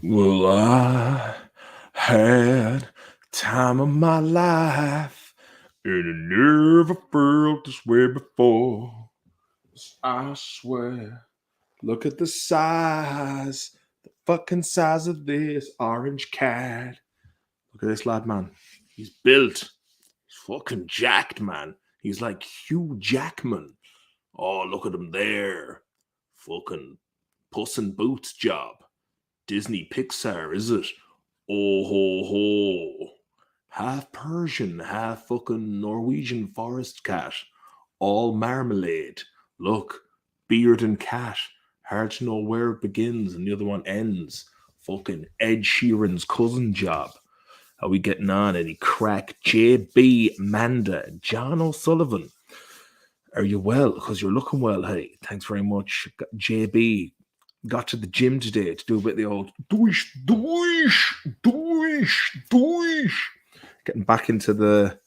Well, I had time of my life, and I never felt this way before. I swear. Look at the size, the fucking size of this orange cat. Look at this lad, man. He's built. He's fucking jacked, man. He's like Hugh Jackman. Oh, look at him there. Fucking Puss in Boots job. Disney Pixar, is it? Oh ho ho. Half Persian, half fucking Norwegian forest cat. All marmalade. Look, beard and cat. Hard to know where it begins and the other one ends. Fucking Ed Sheeran's cousin job. How we getting on? Any crack? JB Manda, John O'Sullivan. Are you well? Because you're looking well. Hey, thanks very much. JB got to the gym today to do a bit of the old doish, doish, doish, doish. Getting back into the.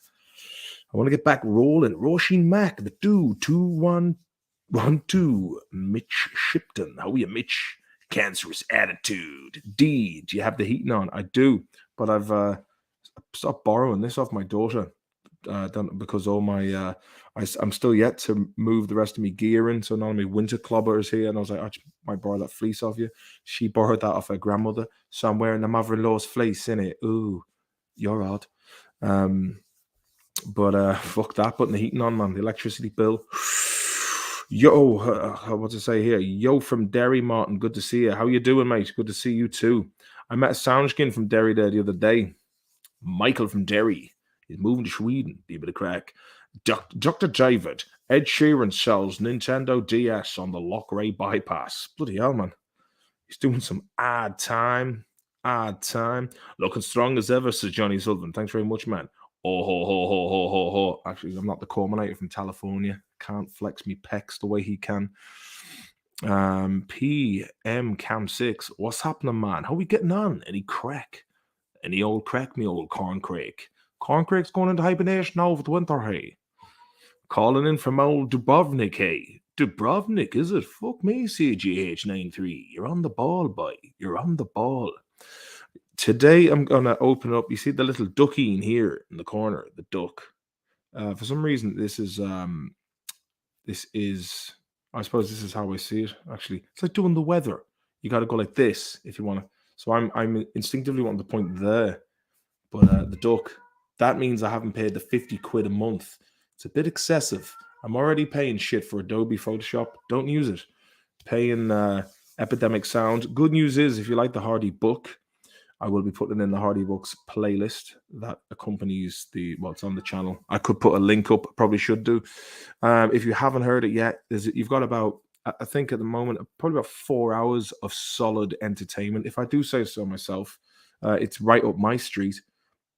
I want to get back rolling. Roisin Mack, the 22112. Mitch Shipton. How are you, Mitch? Cancerous attitude. D, do you have the heating on? I do, but I've stopped borrowing this off my daughter. Because all my I'm still yet to move the rest of my gear in, so none of my winter clobbers here. And I was like, I just might borrow that fleece off you. She borrowed that off her grandmother, so I'm wearing the mother-in-law's fleece in it. Ooh, you're odd. But fuck that, putting the heating on, man. The electricity bill. Yo, what to say here? Yo from Derry, Martin. Good to see you. How you doing, mate? Good to see you too. I met a soundskin from Derry there the other day. Michael from Derry. He's moving to Sweden. Be a bit of crack. Dr. David. Ed Sheeran sells Nintendo DS on the Lockray bypass. Bloody hell, man. He's doing some odd time. Odd time. Looking strong as ever, says Johnny Sullivan. Thanks very much, man. Oh, ho, ho, ho, ho, ho, ho. Actually, I'm not the Corminator from California. Can't flex me pecs the way he can. PM Cam 6. What's happening, man? How we getting on? Any crack? Any old crack, me old Corncrake? Corncrake's going into hibernation now over the winter, hey. Calling in from old Dubrovnik, hey. Dubrovnik, is it? Fuck me, CGH93. You're on the ball, boy. You're on the ball. Today I'm gonna open up. You see the little ducky in here in the corner, the duck. For some reason, this is. I suppose this is how I see it. Actually, it's like doing the weather. You got to go like this if you want to. So I'm instinctively wanting to point there, but the duck. That means I haven't paid the 50 quid a month. It's a bit excessive. I'm already paying shit for Adobe Photoshop. Don't use it. Paying Epidemic Sound. Good news is, if you like the Hardy book, I will be putting in the Hardy Books playlist that accompanies it's on the channel. I could put a link up, probably should do. If you haven't heard it yet, you've got about, I think at the moment, probably about 4 hours of solid entertainment. If I do say so myself, it's right up my street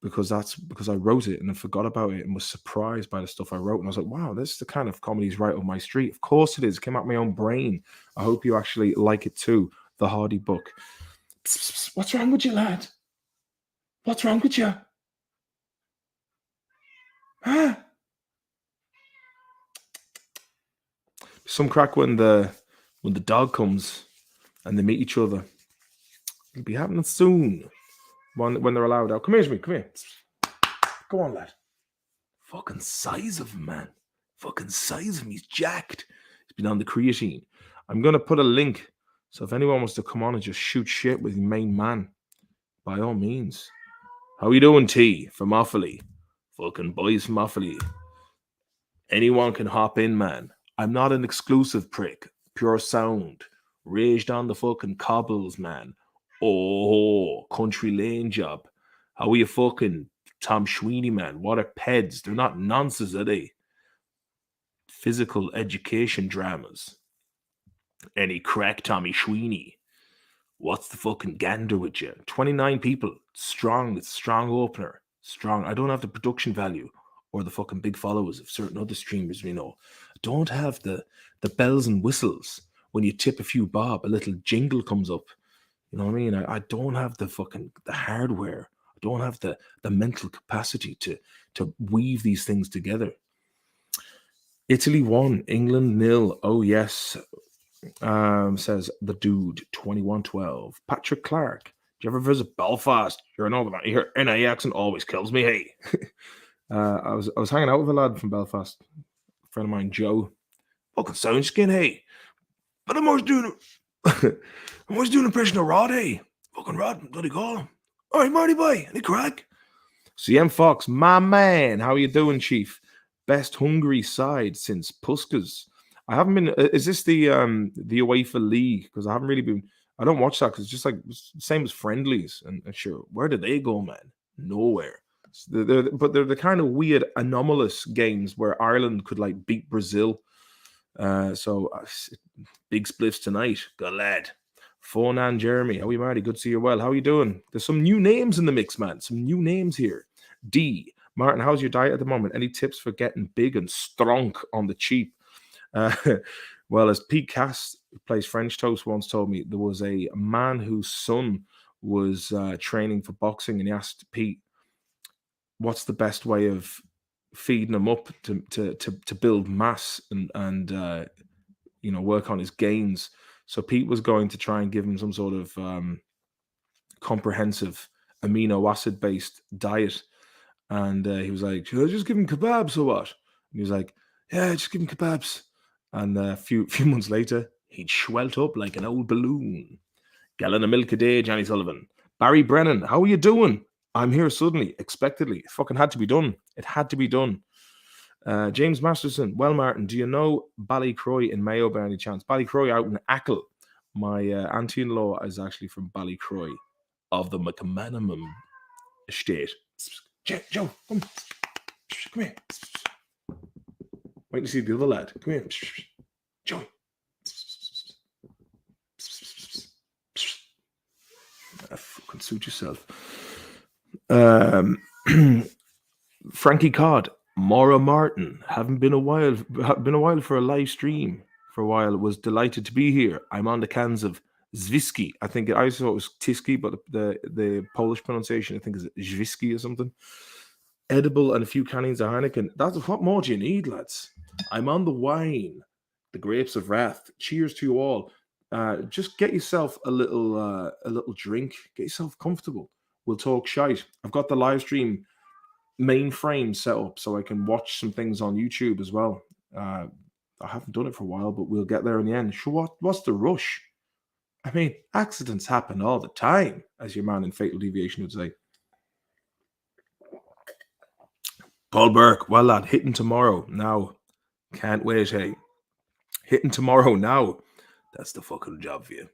because I wrote it and then forgot about it and was surprised by the stuff I wrote. And I was like, wow, this is the kind of comedy's right up my street. Of course it is. It came out of my own brain. I hope you actually like it too. The Hardy book. Psst, psst, psst. What's wrong with you, lad? What's wrong with you? Huh? Some crack when the dog comes and they meet each other. It'll be happening soon. When they're allowed out. Come here to me. Come here. Go on, lad. Fucking size of him, man. Fucking size of him. He's jacked. He's been on the creatine. I'm gonna put a link. So if anyone wants to come on and just shoot shit with your main man, by all means. How you doing, T from Offaly? Fucking boys from Offaly. Anyone can hop in, man. I'm not an exclusive prick. Pure sound. Raged on the fucking cobbles, man. Oh, country lane job. How are you fucking Tom Sweeney, man? What are peds? They're not nonsense, are they? Physical education dramas. Any crack, Tommy Sweeney? What's the fucking gander with you? 29 people. Strong. It's strong opener. Strong. I don't have the production value or the fucking big followers of certain other streamers we know. I don't have the bells and whistles. When you tip a few bob, a little jingle comes up. You know what I mean? I don't have the hardware. I don't have the mental capacity to weave these things together. Italy won, England nil. Oh yes, says the dude 2112. Patrick Clark. you ever visit Belfast? You're an old man. Your NI accent always kills me. Hey, I was hanging out with a lad from Belfast, a friend of mine, Joe. Fucking sound skin, hey. But I'm always doing I'm always doing an impression of Rod, hey. Fucking Rod, bloody call him. All right, Marty boy, any crack? CM Fox, my man, how you doing, Chief? Best Hungary side since Puskas. I haven't been. Is this the UEFA League? Because I haven't really been. I don't watch that because it's just like same as friendlies. And sure, where did they go, man? Nowhere. But they're the kind of weird, anomalous games where Ireland could like beat Brazil. So big spliffs tonight. Good lad. Fonan Jeremy, how are you, Marty? Good to see you well. How are you doing? There's some new names in the mix, man. Some new names here. D. Martin, how's your diet at the moment? Any tips for getting big and strong on the cheap? Well, as Pete Cass, who plays French Toast, once told me, there was a man whose son was training for boxing, and he asked Pete, what's the best way of feeding him up to build mass and work on his gains? So Pete was going to try and give him some sort of comprehensive amino acid based diet, and he was like, "Should I just give him kebabs or what?" And he was like, "Yeah, just give him kebabs." And a few months later, he'd swelled up like an old balloon. Gallon of milk a day, Johnny Sullivan. Barry Brennan, how are you doing? I'm here suddenly, expectedly. It fucking had to be done. It had to be done. James Masterson, well, Martin, do you know Ballycroy in Mayo by any chance? Ballycroy out in Achill. My auntie-in-law is actually from Ballycroy of the McManamum estate. Joe, come here. Wait to see the other lad. Come here. Joey. Fucking suit yourself. Frankie Cod, Maura Martin, haven't been a while for a live stream for a while. Was delighted to be here. I'm on the cans of Zwiski. I think I thought it was Tiski, but the Polish pronunciation I think is Zwiski or something. Edible and a few cannons of Heineken. That's what more do you need, lads? I'm on the wine, the grapes of wrath. Cheers to you all. Just get yourself a little drink. Get yourself comfortable. We'll talk shite. I've got the live stream mainframe set up so I can watch some things on YouTube as well. I haven't done it for a while, but we'll get there in the end. Sure, what's the rush? I mean, accidents happen all the time, as your man in Fatal Deviation would say. Paul Burke, well, lad, hitting tomorrow now. Can't wait, hey. Hitting tomorrow now. That's the fucking job for you.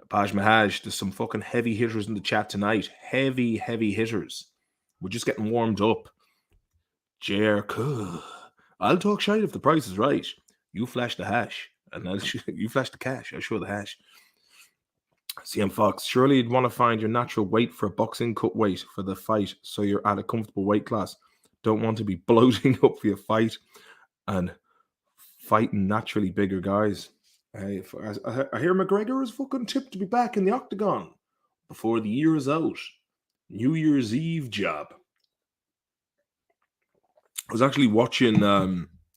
Paj Mahaj, there's some fucking heavy hitters in the chat tonight. Heavy hitters. We're just getting warmed up. Jerk. I'll talk shite if the price is right. You flash the hash. And you flash the cash. I'll show the hash. CM Fox, surely you'd want to find your natural weight for a boxing cut weight for the fight so you're at a comfortable weight class. Don't want to be bloating up for your fight and fighting naturally bigger guys. I hear McGregor is fucking tipped to be back in the octagon before the year is out. New Year's Eve job. I was actually watching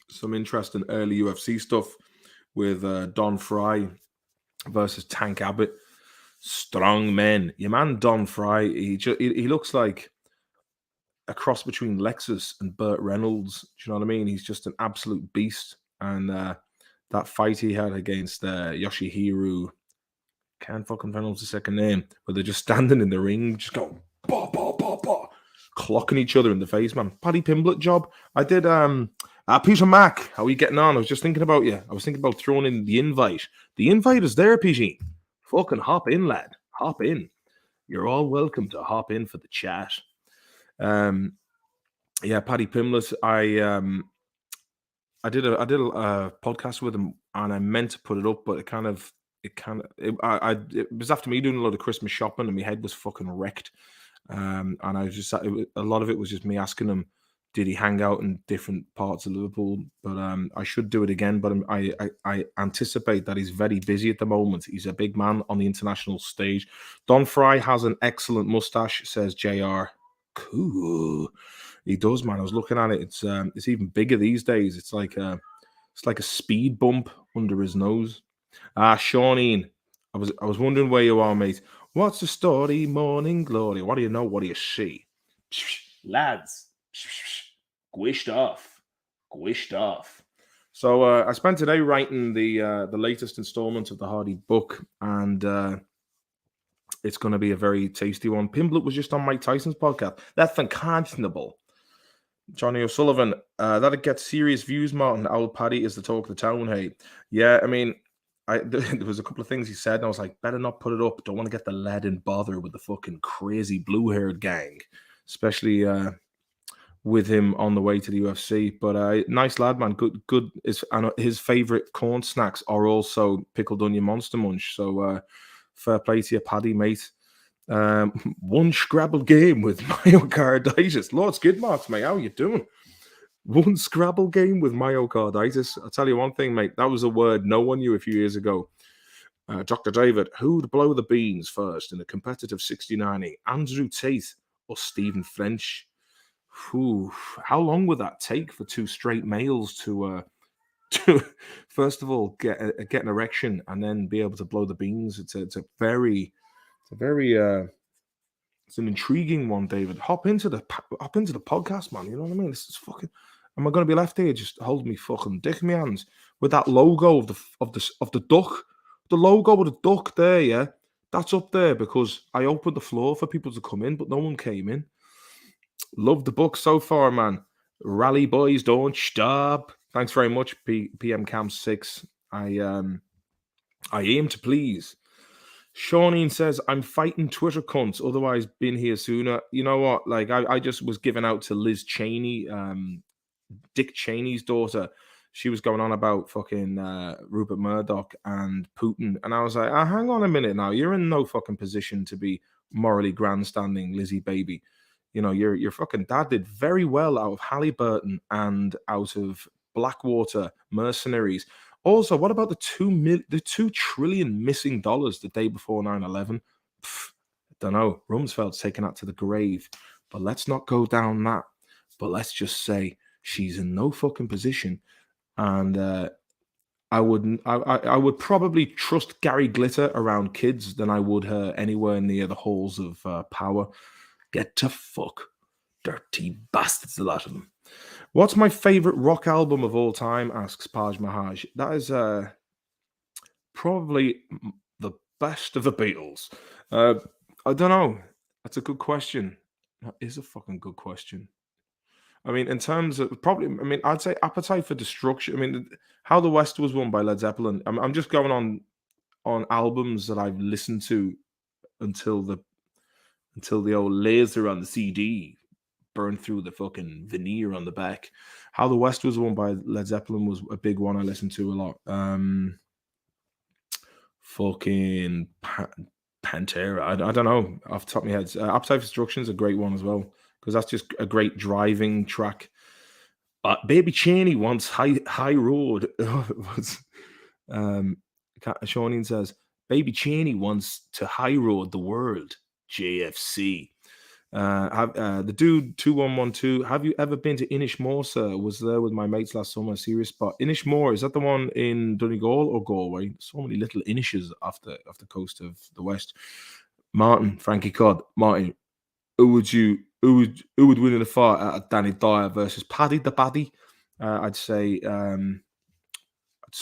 some interesting early UFC stuff with Don Fry versus Tank Abbott. Strong men. Your man Don Fry, he looks like a cross between Lexus and Burt Reynolds. Do you know what I mean? He's just an absolute beast. And that fight he had against Yoshihiro, can't fucking pronounce the second name, but they're just standing in the ring, just going bah, bah, bah, bah, clocking each other in the face, man. Paddy Pimblett job. I did Peter Mack, how are you getting on? I was just thinking about you. I was thinking about throwing in the invite. The invite is there, PG. Fucking hop in, lad. Hop in. You're all welcome to hop in for the chat. Yeah, Paddy Pimblett. I did a podcast with him, and I meant to put it up, but it was after me doing a lot of Christmas shopping, and my head was fucking wrecked. And I was just a lot of it was just me asking him, did he hang out in different parts of Liverpool? But I should do it again. But I anticipate that he's very busy at the moment. He's a big man on the international stage. Don Fry has an excellent mustache, says JR. Cool. He does, man. I was looking at it. It's even bigger these days. It's like a speed bump under his nose. Shawneen, I was wondering where you are, mate. What's the story, morning glory? What do you know? What do you see? Lads, squished off, squished off. So I spent today writing the latest installment of the Hardy book, and it's going to be a very tasty one. Pimblett was just on Mike Tyson's podcast. That's unconscionable. Johnny O'Sullivan, that'd get serious views, Martin. Owl Paddy is the talk of the town, hey. Yeah, I mean, there was a couple of things he said, and I was like, better not put it up. Don't want to get the lead in bother with the fucking crazy blue-haired gang, especially with him on the way to the UFC. But nice lad, man. Good. His favorite corn snacks are also pickled onion monster munch. So fair play to you, Paddy, mate. One Scrabble game with myocarditis. Lord Skidmarks, mate. How you doing? One Scrabble game with myocarditis. I'll tell you one thing, mate. That was a word no one knew a few years ago. Dr. David, who'd blow the beans first in a competitive 69? Andrew Tate or Stephen French? Whew. How long would that take for two straight males to first of all get an erection and then be able to blow the beans? It's a very it's an intriguing one, David. Hop into the podcast, man. You know what I mean? This is fucking. Am I going to be left here just holding me fucking dick in my hands with that logo of the duck, the logo of the duck there? Yeah, that's up there because I opened the floor for people to come in, but no one came in. Love the book so far, man. Rally boys, don't stop. Thanks very much, PM Cam 6. I aim to please. Shawneen says, I'm fighting Twitter cunts, otherwise been here sooner. You know what? Like, I just was giving out to Liz Cheney, Dick Cheney's daughter. She was going on about fucking Rupert Murdoch and Putin. And I was like, hang on a minute now. You're in no fucking position to be morally grandstanding, Lizzie baby. You know, your fucking dad did very well out of Halliburton and out of Blackwater mercenaries. Also, what about the $2 trillion missing dollars the day before 9/11? Don't know. Rumsfeld's taken that to the grave. But let's not go down that. But let's just say she's in no fucking position. And I would probably trust Gary Glitter around kids than I would her anywhere near the halls of power. Get to fuck. Dirty bastards, a lot of them. What's my favorite rock album of all time? Asks Paj Mahaj. That is probably the best of the Beatles. I don't know. That's a good question. That is a fucking good question. I mean, in terms of probably, I mean, I'd say Appetite for Destruction. I mean, How the West was won by Led Zeppelin. I'm just going on albums that I've listened to until the old laser on the CD burned through the fucking veneer on the back. How the West was won by Led Zeppelin was a big one I listened to a lot. Fucking Pantera. I don't know off the top of my head. Appetite for Destruction is a great one as well because that's just a great driving track. Baby Cheney wants High Road. Shawneen says Baby Cheney wants to high road the world. JFC. The dude 2112. Have you ever been to Inishmore, sir? Was there with my mates last summer. Serious spot. Inishmore, is that the one in Donegal or Galway? So many little Inishes off the coast of the west. Martin, Frankie Codd, Martin. Who would win in a fight at Danny Dyer versus Paddy the Baddy? I'd say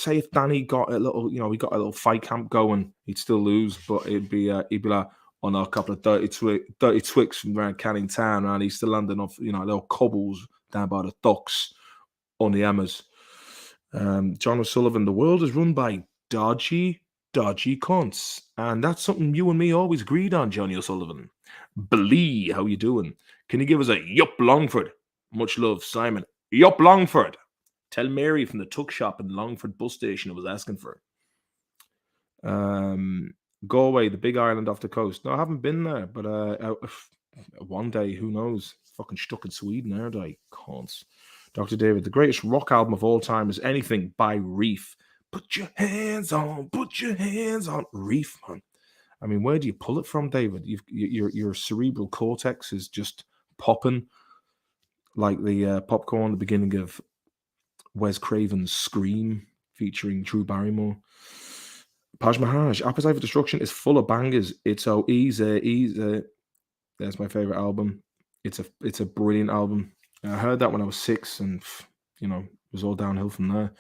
if Danny got a little, we got a little fight camp going, he'd still lose, but he'd be like on a couple of dirty twicks from around Canning Town, and he's still landing off, little cobbles down by the docks on the Hammers. John O'Sullivan, the world is run by dodgy cunts, and that's something you and me always agreed on, Johnny O'Sullivan. Blee, how you doing? Can you give us a yup Longford? Much love, Simon. Yup Longford. Tell Mary from the tuck shop in Longford bus station I was asking for. Galway, the big island off the coast. No, I haven't been there, but one day, who knows? Fucking stuck in Sweden, aren't I? Cunts. Dr. David, the greatest rock album of all time is Anything by Reef. Put your hands on Reef, man. I mean, where do you pull it from, David? Your cerebral cortex is just popping like the popcorn at the beginning of Wes Craven's Scream featuring Drew Barrymore. Paj Mahaj, Appetite for Destruction is full of bangers. It's so easy, easy. That's my favorite album. It's a brilliant album. I heard that when I was 6, and it was all downhill from there.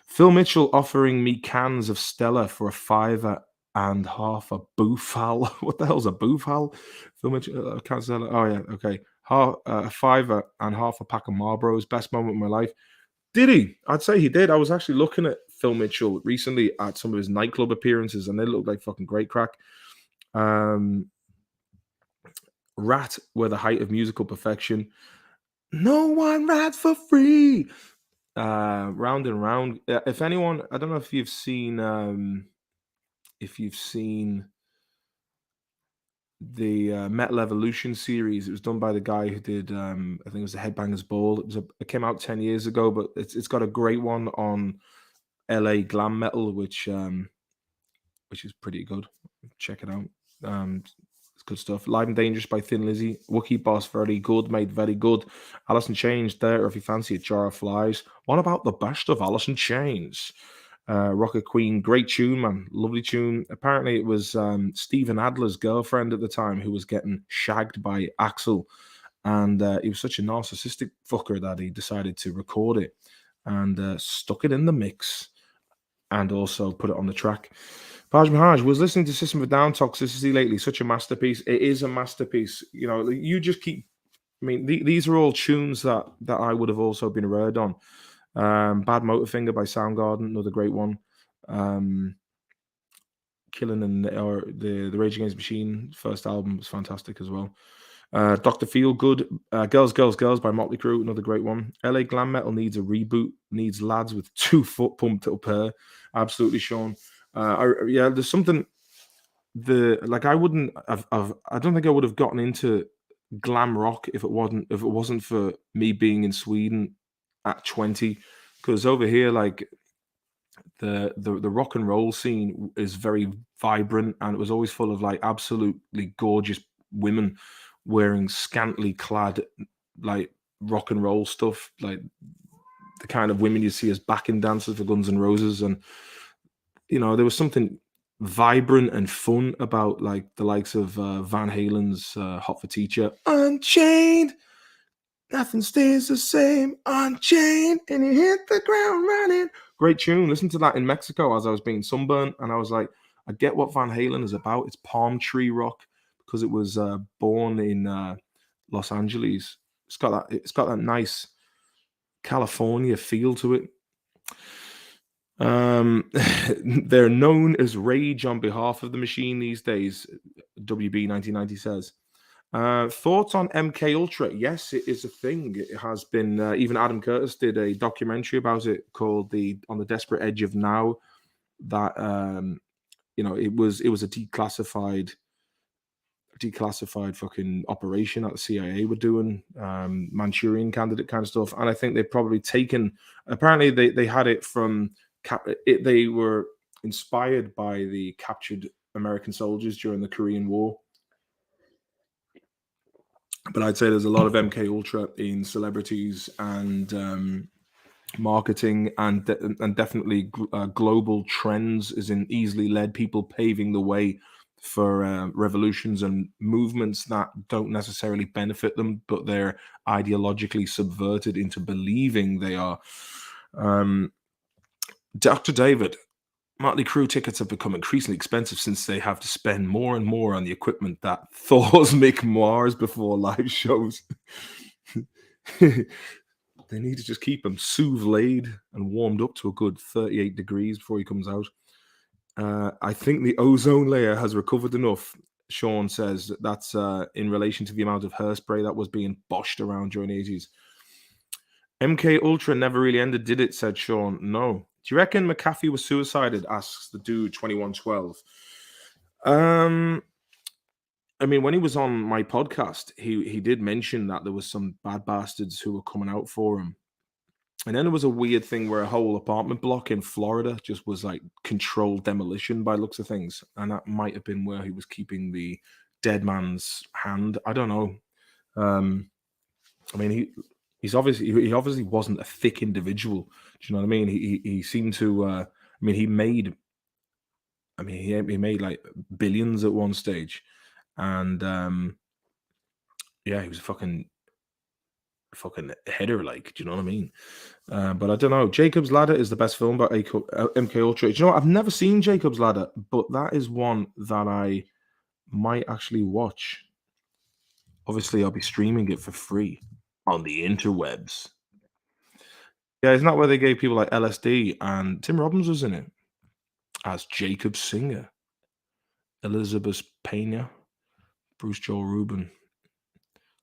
Phil Mitchell offering me cans of Stella for a fiver and half a boofal. What the hell's a boofal? Phil Mitchell, cans of Stella. Oh yeah, okay. A fiver and half a pack of Marlboros. Best moment of my life. Did he? I'd say he did. I was actually looking at Phil Mitchell recently at some of his nightclub appearances, and they looked like fucking great crack. Rat were the height of musical perfection. No one rats for free. Round and round. If anyone, I don't know if you've seen the Metal Evolution series. It was done by the guy who did I think it was the Headbangers Ball. It came out 10 years ago, but it's got a great one on LA glam metal, which is pretty good. Check it out. It's good stuff. Live and Dangerous by Thin Lizzy. Wookie Boss, very good, mate, very good. Alice in Chains there, if you fancy a jar of flies. What about the best of Alice in Chains? Rocket Queen, great tune, man. Lovely tune. Apparently it was Steven Adler's girlfriend at the time who was getting shagged by Axl. And he was such a narcissistic fucker that he decided to record it and stuck it in the mix and also put it on the track. Paj Mahaj was listening to System of a Down Toxicity lately. Such a masterpiece. It is a masterpiece. You just keep. I mean, these are all tunes that I would have also been reared on. Bad Motorfinger by Soundgarden, another great one. Killing or the Rage Against the Machine first album was fantastic as well. Dr. Feelgood, Girls, Girls, Girls by Motley Crue, another great one. LA Glam Metal needs a reboot, needs lads with 2 foot pumped up hair. Absolutely, Sean. There's something. I wouldn't have. I don't think I would have gotten into glam rock if it wasn't for me being in Sweden at 20, because over here, like the rock and roll scene is very vibrant, and it was always full of like absolutely gorgeous women wearing scantily clad like rock and roll stuff, like the kind of women you see as backing dancers for Guns N' Roses. And there was something vibrant and fun about like the likes of Van Halen's Hot for Teacher. Unchained, nothing stays the same, unchained, and you hit the ground running. Great tune. Listen to that in Mexico as I was being sunburned, and I was like, I get what Van Halen is about. It's palm tree rock because it was born in Los Angeles. It's got that nice California feel to it. They're known as Rage on behalf of the machine these days. WB 1990 says. Thoughts on MK Ultra? Yes, it is a thing. It has been. Even Adam Curtis did a documentary about it called "On the Desperate Edge of Now." That it was a declassified fucking operation that the CIA were doing, Manchurian Candidate kind of stuff. And I think they've probably taken. Apparently, they had it from. They were inspired by the captured American soldiers during the Korean War. But I'd say there's a lot of MK Ultra in celebrities and marketing, and definitely global trends, is in easily led people paving the way for revolutions and movements that don't necessarily benefit them, but they're ideologically subverted into believing they are. Dr. David, Motley Crue tickets have become increasingly expensive since they have to spend more and more on the equipment that thaws Mick Mars before live shows. They need to just keep him souvlaid and warmed up to a good 38 degrees before he comes out. I think the ozone layer has recovered enough, Sean says. That's in relation to the amount of hairspray that was being boshed around during the 80s. MK Ultra never really ended, did it? Said Sean. No. Do you reckon McAfee was suicided? Asks the dude 2112. I mean, when he was on my podcast, he did mention that there was some bad bastards who were coming out for him. And then there was a weird thing where a whole apartment block in Florida just was like controlled demolition by looks of things. And that might have been where he was keeping the dead man's hand. I don't know. I mean, he obviously wasn't a thick individual. Do you know what I mean? He seemed to. I mean, he made I mean, he made like billions at one stage, and yeah, he was a fucking header. Like, do you know what I mean? But I don't know. Jacob's Ladder is the best film by MK Ultra. Do you know what? I've never seen Jacob's Ladder, but that is one that I might actually watch. Obviously, I'll be streaming it for free on the interwebs. Yeah, isn't that where they gave people like LSD and Tim Robbins was in it as Jacob Singer, Elizabeth Pena, Bruce Joel Rubin.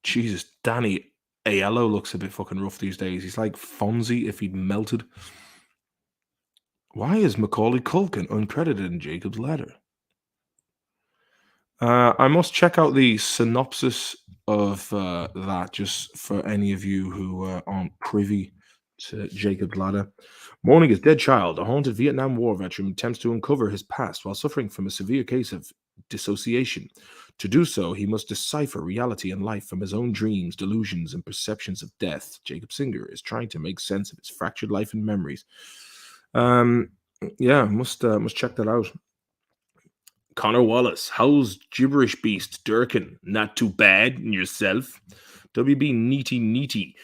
Jesus, Danny Aiello looks a bit fucking rough these days. He's like Fonzie if he'd melted. Why is Macaulay Culkin uncredited in Jacob's Ladder? I must check out the synopsis of that just for any of you who aren't privy to Jacob's Ladder. Mourning his dead child, a haunted Vietnam War veteran attempts to uncover his past while suffering from a severe case of dissociation. To do so, he must decipher reality and life from his own dreams, delusions, and perceptions of death. Jacob Singer is trying to make sense of his fractured life and memories. Um, yeah, must check that out. Connor Wallace, how's gibberish beast Durkin? Not too bad. And yourself? WB Neaty Neaty.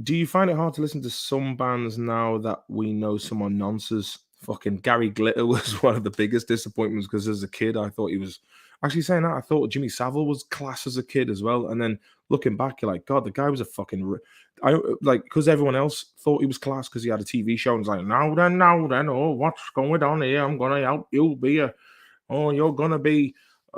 Do you find it hard to listen to some bands now that we know someone nonsense? Fucking Gary Glitter was one of the biggest disappointments because as a kid, I thought he was actually saying that. I thought Jimmy Savile was class as a kid as well. And then looking back, you're like, God, the guy was a fucking. I like because everyone else thought he was class because he had a TV show and was like, now then, oh, what's going on here? I'm gonna help you be a. Oh, you're gonna be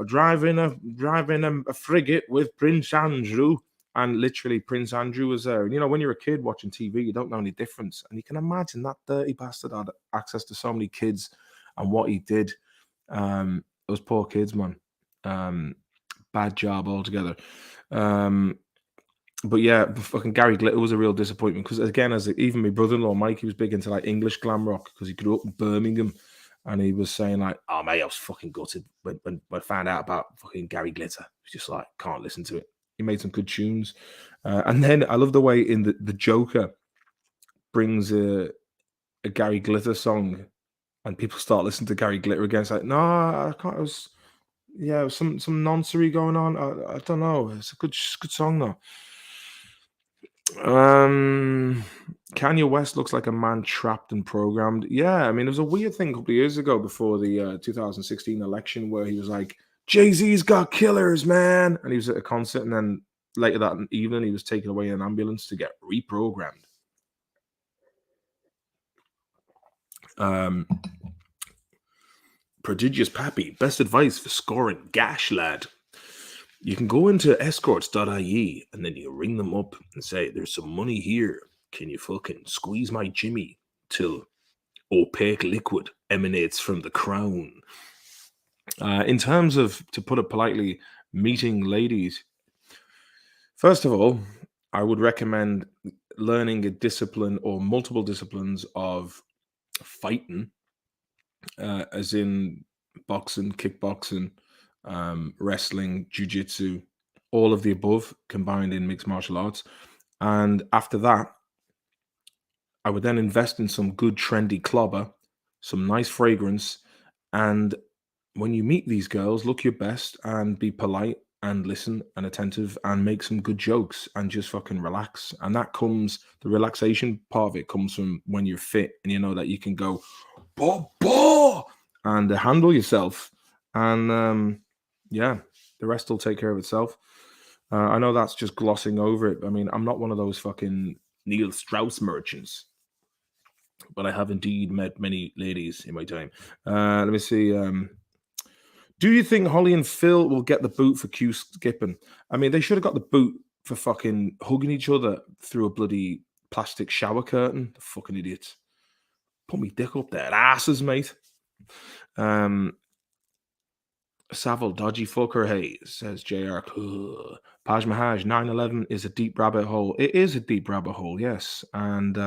driving a frigate with Prince Andrew. And literally, Prince Andrew was there. And you know, when you're a kid watching TV, you don't know any difference. And you can imagine that dirty bastard had access to so many kids and what he did. Those poor kids, man. Bad job altogether. But yeah, fucking Gary Glitter was a real disappointment because again, even my brother-in-law Mike, he was big into like English glam rock because he grew up in Birmingham, and he was saying like, "Oh mate, I was fucking gutted when I found out about fucking Gary Glitter. It's just like can't listen to it. He made some good tunes, and then I love the way in the Joker brings a Gary Glitter song, and people start listening to Gary Glitter again. It's like, no, I can't. It was yeah, some nonsense going on. I don't know. It's a good song though. Um, Kanye West looks like a man trapped and programmed. Yeah, I mean, there was a weird thing a couple of years ago before the 2016 election where he was like, Jay-Z's got killers, man. And he was at a concert, and then later that evening, he was taken away in an ambulance to get reprogrammed. Um, Prodigious Pappy, best advice for scoring gash, lad. You can go into escorts.ie and then you ring them up and say, there's some money here. Can you fucking squeeze my Jimmy till opaque liquid emanates from the crown? In terms of, to put it politely, meeting ladies, first of all, I would recommend learning a discipline or multiple disciplines of fighting, as in boxing, kickboxing, wrestling, jujitsu, all of the above combined in mixed martial arts. And after that, I would then invest in some good trendy clobber, some nice fragrance, and when you meet these girls, look your best and be polite and listen and attentive and make some good jokes and just fucking relax. And that comes, the relaxation part of it comes from when you're fit and you know that you can go, bah, bah, and handle yourself. And yeah, the rest will take care of itself. I know that's just glossing over it. I mean, I'm not one of those fucking Neil Strauss merchants, but I have indeed met many ladies in my time. Let me see. Do you think Holly and Phil will get the boot for Q skipping? I mean, they should have got the boot for fucking hugging each other through a bloody plastic shower curtain. The fucking idiots. Put me dick up their asses, mate. Savile, dodgy fucker, hey, says JR. Paj Mahaj, 9/11 is a deep rabbit hole. It is a deep rabbit hole, yes. And,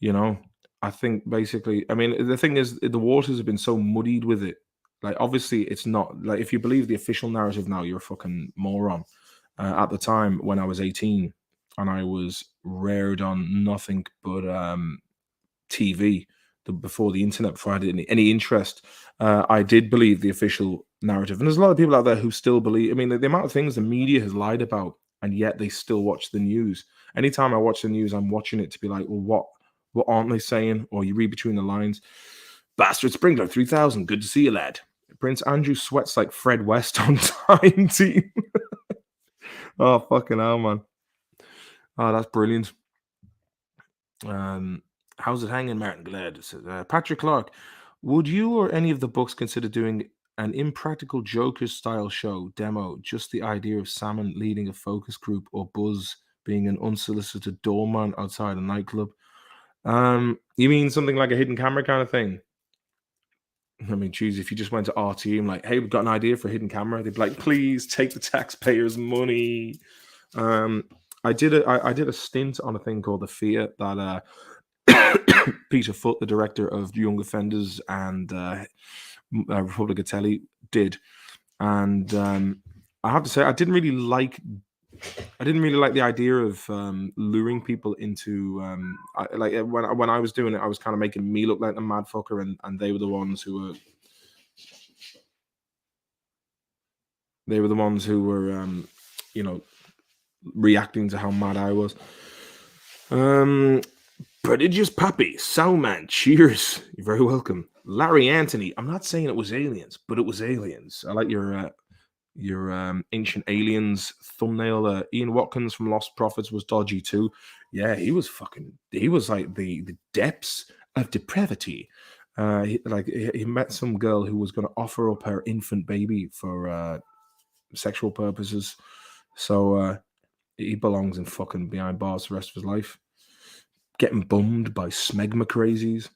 you know, I think basically, I mean, the thing is, the waters have been so muddied with it. Like, obviously, it's not, like, if you believe the official narrative now, you're a fucking moron. At the time when I was 18 and I was reared on nothing but TV, before the internet, before I had any interest, I did believe the official narrative. And there's a lot of people out there who still believe. I mean, the amount of things the media has lied about, and yet they still watch the news. Anytime I watch the news, I'm watching it to be like, well, what aren't they saying? Or you read between the lines. Bastard Sprinkler 3000, good to see you, lad. Prince Andrew sweats like Fred West on time team. Oh, fucking hell, man. Oh, that's brilliant. How's it hanging, Martin? Glad. Patrick Clark, would you or any of the books consider doing an Impractical Jokers style show demo? Just the idea of Salmon leading a focus group or Buzz being an unsolicited doorman outside a nightclub. You mean something like a hidden camera kind of thing? I mean, choose if you just went to RT and like, hey, we've got an idea for a hidden camera. They'd be like, please take the taxpayers' money. I did a stint on a thing called the Fear that Peter Foot, the director of Young Offenders and Republic of Telly, did, and I have to say I didn't really like the idea of luring people into when I was doing it, I was kind of making me look like the mad fucker, and they were the ones who were you know, reacting to how mad I was. Prodigious Pappy, Salman, cheers. You're very welcome. Larry Anthony, I'm not saying it was aliens, but it was aliens. I like your Ancient Aliens thumbnail. Ian Watkins from Lost Prophets was dodgy too. Yeah, he was like the depths of depravity. He met some girl who was going to offer up her infant baby for sexual purposes. So he belongs in fucking behind bars the rest of his life. Getting bummed by smegma crazies.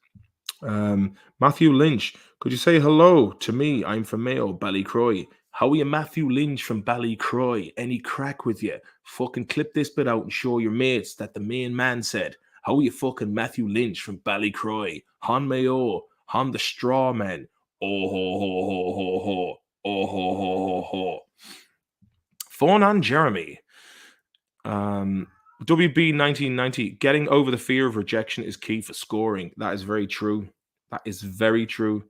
Matthew Lynch, could you say hello to me? I'm from Mayo, Ballycroy. How are you, Matthew Lynch from Ballycroy? Any crack with you? Fucking clip this bit out and show your mates that the main man said. How are you, fucking Matthew Lynch from Ballycroy? Han Mayo, Han the straw man. Oh ho ho ho ho ho. Oh ho ho ho ho. Fawn and Jeremy. WB 1990, getting over the fear of rejection is key for scoring. That is very true. That is very true.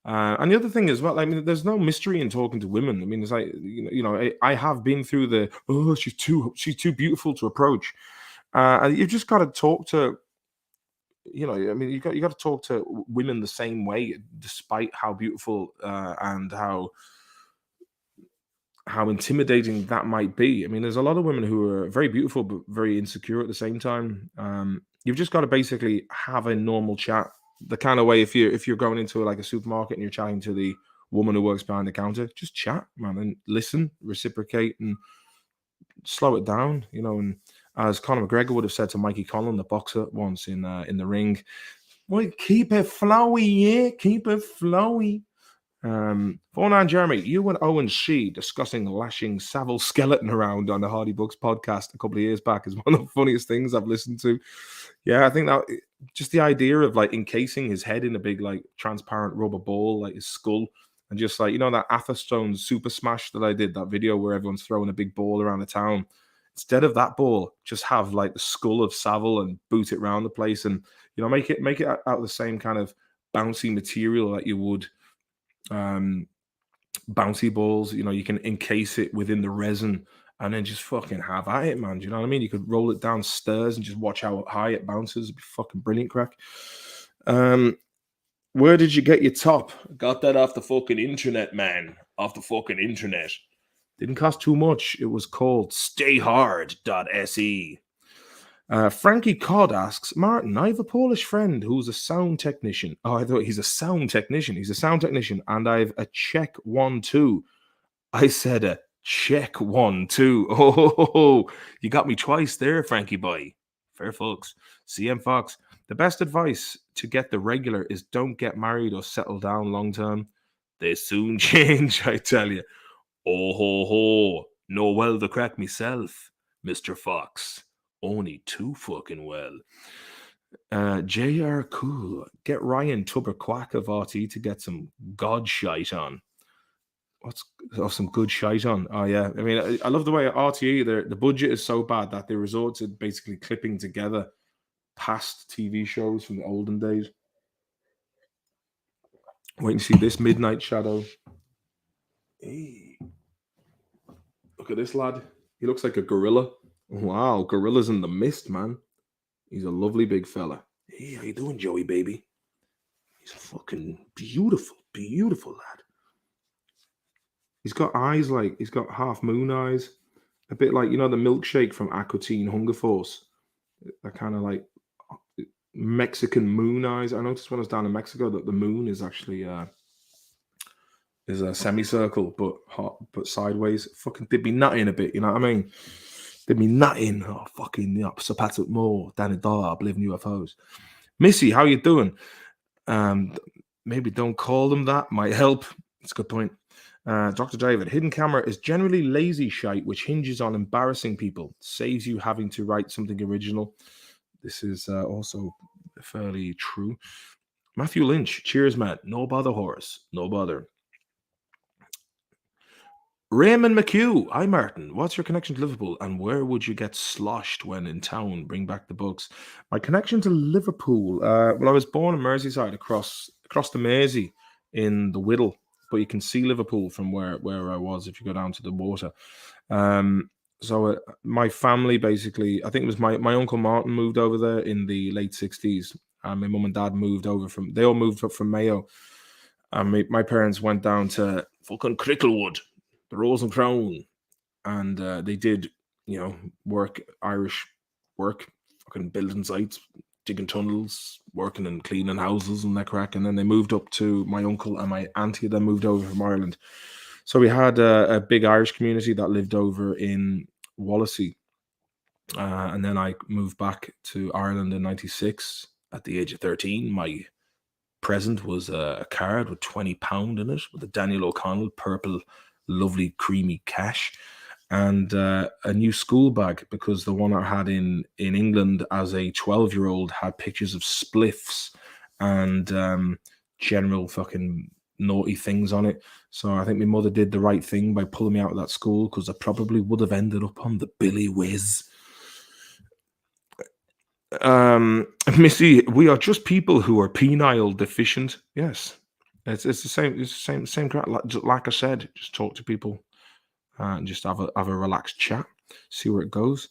And the other thing as well, I mean, there's no mystery in talking to women. I mean, it's like, I have been through the, she's too beautiful to approach. And you've just got to talk to, I mean, you got to talk to women the same way, despite how beautiful and how intimidating that might be. I mean, there's a lot of women who are very beautiful but very insecure at the same time. You've just got to basically have a normal chat, the kind of way if you're going into like a supermarket and you're chatting to the woman who works behind the counter, just chat, man, and listen, reciprocate, and slow it down. And as Conor McGregor would have said to Mikey Conlan, the boxer, once in the ring, well, keep it flowy, yeah, keep it flowy. Fornan Jeremy, you and Owen Shee discussing lashing Savile skeleton around on the Hardy Books podcast a couple of years back is one of the funniest things I've listened to. Yeah, I think that just the idea of like encasing his head in a big like transparent rubber ball, like his skull, and just like, that Atherstone Super Smash that I did, that video where everyone's throwing a big ball around the town. Instead of that ball, just have like the skull of Savile and boot it around the place, and make it out of the same kind of bouncy material that you would bouncy balls. You can encase it within the resin and then just fucking have at it, man. Do you know what I mean? You could roll it downstairs and just watch how high it bounces. It'd be fucking brilliant crack. Where did you get your top? Got that off the fucking internet, man. Off the fucking internet. Didn't cost too much. It was called stayhard.se. Frankie Cod asks, Martin, I have a Polish friend who's a sound technician. Oh, I thought he's a sound technician. He's a sound technician, and I've a check 1-2. I said a check 1-2. Oh, you got me twice there, Frankie boy. Fair folks. CM Fox, the best advice to get the regular is don't get married or settle down long term. They soon change, I tell you. Oh ho ho, know well the crack myself, Mr. Fox. Only too fucking well. JR Cool, get Ryan Tubber Quack of RT to get some god shite on. Some good shite on? Oh yeah, I mean, I love the way RTE, the budget is so bad that they resort to basically clipping together past TV shows from the olden days. Wait and see this midnight shadow. Hey, look at this lad. He looks like a gorilla. Wow, gorillas in the mist, man. He's a lovely big fella. Hey, how you doing, Joey, baby? He's a fucking beautiful, beautiful lad. He's got eyes like he's got half moon eyes, a bit like the milkshake from Aqua Teen Hunger Force. That kind of like Mexican moon eyes. I noticed when I was down in Mexico that the moon is actually is a semicircle, but hot, but sideways. Fucking did me nutting a bit, you know what I mean? Did me nutting. Oh, fucking Sapato more than a dollar. I believe in UFOs. Missy, how you doing? Um, maybe don't call them that. Might help. It's a good point. Dr. David, hidden camera is generally lazy shite, which hinges on embarrassing people. Saves you having to write something original. This is also fairly true. Matthew Lynch, cheers, man. No bother, Horace. No bother. Raymond McHugh, hi Martin. What's your connection to Liverpool, and where would you get sloshed when in town? Bring back the books. My connection to Liverpool. Well, I was born in Merseyside, across the Mersey in the Whittle, but you can see Liverpool from where I was if you go down to the water. So my family basically, I think it was my uncle Martin moved over there in the late 60s, and my mum and dad moved over they all moved up from Mayo, and my parents went down to fucking Cricklewood, the Rose and Crown, and they did, work, Irish work, fucking building sites, digging tunnels, working and cleaning houses and that crack. And then they moved up to my uncle and my auntie, then moved over from Ireland. So we had a big Irish community that lived over in Wallasey. And then I moved back to Ireland in 96 at the age of 13. My present was a card with £20 in it with a Daniel O'Connell purple, lovely, creamy cash, and a new school bag, because the one I had in England as a 12-year-old had pictures of spliffs and general fucking naughty things on it. So I think my mother did the right thing by pulling me out of that school, because I probably would have ended up on the Billy Whiz. Missy, we are just people who are penile deficient. Yes, it's the same. It's the same crap. Like I said, just talk to people and just have a relaxed chat. See where it goes.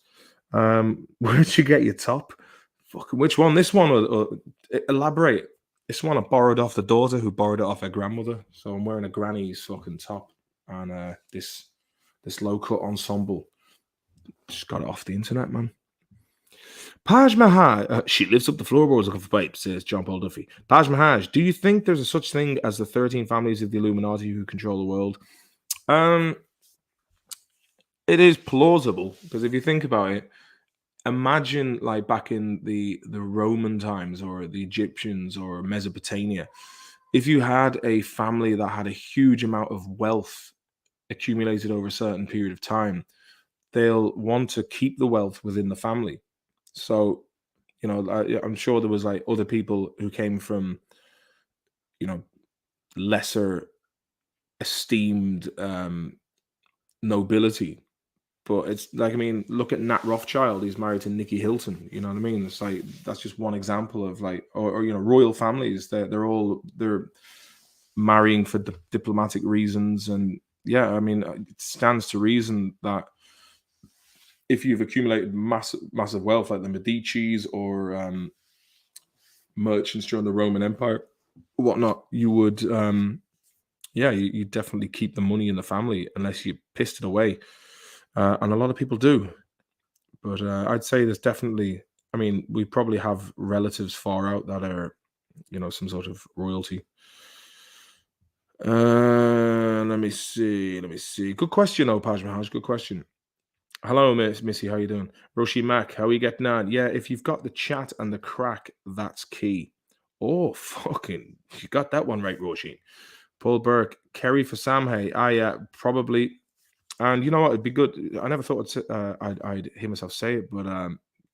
Where'd you get your top? Fucking which one? This one or elaborate. This one I borrowed off the daughter who borrowed it off her grandmother. So I'm wearing a granny's fucking top, and this low cut ensemble. Just got it off the internet, man. Paj Mahaj, she lifts up the floorboards looking for pipes, says John Paul Duffy. Paj Mahaj, do you think there's a such thing as the 13 families of the Illuminati who control the world? It is plausible, because if you think about it, imagine like back in the Roman times or the Egyptians or Mesopotamia, if you had a family that had a huge amount of wealth accumulated over a certain period of time, they'll want to keep the wealth within the family. So, I'm sure there was like other people who came from, lesser esteemed nobility. But it's like, I mean, look at Nat Rothschild. He's married to Nikki Hilton. You know what I mean? It's like, that's just one example of like, or royal families. They're marrying for diplomatic reasons, and yeah, I mean, it stands to reason that if you've accumulated massive wealth like the Medici's or merchants during the Roman Empire, whatnot, you would, you definitely keep the money in the family unless you pissed it away, and a lot of people do. But I'd say there's definitely, I mean, we probably have relatives far out that are, some sort of royalty. Let me see. Good question, Paj Mahaj. Good question. Hello, Missy. How you doing? Roshi Mac, how are you getting on? Yeah, if you've got the chat and the crack, that's key. Oh, fucking, you got that one right, Roshi. Paul Burke, Kerry for Samhay. Yeah, probably. And you know what? It'd be good. I never thought I'd hear myself say it, but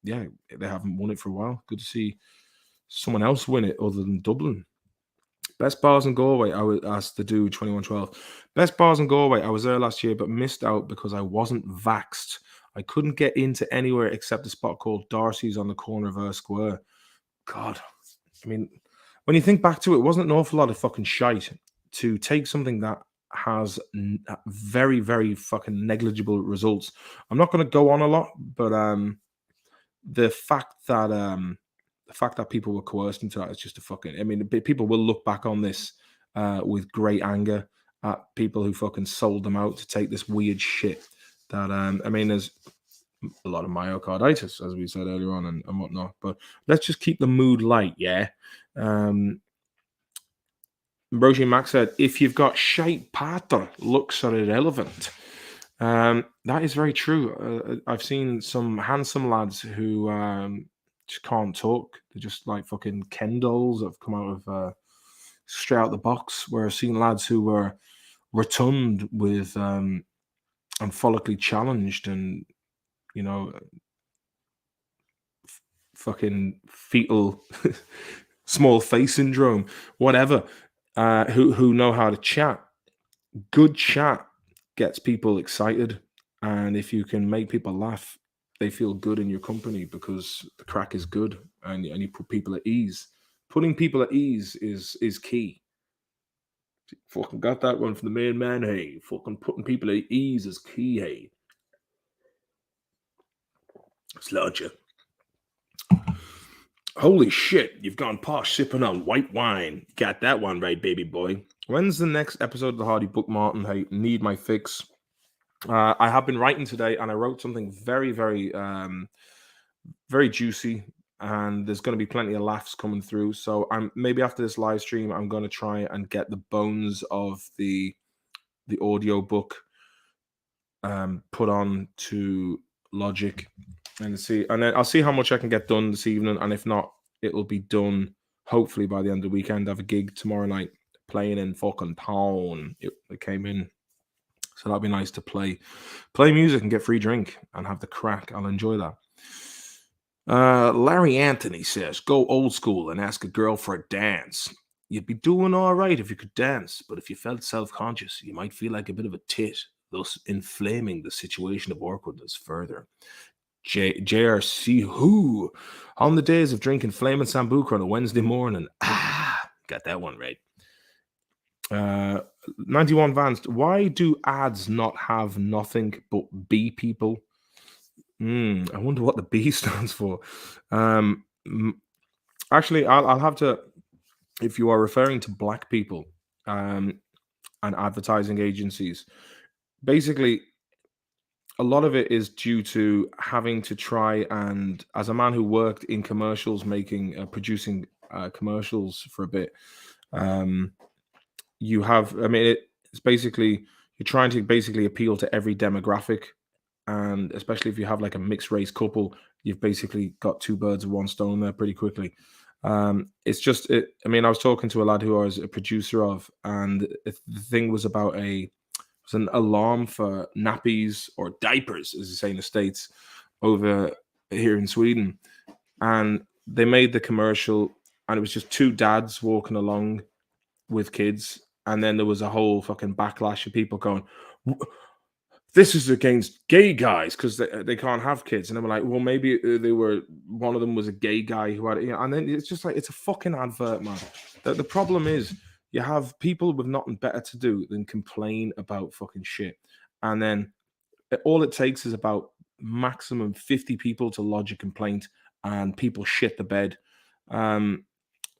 yeah, they haven't won it for a while. Good to see someone else win it other than Dublin. Best bars in Galway. I was asked to do 2112. Best bars in Galway. I was there last year, but missed out because I wasn't vaxxed. I couldn't get into anywhere except a spot called Darcy's on the corner of Square. God, I mean, when you think back to it, it wasn't an awful lot of fucking shite to take something that has very, very fucking negligible results. I'm not going to go on a lot, but the fact that people were coerced into that is just a fucking. I mean, people will look back on this with great anger at people who fucking sold them out to take this weird shit. That I mean, there's a lot of myocarditis, as we said earlier on, and whatnot. But let's just keep the mood light, yeah. Roshi Max said, if you've got shite pattern, looks are irrelevant. That is very true. I've seen some handsome lads who just can't talk. They're just like fucking Ken dolls that have come out of straight out the box. Where I've seen lads who were rotund with and follically challenged and, you know, fucking fetal small face syndrome, whatever, who know how to chat. Good chat gets people excited, and if you can make people laugh, they feel good in your company because the crack is good, and you put people at ease. Putting people at ease is key. Fucking got that one from the main man. Hey, fucking putting people at ease is key. Hey, sloucher. Holy shit, you've gone posh sipping on white wine. Got that one right, baby boy. When's the next episode of the Hardy Book, Martin? Hey, need my fix. I have been writing today, and I wrote something very, very, very juicy, and there's going to be plenty of laughs coming through. So I'm maybe after this live stream, I'm going to try and get the bones of the audio book put on to Logic and see, and then I'll see how much I can get done this evening, and if not, it will be done hopefully by the end of the weekend. I have a gig tomorrow night playing in fucking town. It came in, so that'll be nice to play music and get free drink and have the crack. I'll enjoy that. Larry Anthony says, go old school and ask a girl for a dance. You'd be doing all right if you could dance, but if you felt self-conscious, you might feel like a bit of a tit, thus inflaming the situation of awkwardness further. JRC who on the days of drinking flaming sambuca on a Wednesday morning. Got that one right. 91 Vans, why do ads not have nothing but B people? I wonder what the B stands for. Actually, I'll have to, if you are referring to black people and advertising agencies, basically a lot of it is due to having to try and, as a man who worked in commercials, producing commercials for a bit, you have, I mean, it's basically, you're trying to basically appeal to every demographic. And especially if you have like a mixed race couple, you've basically got two birds with one stone there pretty quickly. It's just, I mean, I was talking to a lad who I was a producer of, and the thing was about an alarm for nappies or diapers, as they say in the States, over here in Sweden. And they made the commercial, and it was just two dads walking along with kids. And then there was a whole fucking backlash of people going, this is against gay guys because they can't have kids. And they were like, well, maybe one of them was a gay guy who had, and then it's just like, it's a fucking advert, man. The problem is you have people with nothing better to do than complain about fucking shit. And then all it takes is about maximum 50 people to lodge a complaint and people shit the bed.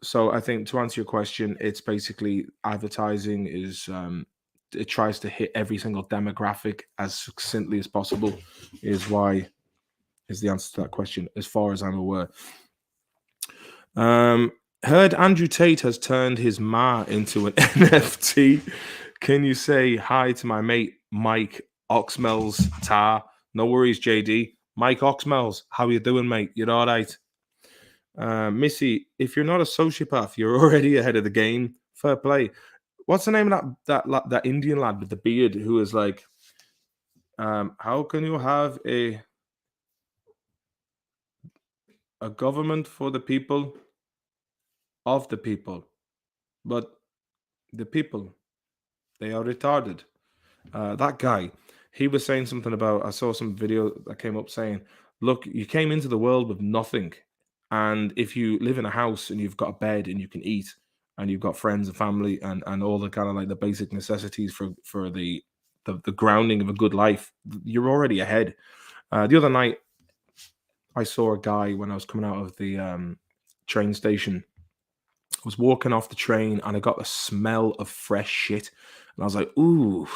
So I think to answer your question, it's basically advertising is, it tries to hit every single demographic as succinctly as possible is the answer to that question, as far as I'm aware. Heard Andrew Tate has turned his ma into an NFT. Can you say hi to my mate Mike Oxmells Tar? No worries, JD. Mike Oxmells, how you doing, mate? You're all right. Missy, if you're not a sociopath, you're already ahead of the game. Fair play. What's the name of that Indian lad with the beard who is like, how can you have a government for the people of the people, but the people, they are retarded? That guy, he was saying something about, I saw some video that came up saying, look, you came into the world with nothing, And if you live in a house and you've got a bed and you can eat and you've got friends and family and all the kind of like the basic necessities for the grounding of a good life, you're already ahead. The other night, I saw a guy when I was coming out of the train station. I was walking off the train and I got the smell of fresh shit, and I was like, "Ooh!"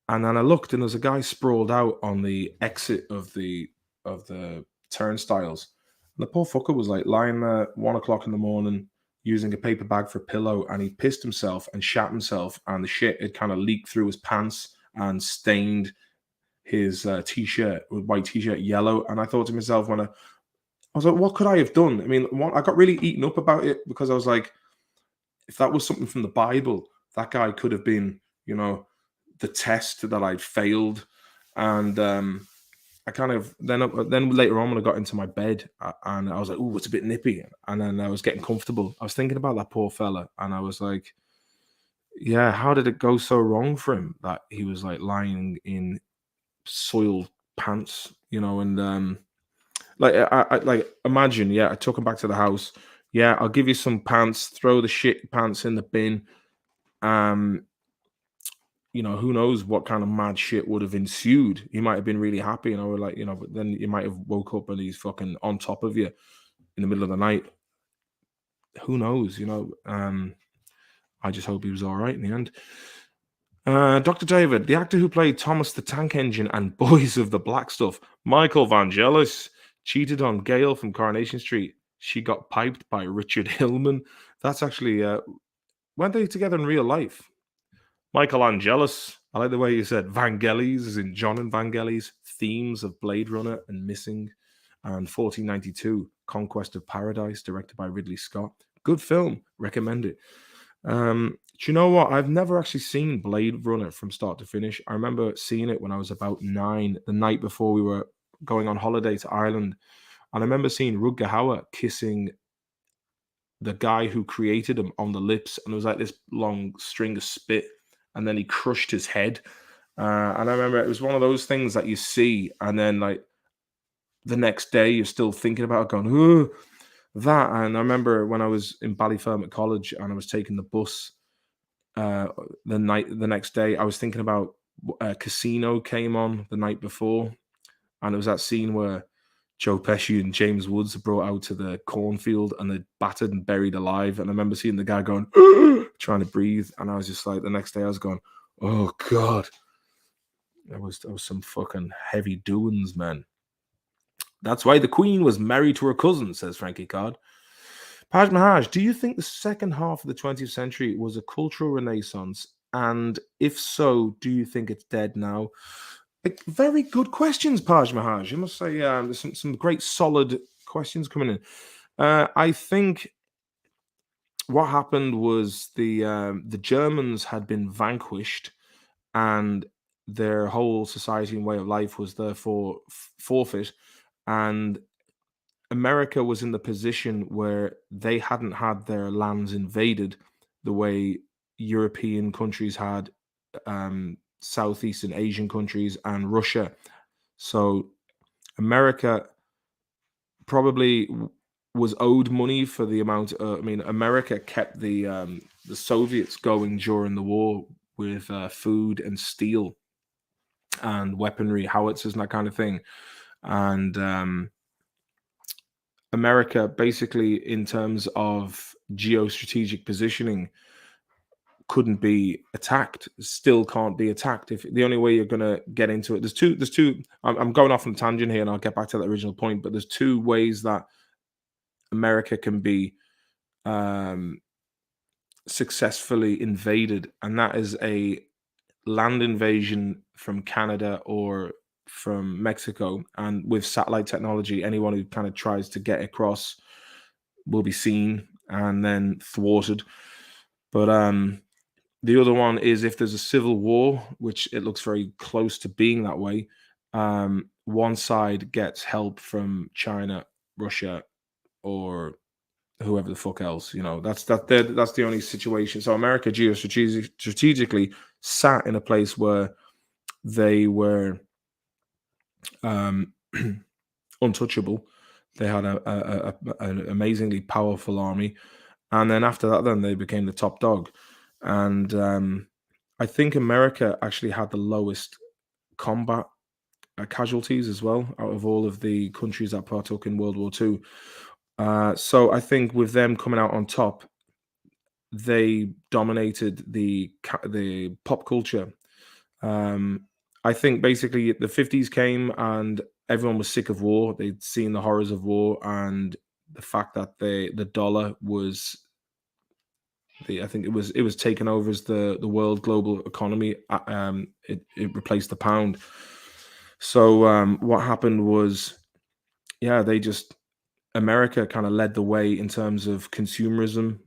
And then I looked, and there's a guy sprawled out on the exit of the turnstiles. And the poor fucker was like lying there 1 o'clock in the morning using a paper bag for a pillow, and he pissed himself and shat himself, and the shit had kind of leaked through his pants and stained his t-shirt, white t-shirt, yellow. And I thought to myself I was like, what could I have done? I mean, I got really eaten up about it because I was like, if that was something from the Bible, that guy could have been, the test that I'd failed. And I kind of then later on when I got into my bed and I was like, oh, it's a bit nippy, and then I was getting comfortable. I was thinking about that poor fella, and I was like, yeah, how did it go so wrong for him that he was like lying in soiled pants, and like I like imagine, yeah, I took him back to the house. Yeah, I'll give you some pants, throw the shit pants in the bin. Um, who knows what kind of mad shit would have ensued. He might have been really happy, and I would like, but then you might have woke up and he's fucking on top of you in the middle of the night. Who knows, I just hope he was all right in the end. Dr. David, the actor who played Thomas the Tank Engine and Boys of the Black Stuff, Michael Vangelis, cheated on Gail from Coronation Street. She got piped by Richard Hillman. That's actually, weren't they together in real life? Michael Angelis. I like the way you said Vangelis, as in John and Vangelis, themes of Blade Runner and Missing, and 1492, Conquest of Paradise, directed by Ridley Scott. Good film. Recommend it. Do you know what? I've never actually seen Blade Runner from start to finish. I remember seeing it when I was about 9, the night before we were going on holiday to Ireland. And I remember seeing Rutger Hauer kissing the guy who created him on the lips, and it was like this long string of spit, and then he crushed his head. And I remember it was one of those things that you see, and then like the next day you're still thinking about it, going, "Ooh, that." And I remember when I was in Ballyfermot College and I was taking the bus the next day, I was thinking about Casino came on the night before, and it was that scene where Joe Pesci and James Woods are brought out to the cornfield and they're battered and buried alive. And I remember seeing the guy going, trying to breathe. And I was just like, the next day I was going, oh God. That was some fucking heavy doings, man. That's why the Queen was married to her cousin, says Frankie Card. Paj Mahaj, do you think the second half of the 20th century was a cultural renaissance? And if so, do you think it's dead now? Very good questions, Paj Mahaj. I must say, there's some great solid questions coming in. I think what happened was the Germans had been vanquished, and their whole society and way of life was therefore forfeit. And America was in the position where they hadn't had their lands invaded the way European countries had, Southeastern Asian countries, and Russia. So America probably was owed money for the amount. I mean, America kept the Soviets going during the war with food and steel and weaponry, howitzers, and that kind of thing. And America, basically, in terms of geostrategic positioning, couldn't be attacked, still can't be attacked. If the only way you're going to get into it, there's two. I'm going off on a tangent here, and I'll get back to that original point. But there's two ways that America can be successfully invaded, and that is a land invasion from Canada or from Mexico. And with satellite technology, anyone who kind of tries to get across will be seen and then thwarted. But the other one is if there's a civil war, which it looks very close to being that way, one side gets help from China, Russia, or whoever the fuck else. That's the only situation. So America strategically sat in a place where they were untouchable. They had an amazingly powerful army, and then after that, then they became the top dog. And I think America actually had the lowest combat casualties as well out of all of the countries that partook in World War II. So I think with them coming out on top, they dominated the pop culture. Um, I think basically the 50s came and everyone was sick of war. They'd seen the horrors of war and the fact that the dollar was I think it was taken over as the world global economy. It replaced the pound. So what happened was, yeah, they just America kind of led the way in terms of consumerism.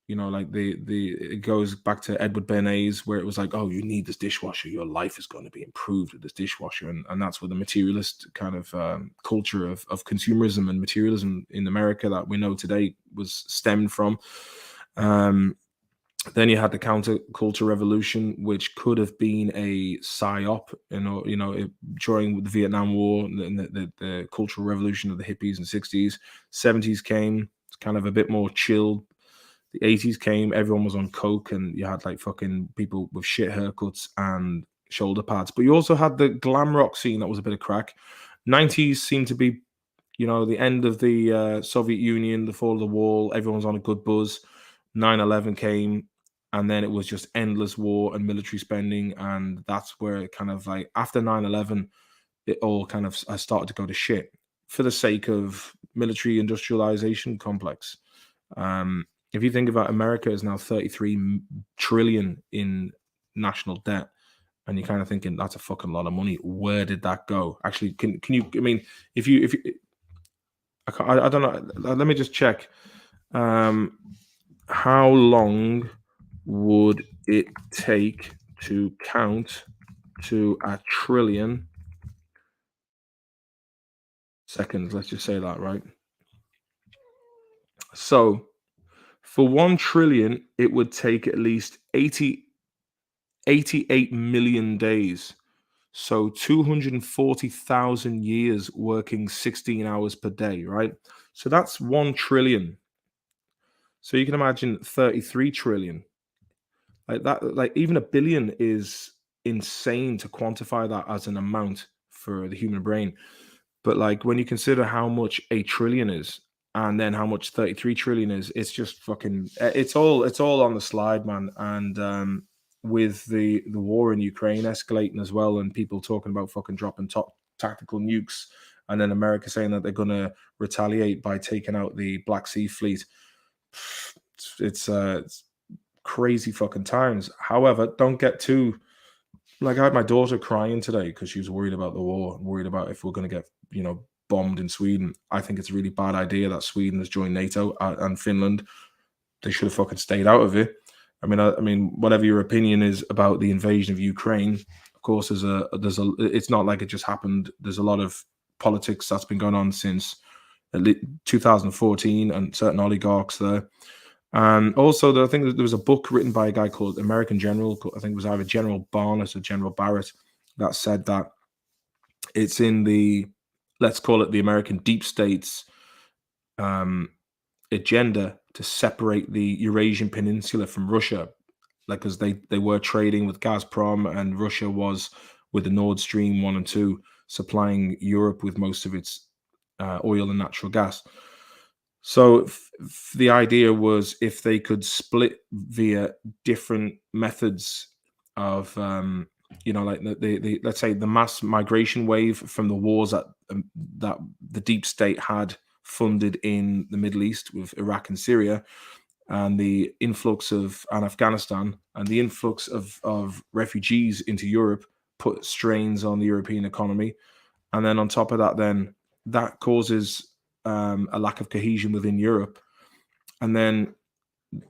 Like the it goes back to Edward Bernays, where it was like, oh, you need this dishwasher, your life is going to be improved with this dishwasher, and that's where the materialist kind of culture of consumerism and materialism in America that we know today was stemmed from. Then you had the counterculture revolution, which could have been a psyop, during the Vietnam War and the cultural revolution of the hippies and 60s. 70s came, it's kind of a bit more chilled. The 80s came, everyone was on coke, and you had like fucking people with shit haircuts and shoulder pads. But you also had the glam rock scene that was a bit of crack. 90s seemed to be, the end of the Soviet Union, the fall of the wall. Everyone's on a good buzz. 9/11 came, and then it was just endless war and military spending, and that's where it kind of like after 9/11, it all kind of started to go to shit for the sake of military industrialization complex. If you think about America is now 33 trillion in national debt, and you're kind of thinking that's a fucking lot of money. Where did that go? Actually, can you? I mean, if you, I don't know. Let me just check. How long would it take to count to a trillion seconds? Let's just say that, right? So for 1 trillion, it would take at least 88 million days. So 240,000 years working 16 hours per day, right? So that's 1 trillion. So you can imagine 33 trillion. Like that, like even a billion is insane to quantify that as an amount for the human brain. But like when you consider how much a trillion is and then how much 33 trillion is, it's just fucking it's all on the slide, man. And with the war in Ukraine escalating as well, and people talking about fucking dropping top tactical nukes, and then America saying that they're gonna retaliate by taking out the Black Sea Fleet. It's crazy fucking times. However, don't get too like I had my daughter crying today because she was worried about the war, worried about if we're going to get bombed in Sweden. I think it's a really bad idea that Sweden has joined NATO and Finland. They should have fucking stayed out of it. I mean, whatever your opinion is about the invasion of Ukraine, of course, it's not like it just happened. There's a lot of politics that's been going on since at least 2014, and certain oligarchs there. And also, I think there was a book written by a guy called American General. I think it was either General Barnett or General Barrett that said that it's in let's call it the American deep states agenda to separate the Eurasian Peninsula from Russia, like because they were trading with Gazprom, and Russia was with the Nord Stream 1 and 2 supplying Europe with most of its oil and natural gas. So the idea was if they could split via different methods of, like the let's say the mass migration wave from the wars that the deep state had funded in the Middle East with Iraq and Syria, and the influx of Afghanistan, and the influx of refugees into Europe put strains on the European economy, and then on top of that, then that causes a lack of cohesion within Europe. And then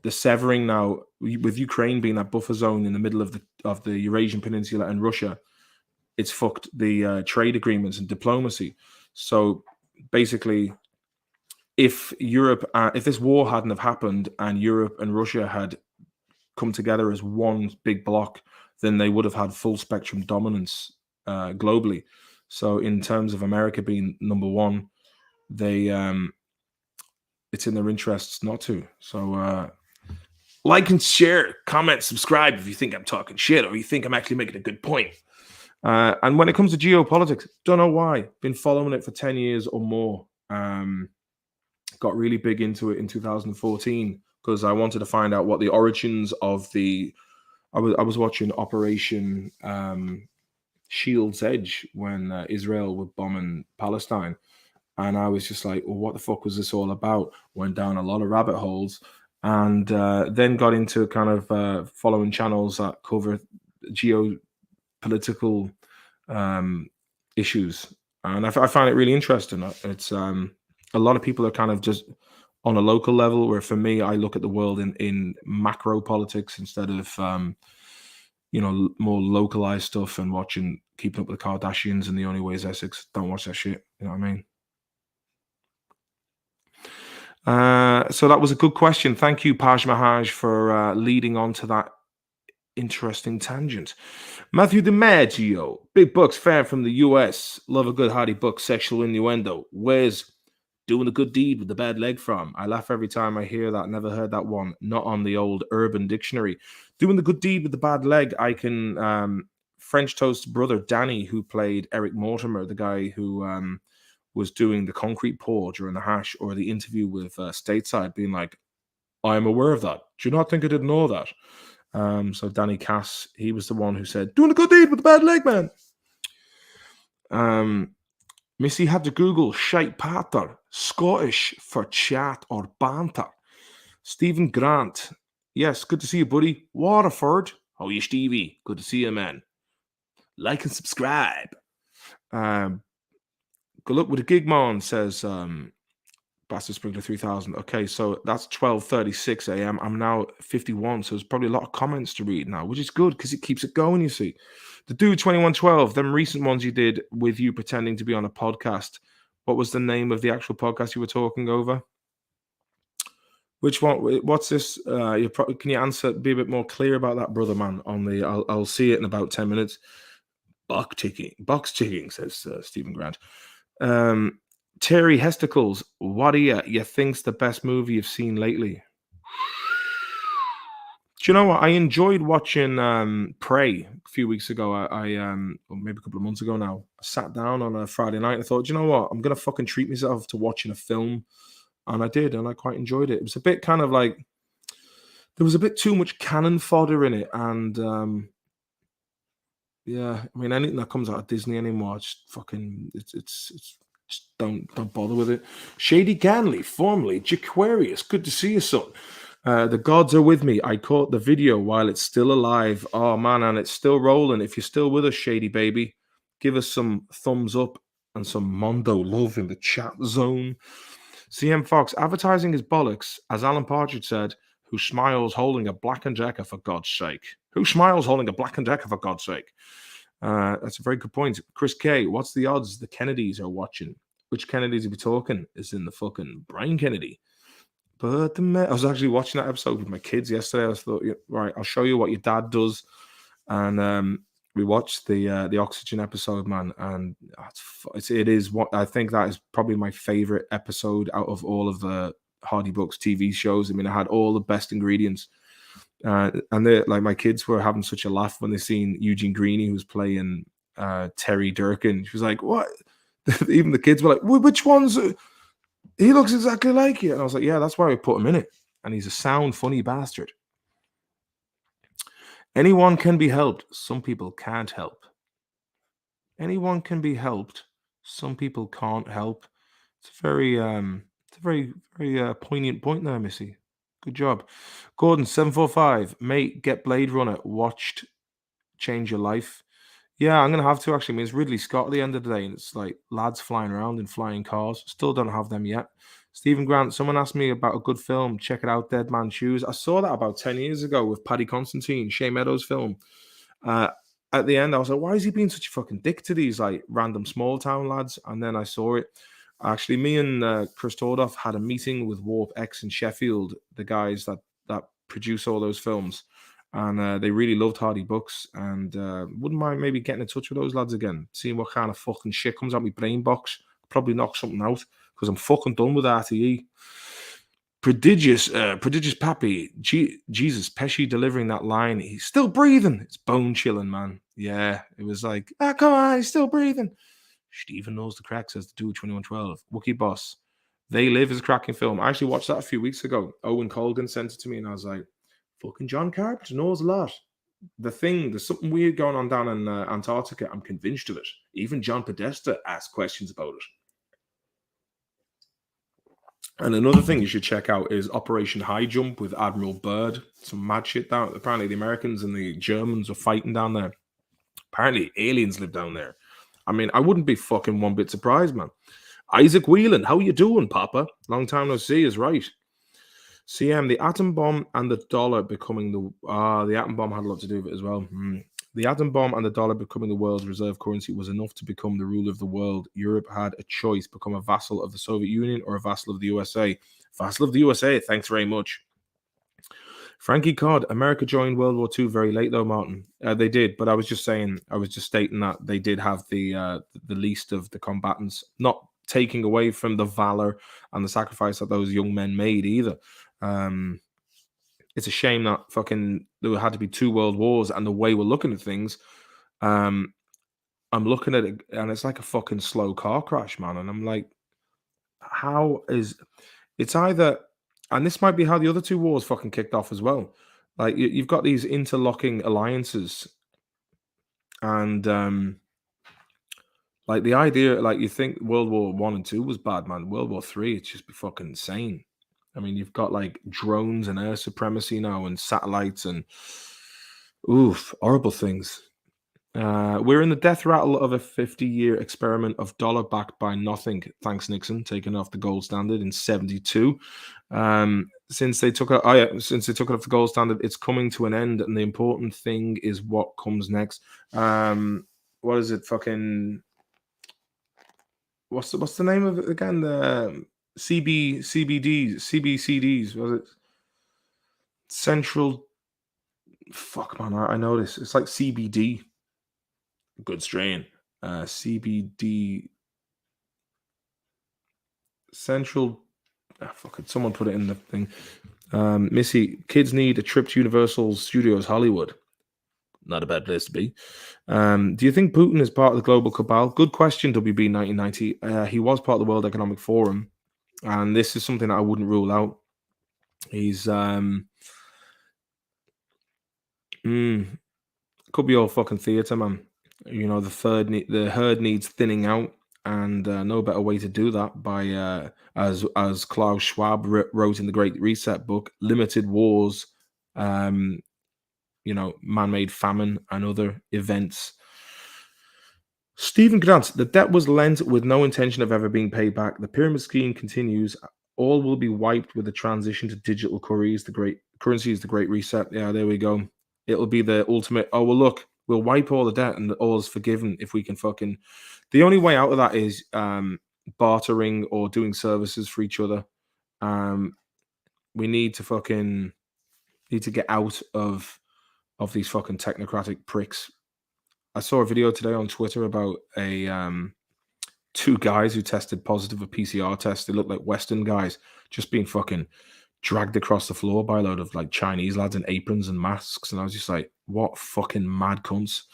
the severing now with Ukraine being that buffer zone in the middle of the Eurasian Peninsula and Russia, it's fucked the trade agreements and diplomacy. So basically, if this war hadn't have happened and Europe and Russia had come together as one big block, then they would have had full spectrum dominance globally. So in terms of America being number one, they it's in their interests not to. So like and share, comment, subscribe if you think I'm talking shit or you think I'm actually making a good point. And when it comes to geopolitics, don't know why. Been following it for 10 years or more. Got really big into it in 2014 because I wanted to find out what the origins of the. I was watching Operation Shield's Edge when Israel were bombing Palestine, and I was just like, well, what the fuck was this all about? Went down a lot of rabbit holes, and then got into kind of following channels that cover geopolitical issues, and I find it really interesting. It's a lot of people are kind of just on a local level, where for me, I look at the world in macro politics instead of more localized stuff and watching Keeping Up with the Kardashians and The Only Way is Essex. Don't watch that shit. You know what I mean? So that was a good question. Thank you, Paj Mahaj, for leading on to that interesting tangent. Matthew DiMaggio, big Bucks fan from the US. Love a good Hardy Bucks sexual innuendo. Where's Doing a Good Deed with the Bad Leg from? I laugh every time I hear that. Never heard that one. Not on the old Urban Dictionary. Doing the Good Deed with the Bad Leg. I can French Toast brother Danny, who played Eric Mortimer, the guy who was doing the concrete pour during the hash, or the interview with Stateside, being like, I am aware of that. Do you not think I didn't know that? So Danny Cass, he was the one who said, doing a good deed with the bad leg, man. Missy had to Google shite patter, Scottish for chat or banter. Stephen Grant, yes, good to see you, buddy. Waterford, how are you, Stevie? Good to see you, man. Like and subscribe. Good luck with the gig, man, says Bastard Sprinkler 3000. Okay, so that's 12:36 a.m. I'm now 51, so there's probably a lot of comments to read now, which is good because it keeps it going, you see. The Dude 2112, them recent ones you did with you pretending to be on a podcast. What was the name of the actual podcast you were talking over? Which one? What's this? Can you answer? Be a bit more clear about that, brother man. I'll see it in about 10 minutes. Box ticking, says Stephen Grant. Terry Hesticles, what do you think's the best movie you've seen lately? Do you know what? I enjoyed watching Prey a few weeks ago. Or maybe a couple of months ago now. I sat down on a Friday night and I thought, you know what? I'm gonna fucking treat myself to watching a film, and I did, and I quite enjoyed it. It was a bit kind of like there was a bit too much cannon fodder in it, and yeah, I mean anything that comes out of Disney anymore, it's fucking it's just don't bother with it. Shady Ganley, formerly Jaquarius, good to see you, son. The gods are with me. I caught the video while it's still alive. Oh man, and it's still rolling. If you're still with us, Shady baby, give us some thumbs up and some Mondo love in the chat zone. CM Fox, advertising is bollocks, as Alan Partridge said. Who smiles holding a Black and Decker for God's sake? Who smiles holding a Black and Decker for God's sake? That's a very good point. Chris K, what's the odds the Kennedys are watching? Which Kennedys are we talking? Is in the fucking Brian Kennedy. But I was actually watching that episode with my kids yesterday. I thought, right, I'll show you what your dad does. And we watched the Oxygen episode, man. And it is what I think that is probably my favorite episode out of all of the Hardy Bucks TV shows. I mean, I had all the best ingredients. And like my kids were having such a laugh when they seen Eugene Greeny, who was playing Terry Durkin. She was like, "What?" Even the kids were like, "Which one's? He looks exactly like you." And I was like, "Yeah, that's why we put him in it." And he's a sound, funny bastard. Anyone can be helped. Some people can't help. Anyone can be helped. Some people can't help. It's a very poignant point there, Missy. Good job. Gordon, 745. Mate, get Blade Runner. Watched change your life. Yeah, I'm going to have to actually. I mean, it's Ridley Scott at the end of the day, and it's like lads flying around in flying cars. Still don't have them yet. Stephen Grant, someone asked me about a good film. Check it out, Dead Man's Shoes. I saw that about 10 years ago with Paddy Constantine, Shea Meadows' film. At the end, I was like, why is he being such a fucking dick to these like random small town lads? And then I saw it. Actually, me and Chris Tordoff had a meeting with Warp X in Sheffield, the guys that produce all those films, and they really loved Hardy Bucks, and wouldn't mind maybe getting in touch with those lads again, seeing what kind of fucking shit comes out my brain box. Probably knock something out. because I'm fucking done with RTE. Prodigious Pappy. Jesus, Pesci delivering that line. He's still breathing. It's bone chilling, man. Yeah, it was like, come on, he's still breathing. Stephen knows the crack, says the dude 2112. Wookie Boss. They Live is a cracking film. I actually watched that a few weeks ago. Owen Colgan sent it to me, and I was like, fucking John Carpenter knows a lot. There's something weird going on down in Antarctica. I'm convinced of it. Even John Podesta asked questions about it. And another thing you should check out is Operation High Jump with Admiral Byrd. Some mad shit down. Apparently, the Americans and the Germans are fighting down there. Apparently, aliens live down there. I mean, I wouldn't be fucking one bit surprised, man. Isaac Whelan, how you doing, Papa? Long time no see is right. CM, the atom bomb and the dollar becoming the atom bomb had a lot to do with it as well. The atom bomb and the dollar becoming the world's reserve currency was enough to become the ruler of the world. Europe had a choice: become a vassal of the Soviet Union or a vassal of the USA. Vassal of the USA, thanks very much. Frankie Cod, America joined World War II very late, though, Martin. They did, but I was just stating that they did have the least of the combatants, not taking away from the valor and the sacrifice that those young men made either. It's a shame that fucking there had to be 2 world wars, and the way we're looking at things, I'm looking at it and it's like a fucking slow car crash, man. And I'm like, how is it's either, and this might be how the other 2 wars fucking kicked off as well. Like you've got these interlocking alliances, and like the idea, like you think World War One and Two was bad, man. World War Three, it's just be fucking insane. I mean, you've got like drones and air supremacy now, and satellites, and horrible things. We're in the death rattle of a 50-year experiment of dollar backed by nothing. Thanks, Nixon, taking off the gold standard in '72. Since they took it off the gold standard, it's coming to an end, and the important thing is what comes next. What is it? Fucking what's the name of it again? The CBCDs. Was it Central? Fuck, man, I know this. It's like CBD. Good strain. CBD Central. Fuck it. Someone put it in the thing. Missy, kids need a trip to Universal Studios Hollywood. Not a bad place to be. Do you think Putin is part of the global cabal? Good question, WB 1990. He was part of the World Economic Forum, and this is something that I wouldn't rule out. He's could be all fucking theater, man. You know, the herd needs thinning out, and no better way to do that by as Klaus Schwab wrote in the Great Reset book, limited wars, man-made famine and other events. Stephen Grant, the debt was lent with no intention of ever being paid back. The pyramid scheme continues. All will be wiped with the transition to digital currencies. The Great Reset. Yeah, there we go. It'll be the ultimate. Oh, well, look, we'll wipe all the debt and all is forgiven if we can fucking. The only way out of that is bartering or doing services for each other. We need to get out of these fucking technocratic pricks. I saw a video today on Twitter about two guys who tested positive a PCR test. They looked like Western guys just being fucking dragged across the floor by a load of like Chinese lads in aprons and masks. And I was just like, what fucking mad cunts.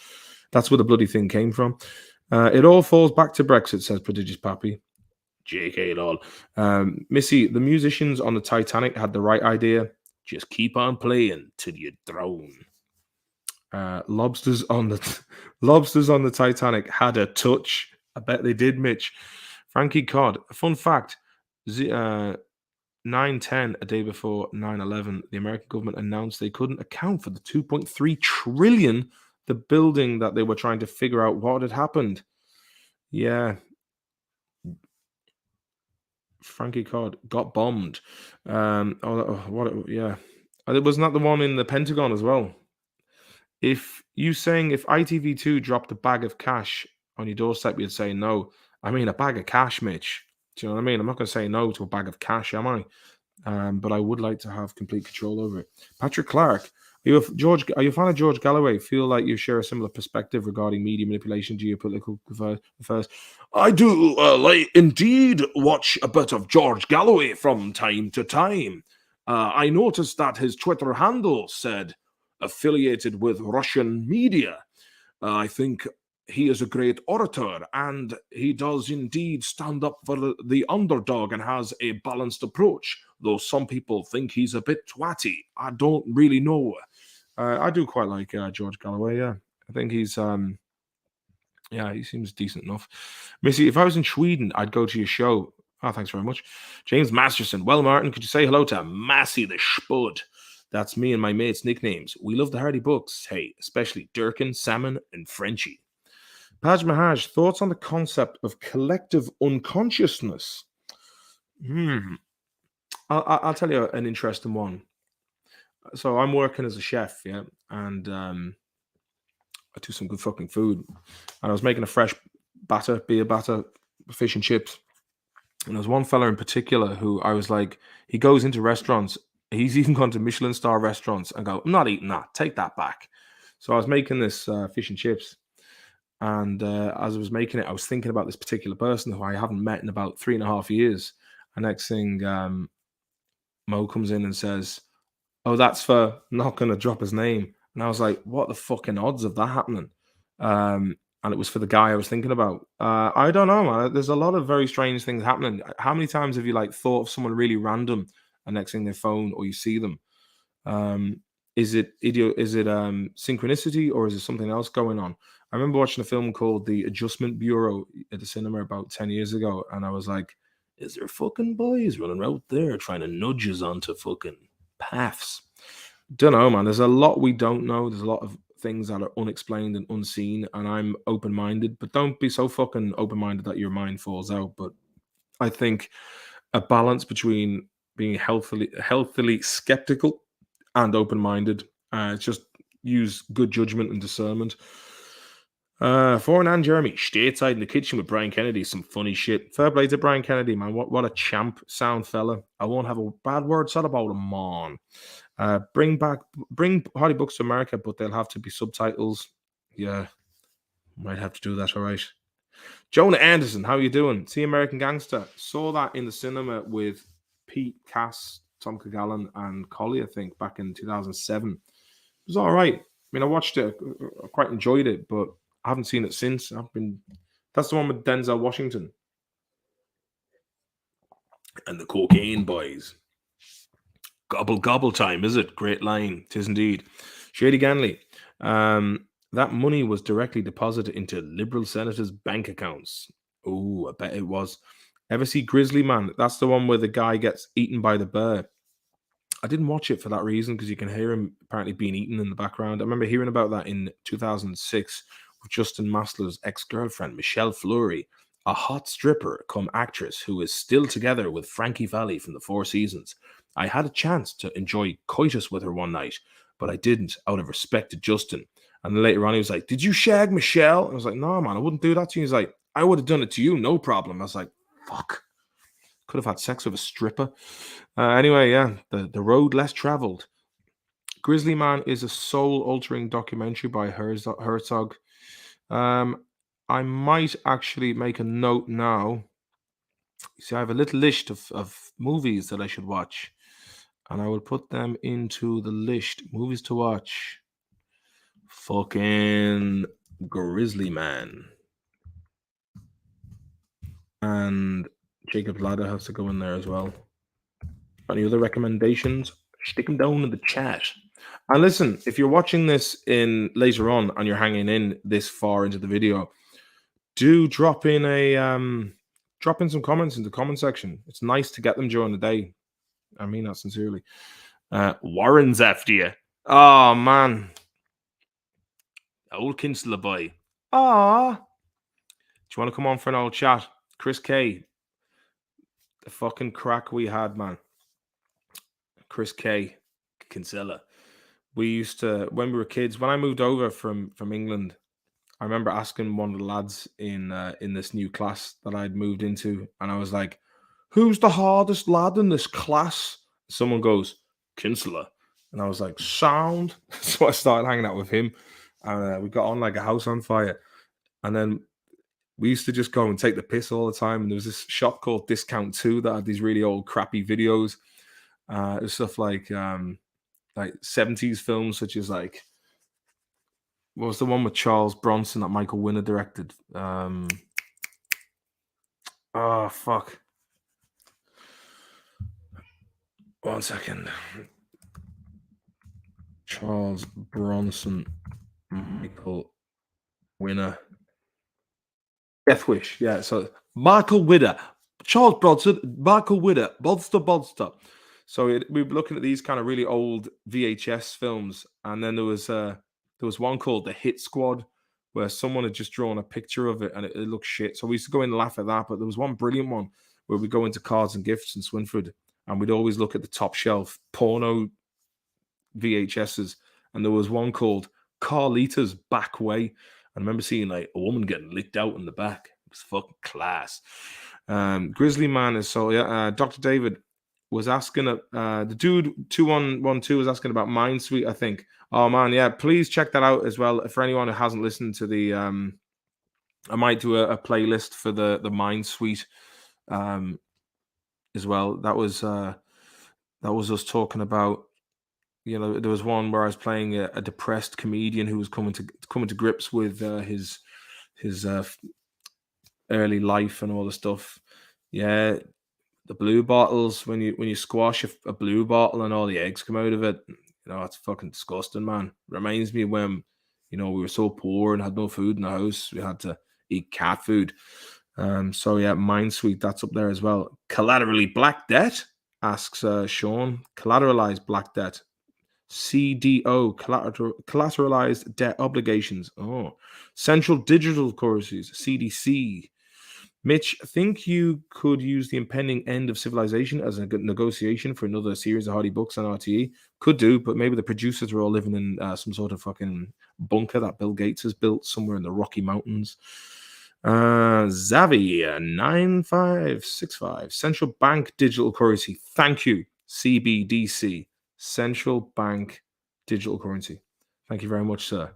That's where the bloody thing came from. It all falls back to Brexit, says Prodigious Pappy. JK lol. Missy, the musicians on the Titanic had the right idea. Just keep on playing till you drown. Lobsters on the Titanic had a touch. I bet they did, Mitch. Frankie Cod. Fun fact: 9/10, a day before 9/11, the American government announced they couldn't account for the 2.3 trillion, the building that they were trying to figure out what had happened. Yeah. Frankie Cod got bombed. Yeah. Wasn't that the one in the Pentagon as well? If ITV2 dropped a bag of cash on your doorstep, you'd say no. I mean, a bag of cash, Mitch. Do you know what I mean? I'm not going to say no to a bag of cash, am I? But I would like to have complete control over it. Patrick Clark, Are you a fan of George Galloway? Feel like you share a similar perspective regarding media manipulation, geopolitical affairs? I do like indeed watch a bit of George Galloway from time to time. I noticed that his Twitter handle said affiliated with Russian media. I think he is a great orator and he does indeed stand up for the underdog and has a balanced approach. Though some people think he's a bit twatty. I don't really know. I do quite like George Galloway. Yeah, I think yeah, he seems decent enough. Missy, if I was in Sweden, I'd go to your show. Oh, thanks very much. James Masterson. Well, Martin, could you say hello to Massey the Spud? That's me and my mates' nicknames. We love the Hardy Books. Hey, especially Durkin, Salmon, and Frenchie. Paj Mahaj, thoughts on the concept of collective unconsciousness? Hmm. I'll tell you an interesting one. So I'm working as a chef, yeah, and I do some good fucking food. And I was making a fresh beer batter, fish and chips. And there was one fella in particular who I was like, he goes into restaurants. He's even gone to Michelin star restaurants and go, I'm not eating that. Take that back. So I was making this fish and chips. And as I was making it, I was thinking about this particular person who I haven't met in about 3.5 years. And next thing, Mo comes in and says, oh, that's for not going to drop his name. And I was like, what the fucking odds of that happening? And it was for the guy I was thinking about. I don't know, man. There's a lot of very strange things happening. How many times have you like thought of someone really random and next thing they phone or you see them? Um, is it synchronicity or is it something else going on? I remember watching a film called The Adjustment Bureau at the cinema about 10 years ago, and I was like, is there fucking boys running out there trying to nudge us onto fucking paths? Don't know, man. There's a lot we don't know. There's a lot of things that are unexplained and unseen, and I'm open minded, but don't be so fucking open minded that your mind falls out. But I think a balance between being healthily skeptical and open minded. Just use good judgment and discernment. Foreign and Jeremy, stateside in the kitchen with Brian Kennedy. Some funny shit. Fair play to Brian Kennedy, man. What a champ, sound fella. I won't have a bad word said about him, man. Bring Hardy Books to America, but they'll have to be subtitles. Yeah, might have to do that. All right. Jonah Anderson, how you doing? See American Gangster. Saw that in the cinema with Pete, Cass, Tom Cagallan, and Collie, I think, back in 2007. It was all right. I mean, I watched it, I quite enjoyed it, but I haven't seen it since. That's the one with Denzel Washington and the Cocaine Boys. Gobble gobble time, is it? Great line. Tis indeed. Shady Ganley. That money was directly deposited into Liberal senators' bank accounts. Oh, I bet it was. Ever see Grizzly Man? That's the one where the guy gets eaten by the bear. I didn't watch it for that reason because you can hear him apparently being eaten in the background. I remember hearing about that in 2006 with Justin Masler's ex-girlfriend, Michelle Fleury, a hot stripper come actress who is still together with Frankie Valli from the Four Seasons. I had a chance to enjoy coitus with her one night, but I didn't out of respect to Justin. And then later on, he was like, did you shag Michelle? I was like, no, man, I wouldn't do that to you. He's like, I would have done it to you, no problem. I was like, fuck. Could have had sex with a stripper. Anyway, yeah, the road less traveled. Grizzly Man is a soul-altering documentary by Herzog. I might actually make a note now. See, I have a little list of movies that I should watch, and I will put them into the list. Movies to watch. Fucking Grizzly Man. And Jacob Ladder has to go in there as well. Any other recommendations? Stick them down in the chat. And listen, if you're watching this in later on and you're hanging in this far into the video, do drop in some comments in the comment section. It's nice to get them during the day. I mean that sincerely. Warren's after you. Oh man. Old Kinsler boy. Ah. Do you want to come on for an old chat? Chris K. The fucking crack we had, man. Chris K. Kinsella. We used to, when we were kids, when I moved over from England, I remember asking one of the lads in this new class that I'd moved into, and I was like, "Who's the hardest lad in this class?" Someone goes, "Kinsella," And I was like, sound. So I started hanging out with him. And we got on like a house on fire. And then we used to just go and take the piss all the time. And there was this shop called Discount 2 that had these really old, crappy videos. It was stuff like 70s films, such as like, what was the one with Charles Bronson that Michael Winner directed? Oh, fuck. One second. Charles Bronson, Michael Winner. Death Wish, yeah. So Michael Winner, Charles Bronson, Michael Winner, Monster. So we were looking at these kind of really old VHS films, and then there was one called The Hit Squad, where someone had just drawn a picture of it, and it looked shit. So we used to go in and laugh at that. But there was one brilliant one where we go into Cards and Gifts in Swinford, and we'd always look at the top shelf porno VHSs, and there was one called Carlita's Back Way. I remember seeing like a woman getting licked out in the back. It was fucking class. Grizzly Man is so yeah. Dr. David was asking the dude 2112 was asking about Mind Suite, I think. Oh man, yeah, please check that out as well. For anyone who hasn't listened to the I might do a playlist for the Mind Suite as well. That was us talking about, there was one where I was playing a depressed comedian who was coming to grips with his early life and all the stuff. Yeah, the blue bottles, when you squash a blue bottle and all the eggs come out of it, it's fucking disgusting, man. Reminds me when we were so poor and had no food in the house. We had to eat cat food. So yeah, Mind Sweet, that's up there as well. Collaterally Black Debt, asks Sean. Collateralized Black Debt. CDO, collateralized debt obligations. Oh, central digital currencies, CDC. Mitch, think you could use the impending end of civilization as a negotiation for another series of Hardy books on RTE? Could do, but maybe the producers are all living in some sort of fucking bunker that Bill Gates has built somewhere in the Rocky Mountains. Zavi 9565. Central bank digital currency. Thank you, CBDC. Central bank digital currency. Thank you very much, sir.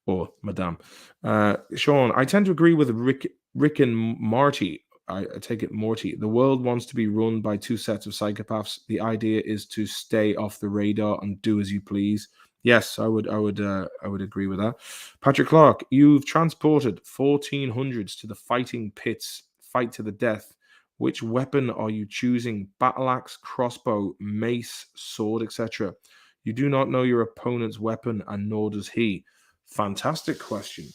Or madame. Sean, I tend to agree with Rick and Marty. I take it Morty. The world wants to be run by two sets of psychopaths. The idea is to stay off the radar and do as you please. Yes, I would agree with that. Patrick Clark, you've transported 1400s to the fighting pits, fight to the death. Which weapon are you choosing? Battle axe, crossbow, mace, sword, etc. You do not know your opponent's weapon, and nor does he. Fantastic question.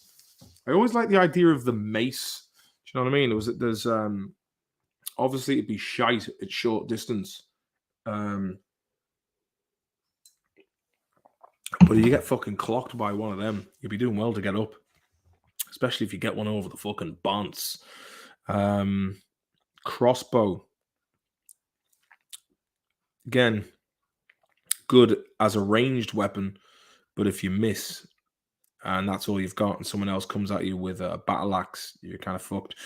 I always like the idea of the mace. Do you know what I mean? There's obviously it'd be shite at short distance. But if you get fucking clocked by one of them, you'd be doing well to get up. Especially if you get one over the fucking bonce. Crossbow. Again, good as a ranged weapon, but if you miss and that's all you've got and someone else comes at you with a battle axe, you're kind of fucked.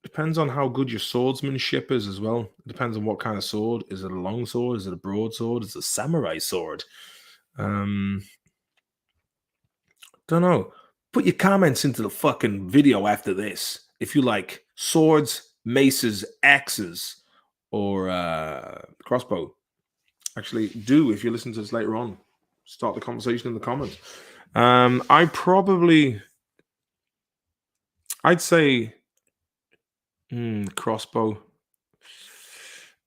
Depends on how good your swordsmanship is as well. It depends on what kind of sword. Is it a long sword? Is it a broadsword? Is it a samurai sword? Don't know. Put your comments into the fucking video after this. If you like swords, maces, axes, or crossbow. Actually, do if you listen to this later on. Start the conversation in the comments. I'd say crossbow.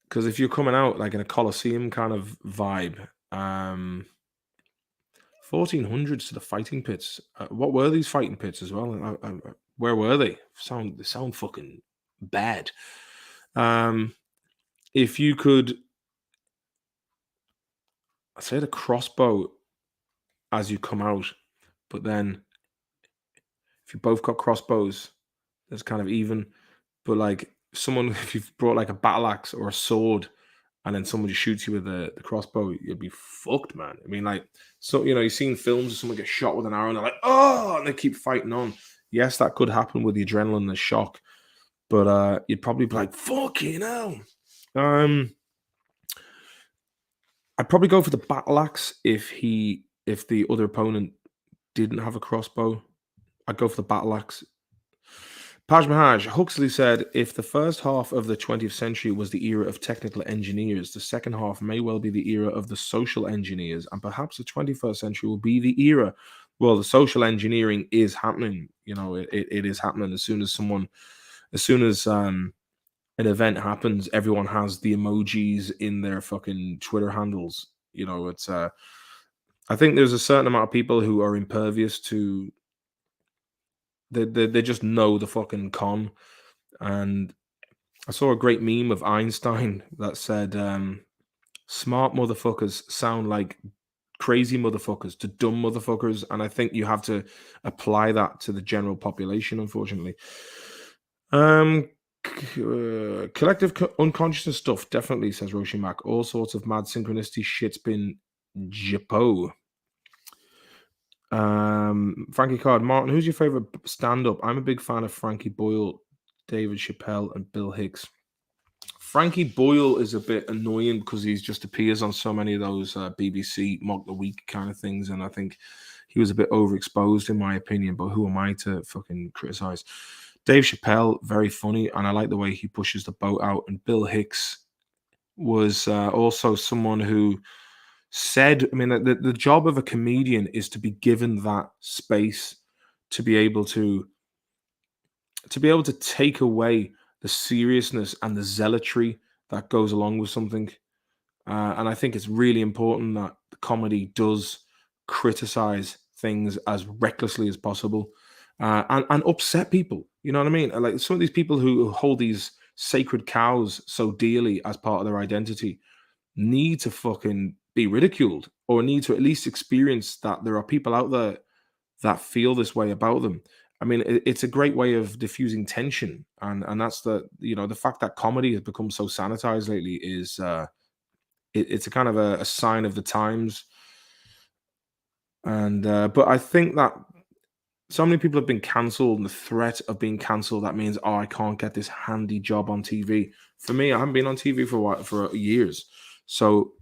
Because if you're coming out like in a Colosseum kind of vibe, 1400s to the fighting pits. What were these fighting pits as well? Where were they? They sound fucking bad. If you could, I'd say the crossbow as you come out, but then if you both got crossbows, it's kind of even. But like if you've brought like a battle axe or a sword, and then somebody shoots you with the crossbow, you'd be fucked, man. I mean, like, so you've seen films of someone get shot with an arrow and they're like, oh, and they keep fighting on. Yes, that could happen with the adrenaline and the shock, but you'd probably be like, fucking hell. I'd probably go for the battle axe if the other opponent didn't have a crossbow. I'd go for the battle axe. Paj Mahaj, Huxley said, if the first half of the 20th century was the era of technical engineers, the second half may well be the era of the social engineers, and perhaps the 21st century will be the era. Well, the social engineering is happening. You know, it is happening as soon as an event happens, everyone has the emojis in their fucking Twitter handles. You know, I think there's a certain amount of people who are impervious to, they just know the fucking con. And I saw a great meme of Einstein that said, "Smart motherfuckers sound like crazy motherfuckers to dumb motherfuckers," and I think you have to apply that to the general population, unfortunately. Um, collective unconsciousness stuff definitely, says Roshi Mac. All sorts of mad synchronicity shit's been Japo. Frankie Card, Martin, who's your favorite stand-up? I'm a big fan of Frankie Boyle, David Chappelle, and Bill Hicks. Frankie Boyle is a bit annoying because he's just appears on so many of those BBC Mock the Week kind of things, and I think he was a bit overexposed in my opinion. But who am I to fucking criticize? Dave Chappelle, very funny, and I like the way he pushes the boat out. And Bill Hicks was also someone who said, I mean, the job of a comedian is to be given that space to be able to take away the seriousness and the zealotry that goes along with something. And I think it's really important that the comedy does criticize things as recklessly as possible, and upset people. You know what I mean? Like some of these people who hold these sacred cows so dearly as part of their identity need to fucking be ridiculed, or need to at least experience that there are people out there that feel this way about them. I mean, it's a great way of diffusing tension, and that's the fact that comedy has become so sanitized lately is it's a kind of a sign of the times. And but I think that so many people have been cancelled, and the threat of being cancelled, that means, oh, I can't get this handy job on TV. For me, I haven't been on TV for a while, for years, so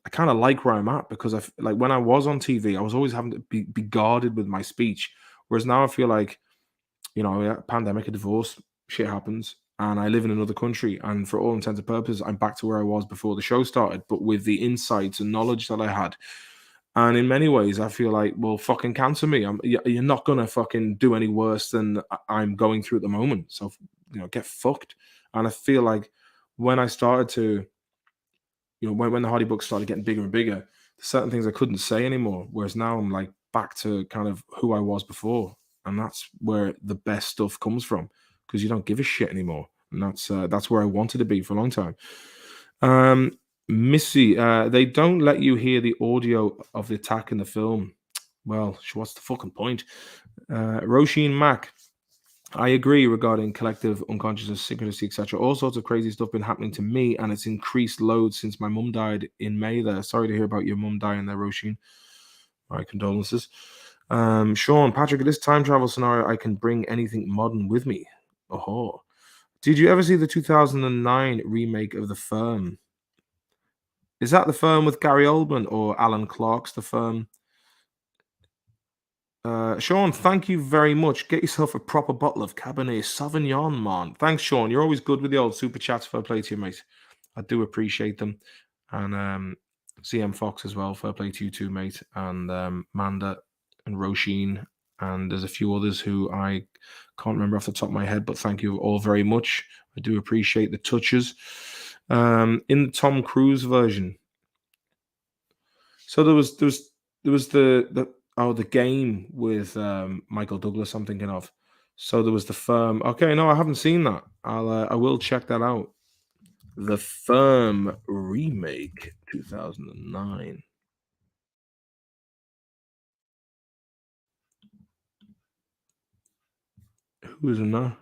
I kind of like where I'm at because like when I was on TV, I was always having to be guarded with my speech, whereas now I feel like, yeah, pandemic, a divorce, shit happens, and I live in another country, and for all intents and purposes, I'm back to where I was before the show started, but with the insights and knowledge that I had. And in many ways, I feel like, well, fucking cancel me. You're not gonna fucking do any worse than I'm going through at the moment. So, get fucked. And I feel like when I started to, when the Hardy books started getting bigger and bigger, certain things I couldn't say anymore. Whereas now I'm like back to kind of who I was before, and that's where the best stuff comes from, because you don't give a shit anymore, and that's where I wanted to be for a long time. Um, Missy, they don't let you hear the audio of the attack in the film. Well, what's the fucking point? Roisin Mack, I agree regarding collective unconsciousness, synchronicity, etc. All sorts of crazy stuff been happening to me, and it's increased loads since my mum died in May. There, sorry to hear about your mum dying there, Roisin. My condolences. Sean, Patrick, in this time travel scenario, I can bring anything modern with me. Oh, did you ever see the 2009 remake of The Firm? Is that The Firm with Gary Oldman or Alan Clark's The Firm? Sean, thank you very much. Get yourself a proper bottle of Cabernet Sauvignon, man. Thanks, Sean. You're always good with the old super chats. Fair play to you, mate. I do appreciate them. And CM Fox as well. Fair play to you too, mate. And Manda and Roisin. And there's a few others who I can't remember off the top of my head, but thank you all very much. I do appreciate the touches. In the Tom Cruise version, so there was the game with Michael Douglas I'm thinking of. So there was The Firm. Okay, no, I haven't seen that. I will check that out. The Firm remake 2009. Who is in that?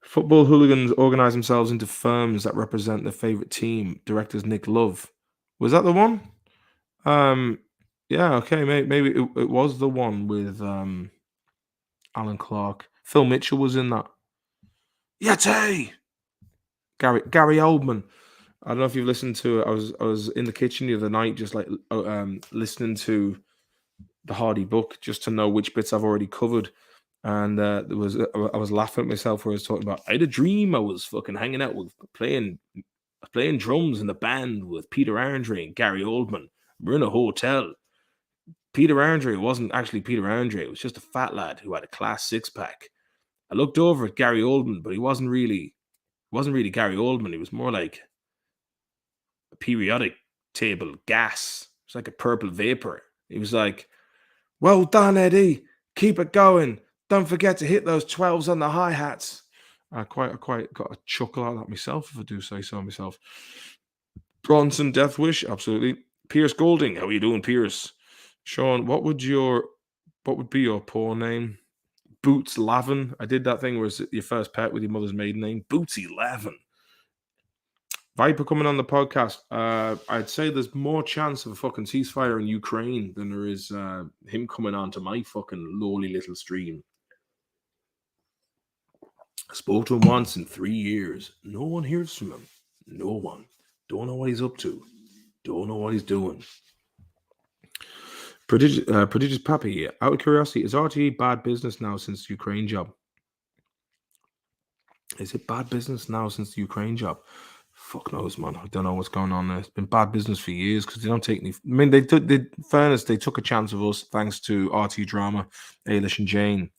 Football hooligans organize themselves into firms that represent their favorite team. Directors Nick Love. Was that the one? Um, yeah, okay, maybe it was the one with Alan Clark. Phil Mitchell was in that. Yeti! Gary Oldman. I don't know if you've listened to it. I was in the kitchen the other night, just like listening to the Hardy book, just to know which bits I've already covered. And there was I was laughing at myself where I was talking about. I had a dream I was fucking hanging out with playing drums in the band with Peter Andre and Gary Oldman. We're in a hotel. Peter Andre wasn't actually Peter Andre. It was just a fat lad who had a class six pack. I looked over at Gary Oldman, but he wasn't really Gary Oldman. He was more like a periodic table gas. It's like a purple vapor. He was like, "Well done, Eddie. Keep it going. Don't forget to hit those 12s on the hi-hats." I quite got a chuckle out of that myself, if I do say so myself. Bronson Death Wish, absolutely. Pierce Golding, how are you doing, Pierce? Sean, what would be your poor name? Boots Lavin. I did that thing where it's your first pet with your mother's maiden name. Bootsy Lavin. Viper coming on the podcast. I'd say there's more chance of a fucking ceasefire in Ukraine than there is him coming on to my fucking lowly little stream. I spoke to him once in 3 years. No one hears from him. No one. Don't know what he's up to. Don't know what he's doing. Prodigious Pappy, out of curiosity, is RTE bad business now since the Ukraine job? Is it bad business now since the Ukraine job? Fuck knows, man. I don't know what's going on there. It's been bad business for years because they don't take any. I mean, they took a chance of us thanks to RT Drama, Ailish and Jane.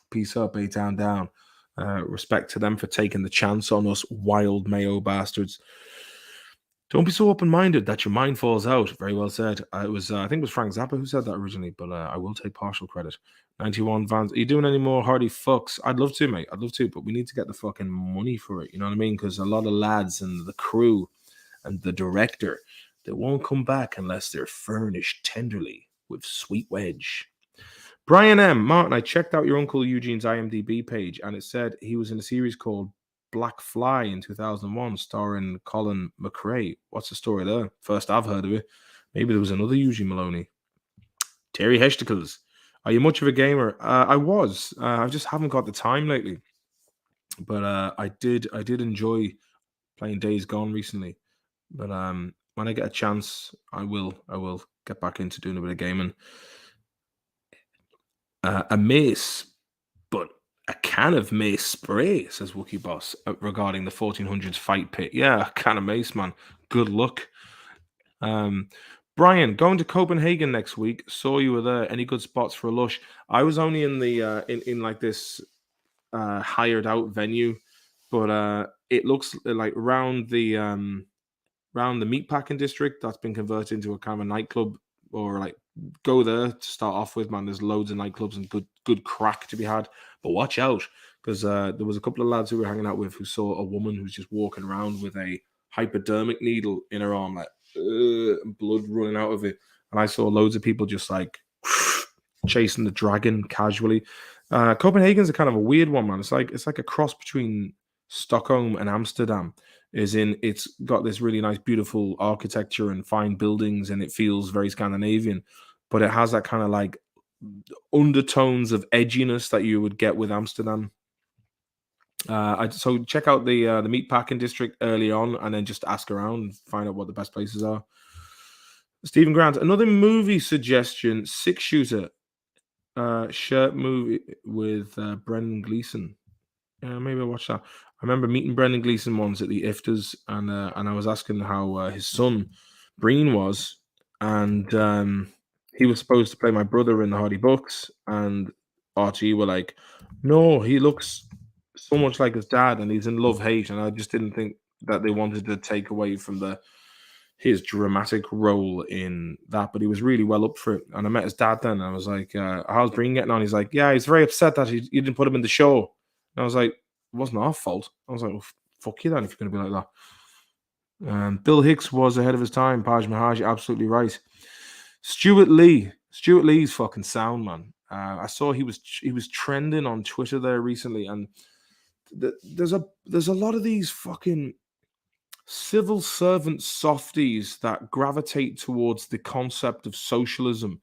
Peace up, A-Town down. Respect to them for taking the chance on us, wild Mayo bastards. Don't be so open-minded that your mind falls out. Very well said. I think it was Frank Zappa who said that originally, but I will take partial credit. 91 Vans. Are you doing any more Hardy fucks? I'd love to, mate. I'd love to, but we need to get the fucking money for it. You know what I mean? Because a lot of lads and the crew and the director, they won't come back unless they're furnished tenderly with sweet wedge. Brian M. Martin, I checked out your Uncle Eugene's IMDb page, and it said he was in a series called Black Fly in 2001, starring Colin McRae. What's the story there? First I've heard of it. Maybe there was another Eugene Maloney. Terry Heshticles. Are you much of a gamer? I was. I just haven't got the time lately. But I did enjoy playing Days Gone recently. But when I get a chance, I will get back into doing a bit of gaming. A mace, but a can of mace spray, says Wookie Boss, regarding the 1400s fight pit. Yeah, a can of mace, man. Good luck. Brian, going to Copenhagen next week. Saw you were there. Any good spots for a lush? I was only in the in like this hired out venue, but it looks like around the meatpacking district that's been converted into a kind of a nightclub, or like go there to start off with, man. There's loads of nightclubs and good crack to be had, but watch out because there was a couple of lads who were hanging out with who saw a woman who's just walking around with a hypodermic needle in her arm, like blood running out of it, and I saw loads of people just like chasing the dragon casually. Copenhagen's a kind of a weird one, man. It's like a cross between Stockholm and Amsterdam. It's got this really nice, beautiful architecture and fine buildings, and it feels very Scandinavian, but it has that kind of like undertones of edginess that you would get with Amsterdam. So check out the meatpacking district early on, and then just ask around and find out what the best places are. Stephen Grant, another movie suggestion: Six Shooter, shirt movie with Brendan Gleeson. Maybe I'll watch that. I remember meeting Brendan Gleeson once at the IFTAs, and I was asking how his son Breen was, and he was supposed to play my brother in the Hardy Bucks, and RT were like, "No, he looks so much like his dad, and he's in love-hate," and I just didn't think that they wanted to take away from his dramatic role in that, but he was really well up for it. And I met his dad then, and I was like, "How's Breen getting on?" He's like, "Yeah, he's very upset that you didn't put him in the show." And I was like, "It wasn't our fault." I was like, "Well, fuck you then if you're going to be like that." Bill Hicks was ahead of his time. Paj Mahaj, absolutely right. Stuart Lee's fucking sound, man. I saw he was trending on Twitter there recently, and there's a lot of these fucking civil servant softies that gravitate towards the concept of socialism,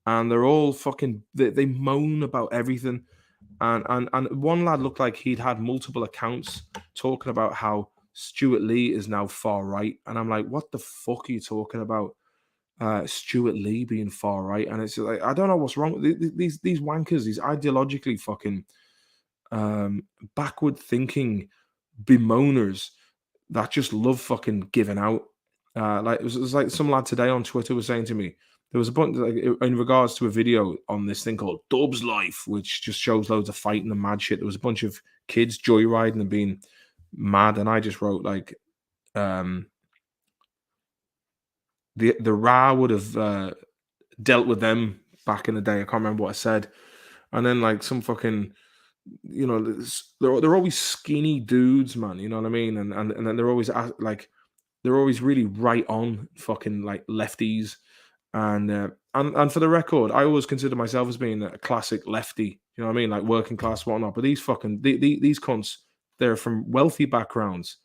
and they're all fucking they moan about everything. And one lad looked like he'd had multiple accounts talking about how Stuart Lee is now far right, and I'm like, what the fuck are you talking about? Stuart Lee being far right, and it's like I don't know what's wrong with these wankers, these ideologically fucking backward thinking bemoaners that just love fucking giving out. Like it was like some lad today on Twitter was saying to me, there was a bunch like in regards to a video on this thing called Dub's Life, which just shows loads of fighting and mad shit. There was a bunch of kids joyriding and being mad, and I just wrote like um the Ra would have dealt with them back in the day. I can't remember what I said. And then like some fucking, they're always skinny dudes, man. You know what I mean? And then they're always like they're always really right on fucking like lefties. And for the record, I always consider myself as being a classic lefty. You know what I mean? Like working class, whatnot. But these fucking these cunts, they're from wealthy backgrounds,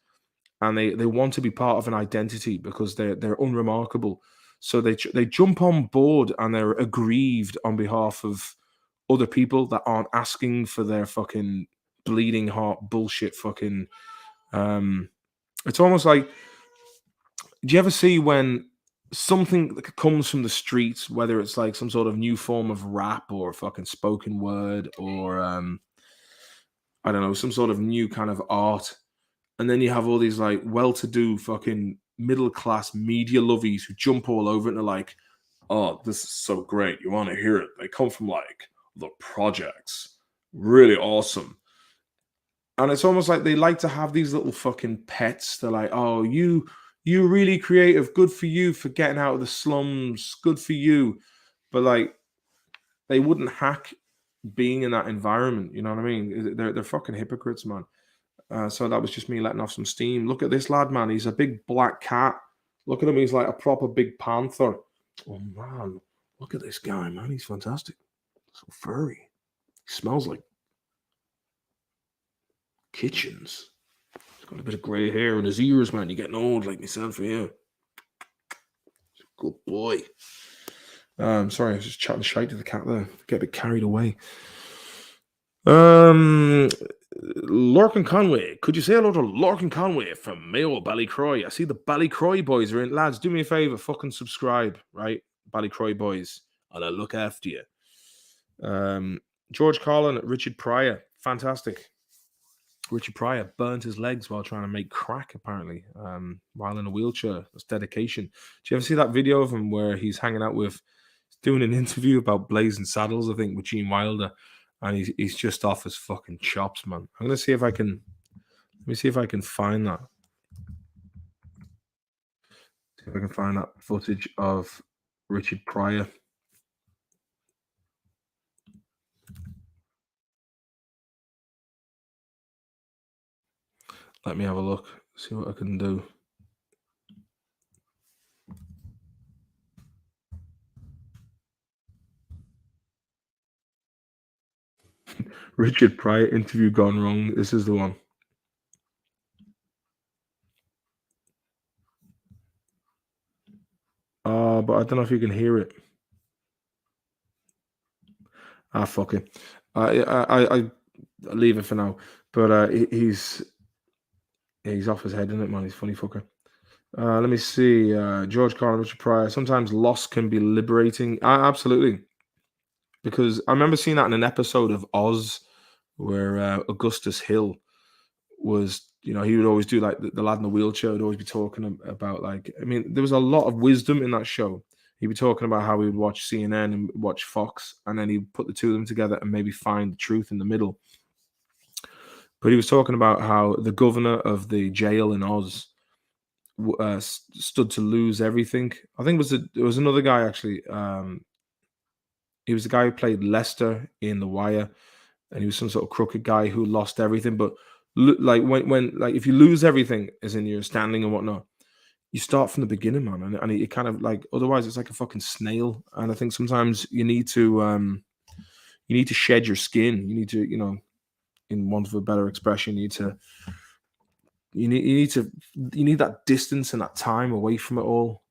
and they want to be part of an identity because they're unremarkable. So they jump on board and they're aggrieved on behalf of other people that aren't asking for their fucking bleeding heart bullshit. Fucking, it's almost like, do you ever see when something that comes from the streets, whether it's like some sort of new form of rap or fucking spoken word or I don't know, some sort of new kind of art, and then you have all these like well-to-do fucking middle-class media lovies who jump all over it and are like, "Oh, this is so great! You want to hear it? They come from like the projects, really awesome." And it's almost like they like to have these little fucking pets. They're like, "Oh, you really creative. Good for you for getting out of the slums. Good for you." But like, they wouldn't hack being in that environment. You know what I mean? They're fucking hypocrites, man. So that was just me letting off some steam. Look at this lad, man. He's a big black cat. Look at him. He's like a proper big panther. Oh man, look at this guy, man. He's fantastic. So furry. He smells like kitchens. He's got a bit of grey hair in his ears, man. You're getting old like myself, yeah. Good boy. Sorry, I was just chatting shite to the cat there. Get a bit carried away. Lorcan Conway. Could you say hello to Lorcan Conway from Mayo Ballycroy? I see the Ballycroy boys are in. Lads, do me a favor, fucking subscribe, right? Ballycroy boys. And I'll look after you. George Carlin, Richard Pryor. Fantastic. Richard Pryor burnt his legs while trying to make crack, apparently, while in a wheelchair. That's dedication. Do you ever see that video of him where he's hanging out with, doing an interview about Blazing Saddles, I think, with Gene Wilder, and he's just off his fucking chops, man. I'm gonna see if I can. Let me see if I can find that. See if I can find that footage of Richard Pryor. Let me have a look. See what I can do. Richard Pryor interview gone wrong. This is the one. But I don't know if you can hear it. Fuck it. I leave it for now. But he's off his head, isn't it, man? He's a funny fucker. Let me see. George Carlin, Richard Pryor. Sometimes loss can be liberating. Absolutely. Because I remember seeing that in an episode of Oz where Augustus Hill was, he would always do like the lad in the wheelchair would always be talking about like, I mean, there was a lot of wisdom in that show. He'd be talking about how he would watch CNN and watch Fox, and then he'd put the two of them together and maybe find the truth in the middle. But he was talking about how the governor of the jail in Oz stood to lose everything. I think it was another guy actually. He was the guy who played Lester in The Wire, and he was some sort of crooked guy who lost everything. But like when like if you lose everything, as in your standing and whatnot, you start from the beginning, man, and it kind of like otherwise it's like a fucking snail. And I think sometimes you need to shed your skin. You need to, in want of a better expression, you need that distance and that time away from it all.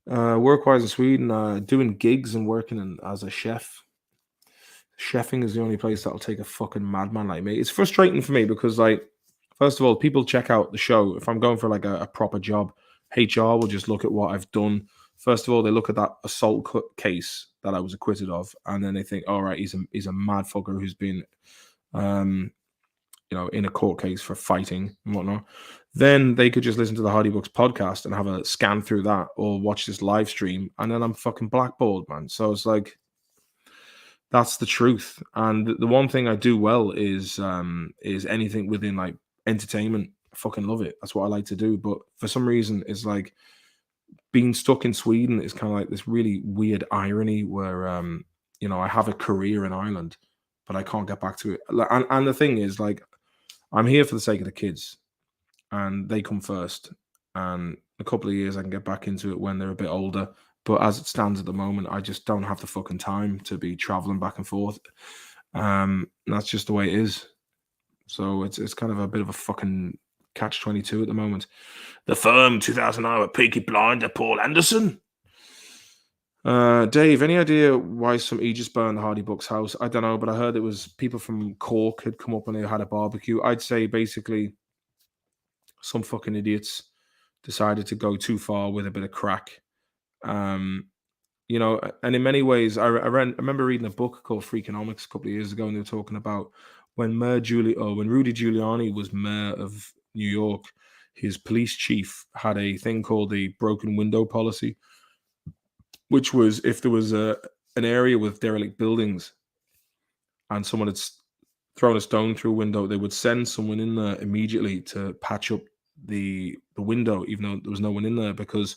Work-wise in Sweden, doing gigs and working as a chef. Chefing is the only place that'll take a fucking madman like me. It's frustrating for me because like First of all, people check out the show. If I'm going for like a proper job, HR will just look at what I've done. First of all, they look at that assault case that I was acquitted of, and then they think, all right, he's a mad fucker who's been, um, in a court case for fighting and whatnot. Then they could just listen to the Hardy Books podcast and have a scan through that, or watch this live stream, and then I'm fucking blackballed, man. So it's like, that's the truth. And the one thing I do well is anything within like entertainment. I fucking love it. That's what I like to do. But for some reason, it's like being stuck in Sweden is kind of like this really weird irony where I have a career in Ireland, but I can't get back to it. And the thing is, like, I'm here for the sake of the kids, and they come first. And a couple of years, I can get back into it when they're a bit older. But as it stands at the moment, I just don't have the fucking time to be traveling back and forth. That's just the way it is. So it's kind of a bit of a fucking catch-22 at the moment. The Firm 2009 with Peaky Blinder, Paul Anderson. Dave, any idea why some Aegis burned the Hardy Books house? I don't know, but I heard it was people from Cork had come up and they had a barbecue. I'd say basically some fucking idiots decided to go too far with a bit of crack. And in many ways, I remember reading a book called Freakonomics a couple of years ago, and they were talking about when Rudy Giuliani was mayor of New York, his police chief had a thing called the broken window policy, which was if there was an area with derelict buildings and someone had thrown a stone through a window, they would send someone in there immediately to patch up the window, even though there was no one in there, because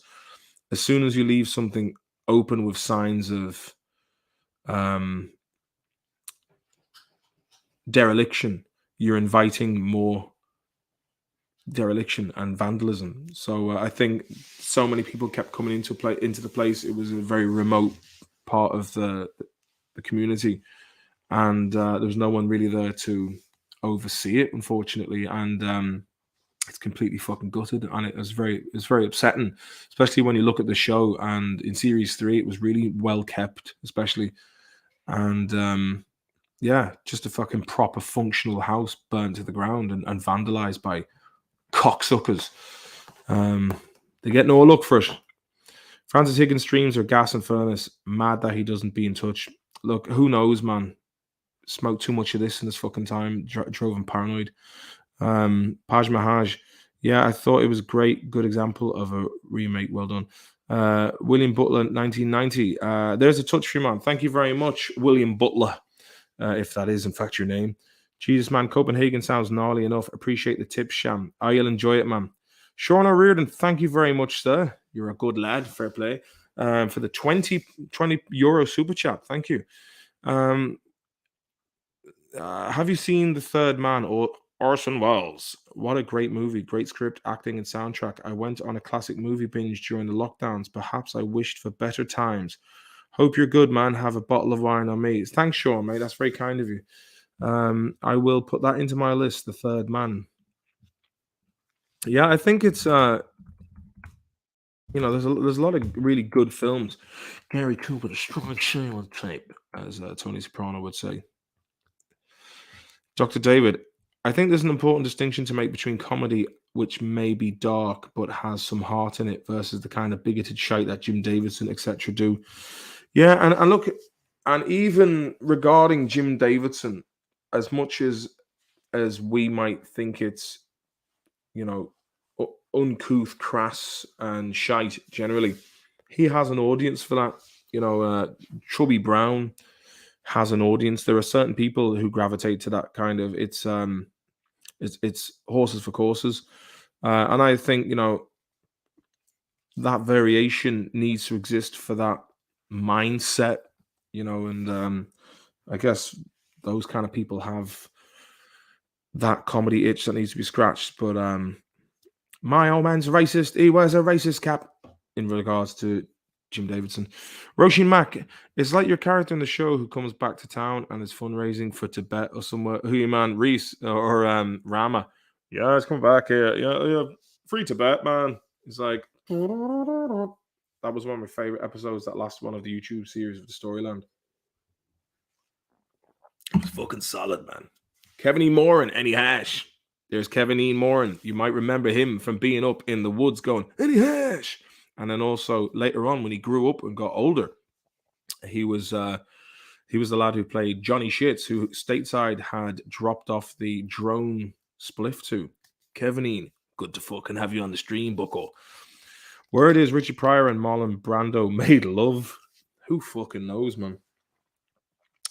as soon as you leave something open with signs of dereliction, you're inviting more dereliction and vandalism. So I think so many people kept coming into the place. It was a very remote part of the community, and there was no one really there to oversee it, unfortunately. And it's completely fucking gutted, and it's very upsetting, especially when you look at the show. And in series 3, it was really well kept, especially, and just a fucking proper functional house burned to the ground and vandalized by cocksuckers. They're getting all look for it. Francis Higgins streams are gas and furnace. Mad that he doesn't be in touch. Look, who knows, man? Smoked too much of this in this fucking time. Drove him paranoid. Paj Mahaj. Yeah, I thought it was a good example of a remake. Well done. William Butler, 1990. There's a touch for you, man. Thank you very much, William Butler, if that is in fact your name. Jesus, man, Copenhagen sounds gnarly enough. Appreciate the tip, Sham. I'll enjoy it, man. Sean O'Riordan, thank you very much, sir. You're a good lad. Fair play. For the 20 euro super chat. Thank you. Have you seen The Third Man or Orson Welles? What a great movie. Great script, acting, and soundtrack. I went on a classic movie binge during the lockdowns. Perhaps I wished for better times. Hope you're good, man. Have a bottle of wine on me. Thanks, Sean, mate. That's very kind of you. I will put that into my list, The Third Man. Yeah, I think it's there's a lot of really good films. Gary Cooper, the strong silent tape, as Tony Soprano would say. Dr. David, I think there's an important distinction to make between comedy, which may be dark but has some heart in it, versus the kind of bigoted shite that Jim Davidson, etc. do. Yeah, and look, and even regarding Jim Davidson, as much as we might think it's, uncouth, crass, and shite generally, he has an audience for that. Chubby Brown has an audience. There are certain people who gravitate to that kind of. It's horses for courses, and I think that variation needs to exist for that mindset. And I guess those kind of people have that comedy itch that needs to be scratched. But my old man's racist. He wears a racist cap in regards to Jim Davidson. Roshin Mack, it's like your character in the show who comes back to town and is fundraising for Tibet or somewhere. Who you man, Reese or Rama? Yeah, let's come back here. Yeah, free Tibet, man. It's like that was one of my favorite episodes. That last one of the YouTube series of the Storyland. It was fucking solid, man. Kevin E. Moore and Any Hash. There's Kevin Ian Moran. You might remember him from being up in the woods going, Eddie Hash. And then also later on, when he grew up and got older, he was the lad who played Johnny Shits, who Stateside had dropped off the drone spliff to. Kevin Ian, good to fucking have you on the stream, bucko. Word is Richard Pryor and Marlon Brando made love. Who fucking knows, man?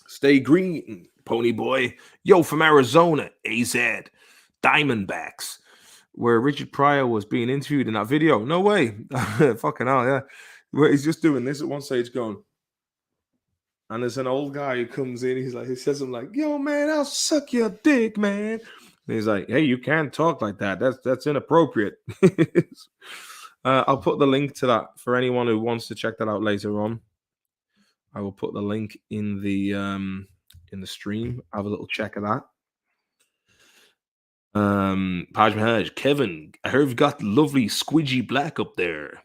Stay green, Pony Boy. Yo, from Arizona, AZ. Diamondbacks. Where Richard Pryor was being interviewed in that video. No way. Fucking hell, yeah. Where he's just doing this at one stage going. And there's an old guy who comes in. He says something like, yo, man, I'll suck your dick, man. And he's like, hey, you can't talk like that. That's inappropriate. I'll put the link to that for anyone who wants to check that out later on. I will put the link in the stream. Have a little check of that. Paj Mahaj, Kevin, I heard you've got lovely squidgy black up there.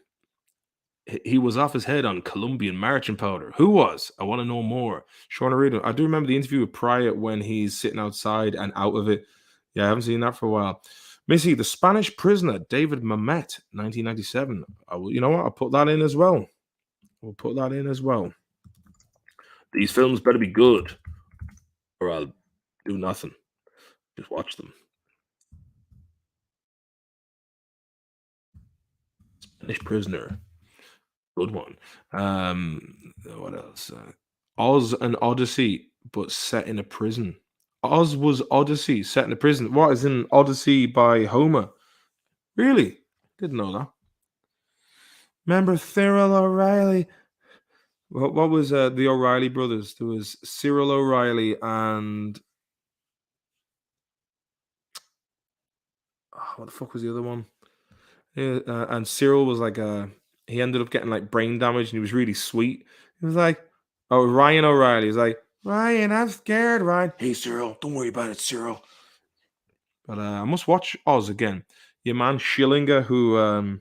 He was off his head on Colombian marching powder. Who was? I want to know more. Sean Arredo. I do remember the interview with Pryor when he's sitting outside and out of it. Yeah, I haven't seen that for a while. Missy, the Spanish prisoner, David Mamet, 1997. You know what? I'll put that in as well. We'll put that in as well. These films better be good, or I'll do nothing. Just watch them. Spanish prisoner. Good one. What else? Oz and Odyssey, but set in a prison. Oz was Odyssey, set in a prison. What is in Odyssey by Homer? Really? Didn't know that. Remember Cyril O'Reilly? What was the O'Reilly brothers? There was Cyril O'Reilly and what the fuck was the other one? Yeah, and Cyril was like he ended up getting like brain damage and he was really sweet. He was like, oh, Ryan O'Reilly. He's like, Ryan, I'm scared, Ryan. Hey, Cyril, don't worry about it, Cyril. But I must watch Oz again. Your man Schillinger, who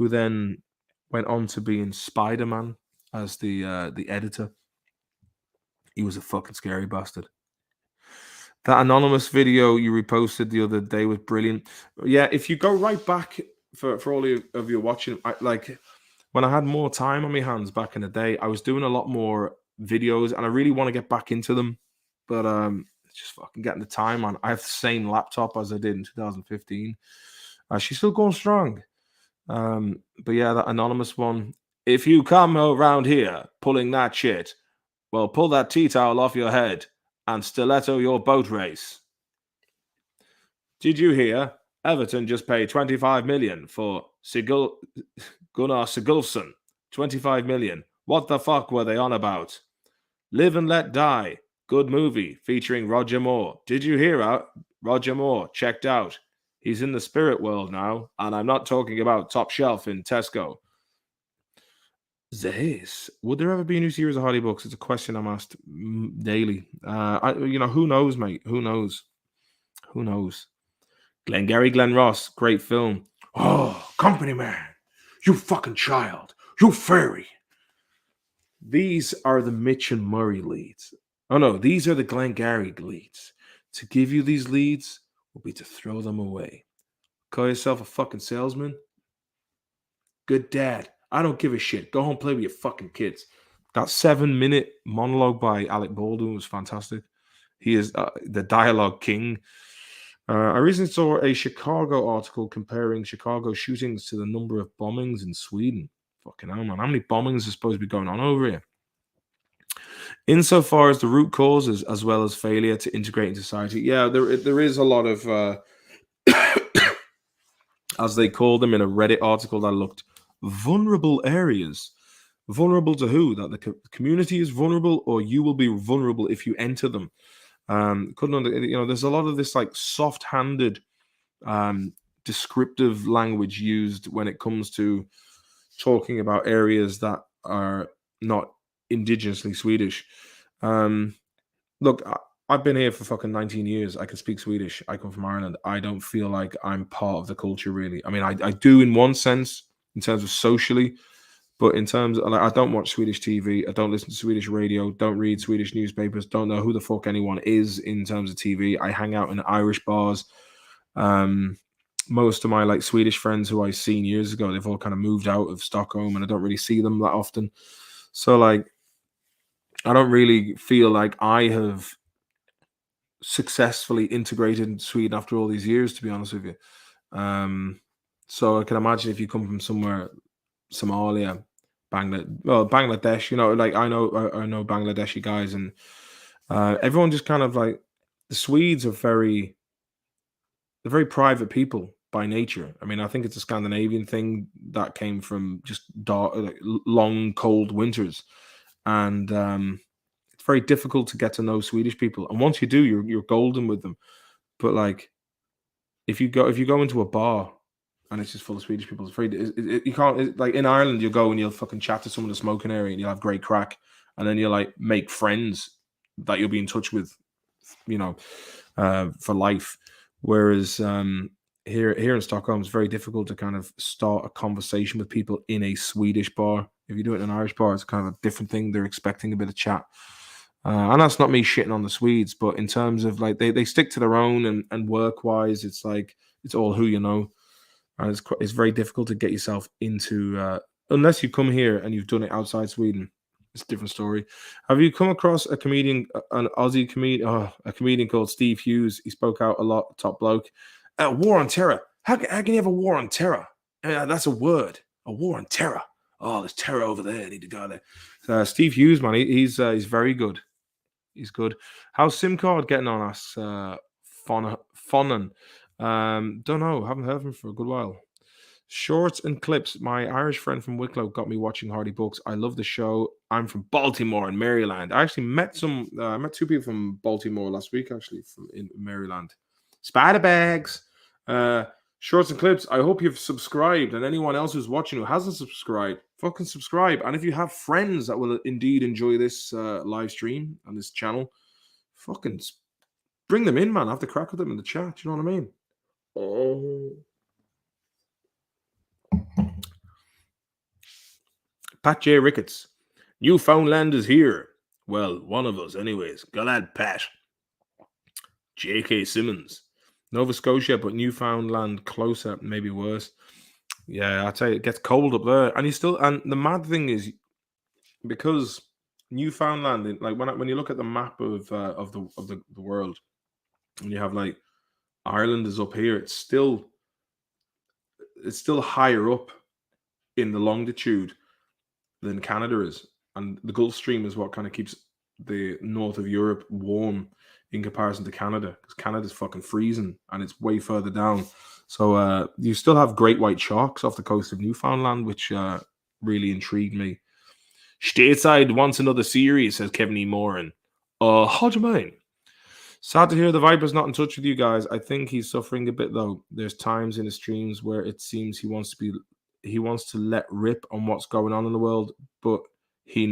then went on to be in Spider-Man as the editor. He was a fucking scary bastard. That anonymous video you reposted the other day was brilliant. Yeah, if you go right back for all of you watching, when I had more time on my hands back in the day, I was doing a lot more videos and I really want to get back into them. But it's just fucking getting the time on. I have the same laptop as I did in 2015. She's still going strong. But yeah, that anonymous one. If you come around here pulling that shit, well, pull that tea towel off your head and stiletto your boat race. Did you hear? Everton just paid 25 million for Gunnar Sigurdsson. 25 million. What the fuck were they on about? Live and Let Die. Good movie featuring Roger Moore. Did you hear? Roger Moore checked out. He's in the spirit world now, and I'm not talking about top shelf in Tesco. Zays, would there ever be a new series of Hardy Books? It's a question I'm asked daily. Who knows, mate? Who knows? Who knows? Glengarry Glen Ross, great film. Oh, Company Man, you fucking child, you fairy. These are the Mitch and Murray leads. Oh no, these are the Glengarry leads. To give you these leads will be to throw them away. Call yourself a fucking salesman? Good dad. I don't give a shit. Go home, play with your fucking kids. That 7-minute monologue by Alec Baldwin was fantastic. He is the dialogue king. I recently saw a Chicago article comparing Chicago shootings to the number of bombings in Sweden. Fucking hell, man. How many bombings are supposed to be going on over here? Insofar as the root causes, as well as failure to integrate in society, yeah, there is a lot of, as they call them in a Reddit article that looked, vulnerable areas. Vulnerable to who? That the community is vulnerable, or you will be vulnerable if you enter them. There's a lot of this like soft-handed, descriptive language used when it comes to talking about areas that are not indigenously Swedish. Look, I've been here for fucking 19 years. I can speak Swedish. I come from Ireland. I don't feel like I'm part of the culture, really. I mean, I do in one sense, in terms of socially, but in terms of, like, I don't watch Swedish TV. I don't listen to Swedish radio. Don't read Swedish newspapers. Don't know who the fuck anyone is in terms of TV. I hang out in Irish bars. Most of my like Swedish friends who I seen years ago, they've all kind of moved out of Stockholm, and I don't really see them that often. So like, I don't really feel like I have successfully integrated in Sweden after all these years, to be honest with you. Um, so I can imagine if you come from somewhere, Somalia, Bangladesh, like I know Bangladeshi guys, and everyone just kind of like the Swedes are they're very private people by nature. I mean, I think it's a Scandinavian thing that came from just long, cold winters, and it's very difficult to get to know Swedish people. And once you do, you're golden with them. But like, if you go into a bar and it's just full of Swedish people, it's very you can't like in Ireland. You go and you'll fucking chat to someone in the smoking area and you'll have great crack, and then you'll like make friends that you'll be in touch with, you know, for life. Whereas here in Stockholm, it's very difficult to kind of start a conversation with people in a Swedish bar. If you do it in an Irish bar, it's kind of a different thing. They're expecting a bit of chat. And that's not me shitting on the Swedes, but in terms of like they stick to their own, and work wise, it's like it's all who you know, and it's very difficult to get yourself into unless you come here and you've done it outside Sweden. It's a different story. Have you come across a comedian, an Aussie comedian, a comedian called Steve Hughes? He spoke out a lot, top bloke. War on terror. How can you have a war on terror? That's a word. A war on terror. Oh, there's terror over there. I need to go there. Steve Hughes, man, he's very good. He's good. How's SimCard getting on us? Fonan. Don't know. Haven't heard from him for a good while. Shorts and clips. My Irish friend from Wicklow got me watching Hardy Books. I love the show. I'm from Baltimore in Maryland. I actually met I met two people from Baltimore last week, actually, in Maryland. Spider bags. Shorts and clips. I hope you've subscribed, and anyone else who's watching who hasn't subscribed, fucking subscribe. And if you have friends that will indeed enjoy this live stream and this channel, fucking bring them in, man. I have to crack with them in the chat. You know what I mean? Oh. Pat J. Ricketts. Newfoundland is here. Well, one of us, anyways. Go lad, Pat. J.K. Simmons. Nova Scotia, but Newfoundland closer, maybe worse. Yeah, I tell you, it gets cold up there. And the mad thing is, because Newfoundland, like when you look at the map of the world, and you have like Ireland is up here, it's still higher up in the longitude than Canada is, and the Gulf Stream is what kind of keeps the north of Europe warm in comparison to Canada, because Canada's fucking freezing and it's way further down. So you still have great white sharks off the coast of Newfoundland, which really intrigued me. Stateside wants another series, says Kevin E. Moran. How do you mean? Sad to hear the Viper's not in touch with you guys. I think he's suffering a bit though. There's times in his streams where it seems he wants to let rip on what's going on in the world, but he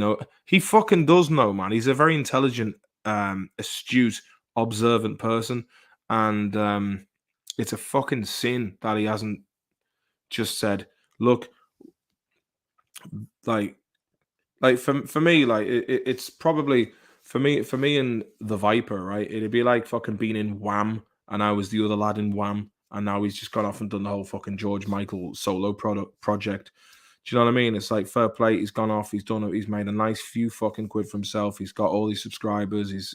fucking does know, man. He's a very intelligent, astute, observant person, and it's a fucking sin that he hasn't just said, look, like for me, like it's probably for me and the Viper, right? It'd be like fucking being in Wham, and I was the other lad in Wham, and now he's just gone off and done the whole fucking George Michael solo project. Do you know what I mean? It's like fair play. He's gone off. He's done it. He's made a nice few fucking quid for himself. He's got all these subscribers. He's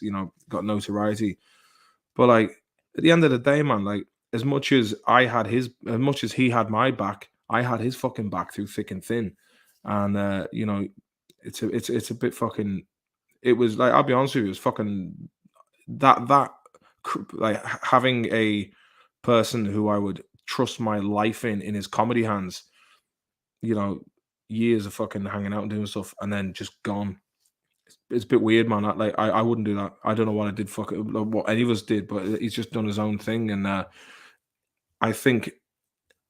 got notoriety. But like at the end of the day, man, like as much as he had my back, I had his fucking back through thick and thin. And it's a bit fucking. It was like, I'll be honest with you, it was fucking that like having a person who I would trust my life in his comedy hands, years of fucking hanging out and doing stuff, and then just gone. It's a bit weird, man. I wouldn't do that. I don't know what I did, what any of us did, but he's just done his own thing, and I think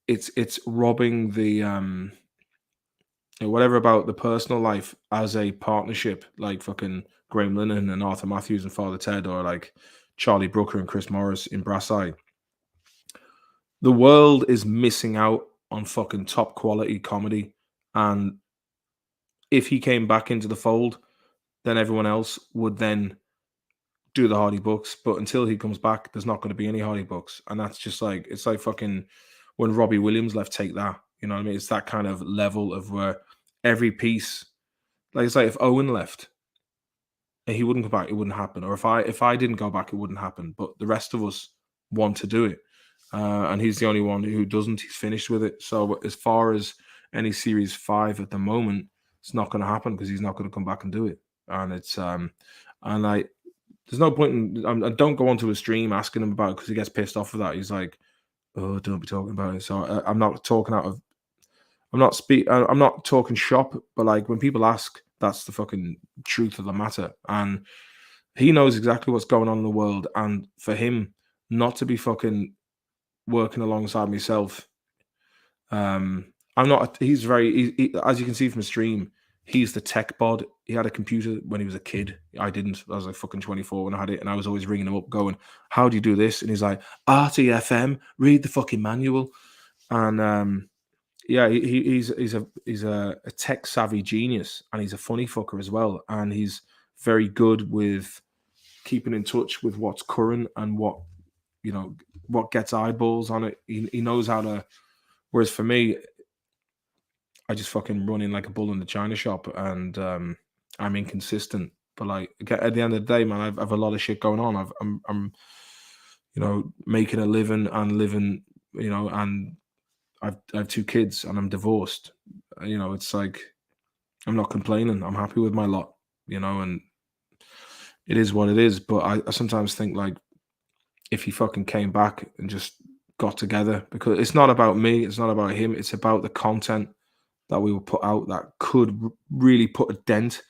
it's robbing the whatever about the personal life as a partnership, like fucking Graham Linehan and Arthur Matthews and Father Ted, or like Charlie Brooker and Chris Morris in Brassai. The world is missing out on fucking top quality comedy, and if he came back into the fold, then everyone else would then do the Hardy Bucks, but until he comes back, there's not going to be any Hardy Bucks, and that's just like it's like fucking when Robbie Williams left. Take that, you know what I mean? It's that kind of level of where every piece, like it's like if Owen left and he wouldn't come back, it wouldn't happen, or if I didn't go back, it wouldn't happen. But the rest of us want to do it, and he's the only one who doesn't. He's finished with it. So as far as any Series 5 at the moment, it's not going to happen because he's not going to come back and do it, and it's and I there's no point in I don't go onto a stream asking him about it because he gets pissed off of that. He's like, "Oh, don't be talking about it." So I'm not talking out of. I'm not talking shop, but like when people ask, that's the fucking truth of the matter, and he knows exactly what's going on in the world. And for him not to be fucking working alongside myself, I'm not. He's very, as you can see from the stream, he's the tech bod. He had a computer when he was a kid. I didn't. I was like fucking 24 when I had it, and I was always ringing him up, going, "How do you do this?" And he's like, "RTFM. Read the fucking manual." And yeah, he's a tech savvy genius, and he's a funny fucker as well, and he's very good with keeping in touch with what's current and what gets eyeballs on it. He knows how to. Whereas for me, I just fucking run in like a bull in the china shop, and I'm inconsistent. But like at the end of the day, man, I've a lot of shit going on. I'm making a living and living, and I have 2 kids and I'm divorced. It's like I'm not complaining. I'm happy with my lot, and it is what it is. But I sometimes think like if he fucking came back and just got together, because it's not about me, it's not about him, it's about the content that we will put out that could really put a dent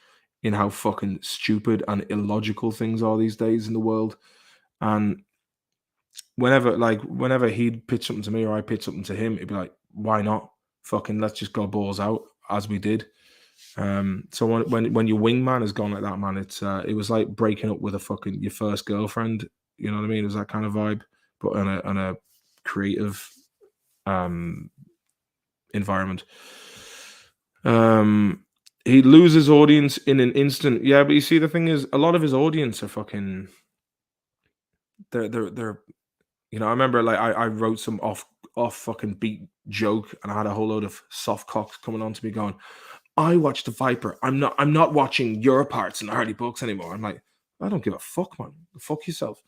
in how fucking stupid and illogical things are these days in the world. And whenever he'd pitch something to me or I pitch something to him, it'd be like, why not? Fucking let's just go balls out as we did. So when your wingman has gone like that, man, it was like breaking up with your first girlfriend. You know what I mean? It was that kind of vibe, but on a creative environment. He loses audience in an instant. Yeah, but you see, the thing is, a lot of his audience are fucking. They're. I remember like I wrote some off fucking beat joke, and I had a whole load of soft cocks coming on to me going, I watched the Viper. I'm not watching your parts in the Hardy Bucks anymore. I'm like, I don't give a fuck, man. Fuck yourself.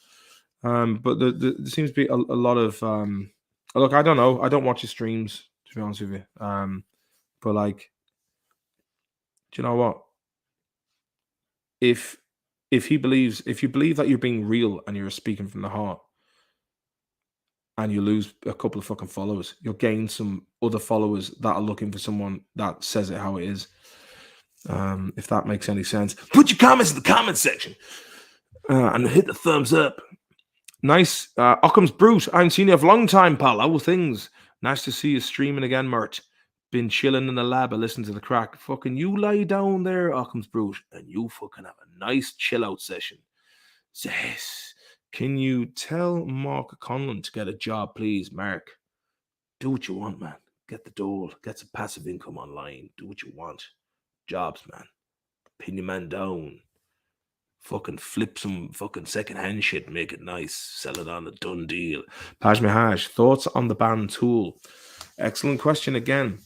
But there seems to be a lot of look, I don't know. I don't watch his streams, to be honest with you. But like, do you know what? If you believe that you're being real and you're speaking from the heart, and you lose a couple of fucking followers, you'll gain some other followers that are looking for someone that says it how it is. If that makes any sense, put your comments in the comment section and hit the thumbs up. Nice. Occam's Brute, I haven't seen you for a long time, pal. How are things? Nice to see you streaming again, Mert. Been chilling in the lab and listening to the crack. Fucking you lie down there, Occam's Brute, and you fucking have a nice chill out session. Yes. Can you tell Mark Conlon to get a job, please, Mark? Do what you want, man. Get the dole. Get some passive income online. Do what you want. Jobs, man. Pin your man down. Fucking flip some fucking second-hand shit. Make it nice. Sell it on a done deal. Pajme Hash, thoughts on the band Tool? Excellent question again.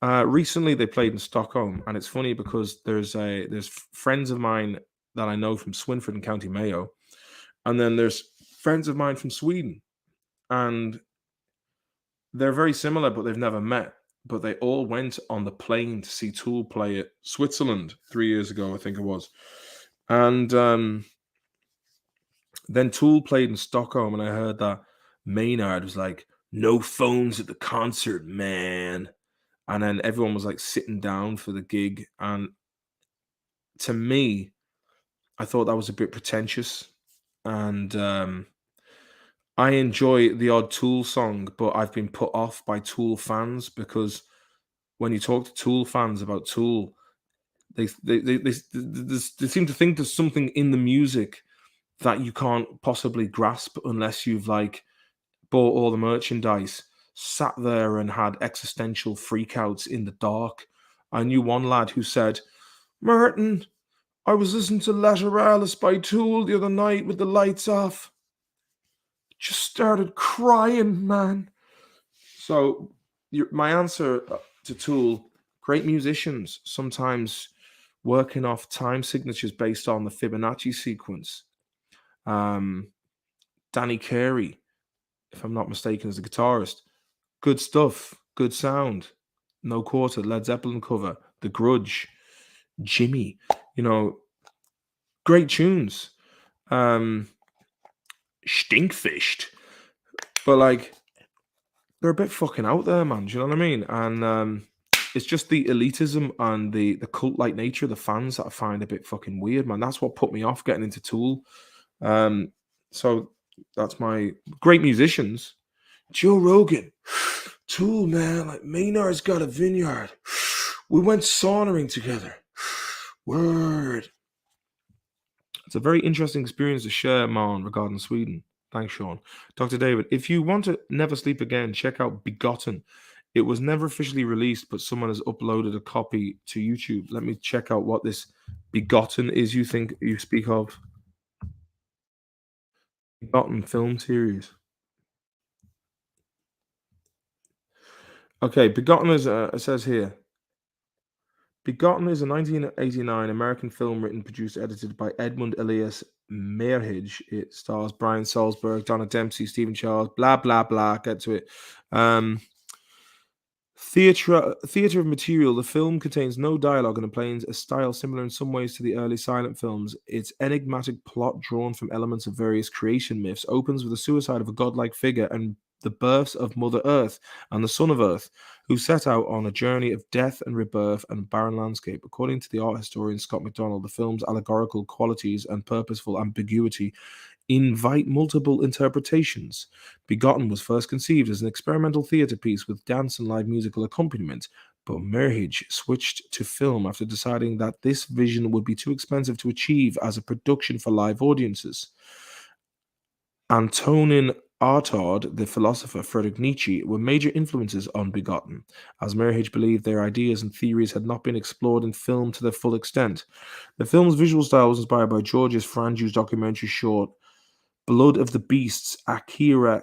Recently, they played in Stockholm, and it's funny because there's friends of mine that I know from Swinford and County Mayo, and then there's friends of mine from Sweden, and they're very similar, but they've never met. But they all went on the plane to see Tool play at Switzerland 3 years ago, I think it was. And then Tool played in Stockholm, and I heard that Maynard was like, no phones at the concert, man. And then everyone was like sitting down for the gig. And to me, I thought that was a bit pretentious. And I enjoy the odd Tool song, but I've been put off by Tool fans because when you talk to Tool fans about Tool, they seem to think there's something in the music that you can't possibly grasp unless you've like bought all the merchandise, sat there and had existential freakouts in the dark. I knew one lad who said, Merton, I was listening to Lateralis by Tool the other night with the lights off. Just started crying, man. So, my answer to Tool, great musicians, sometimes working off time signatures based on the Fibonacci sequence. Danny Carey, if I'm not mistaken, is the guitarist. Good stuff, good sound. No Quarter, Led Zeppelin cover, The Grudge, Jimmy, great tunes. Stinkfished. But like, they're a bit fucking out there, man. Do you know what I mean? And it's just the elitism and the cult-like nature of the fans that I find a bit fucking weird, man. That's what put me off getting into Tool. So that's my great musicians. Joe Rogan, Tool, man. Like Maynard's got a vineyard. We went sauntering together. Word. It's a very interesting experience to share, Man, regarding Sweden. Thanks, Sean. Dr. David, if you want to never sleep again, check out Begotten. It was never officially released, but someone has uploaded a copy to YouTube. Let me check out what this Begotten is you think you speak of. Begotten film series. Okay, Begotten is, it says here. Begotten is a 1989 American film written, produced, edited by Edmund Elias Mehrhage. It stars Brian Salzberg, Donna Dempsey, Stephen Charles, blah, blah, blah. Get to it. Theatre of material. The film contains no dialogue and employs a style similar in some ways to the early silent films. Its enigmatic plot, drawn from elements of various creation myths, opens with the suicide of a godlike figure and the births of Mother Earth and the Son of Earth, who set out on a journey of death and rebirth and barren landscape. According to the art historian Scott McDonald, the film's allegorical qualities and purposeful ambiguity invite multiple interpretations. Begotten was first conceived as an experimental theatre piece with dance and live musical accompaniment, but Merhige switched to film after deciding that this vision would be too expensive to achieve as a production for live audiences. Antonin Artaud, the philosopher Friedrich Nietzsche, were major influences on Begotten, as Merhige believed their ideas and theories had not been explored in film to their full extent. The film's visual style was inspired by Georges Franju's documentary short Blood of the Beasts, Akira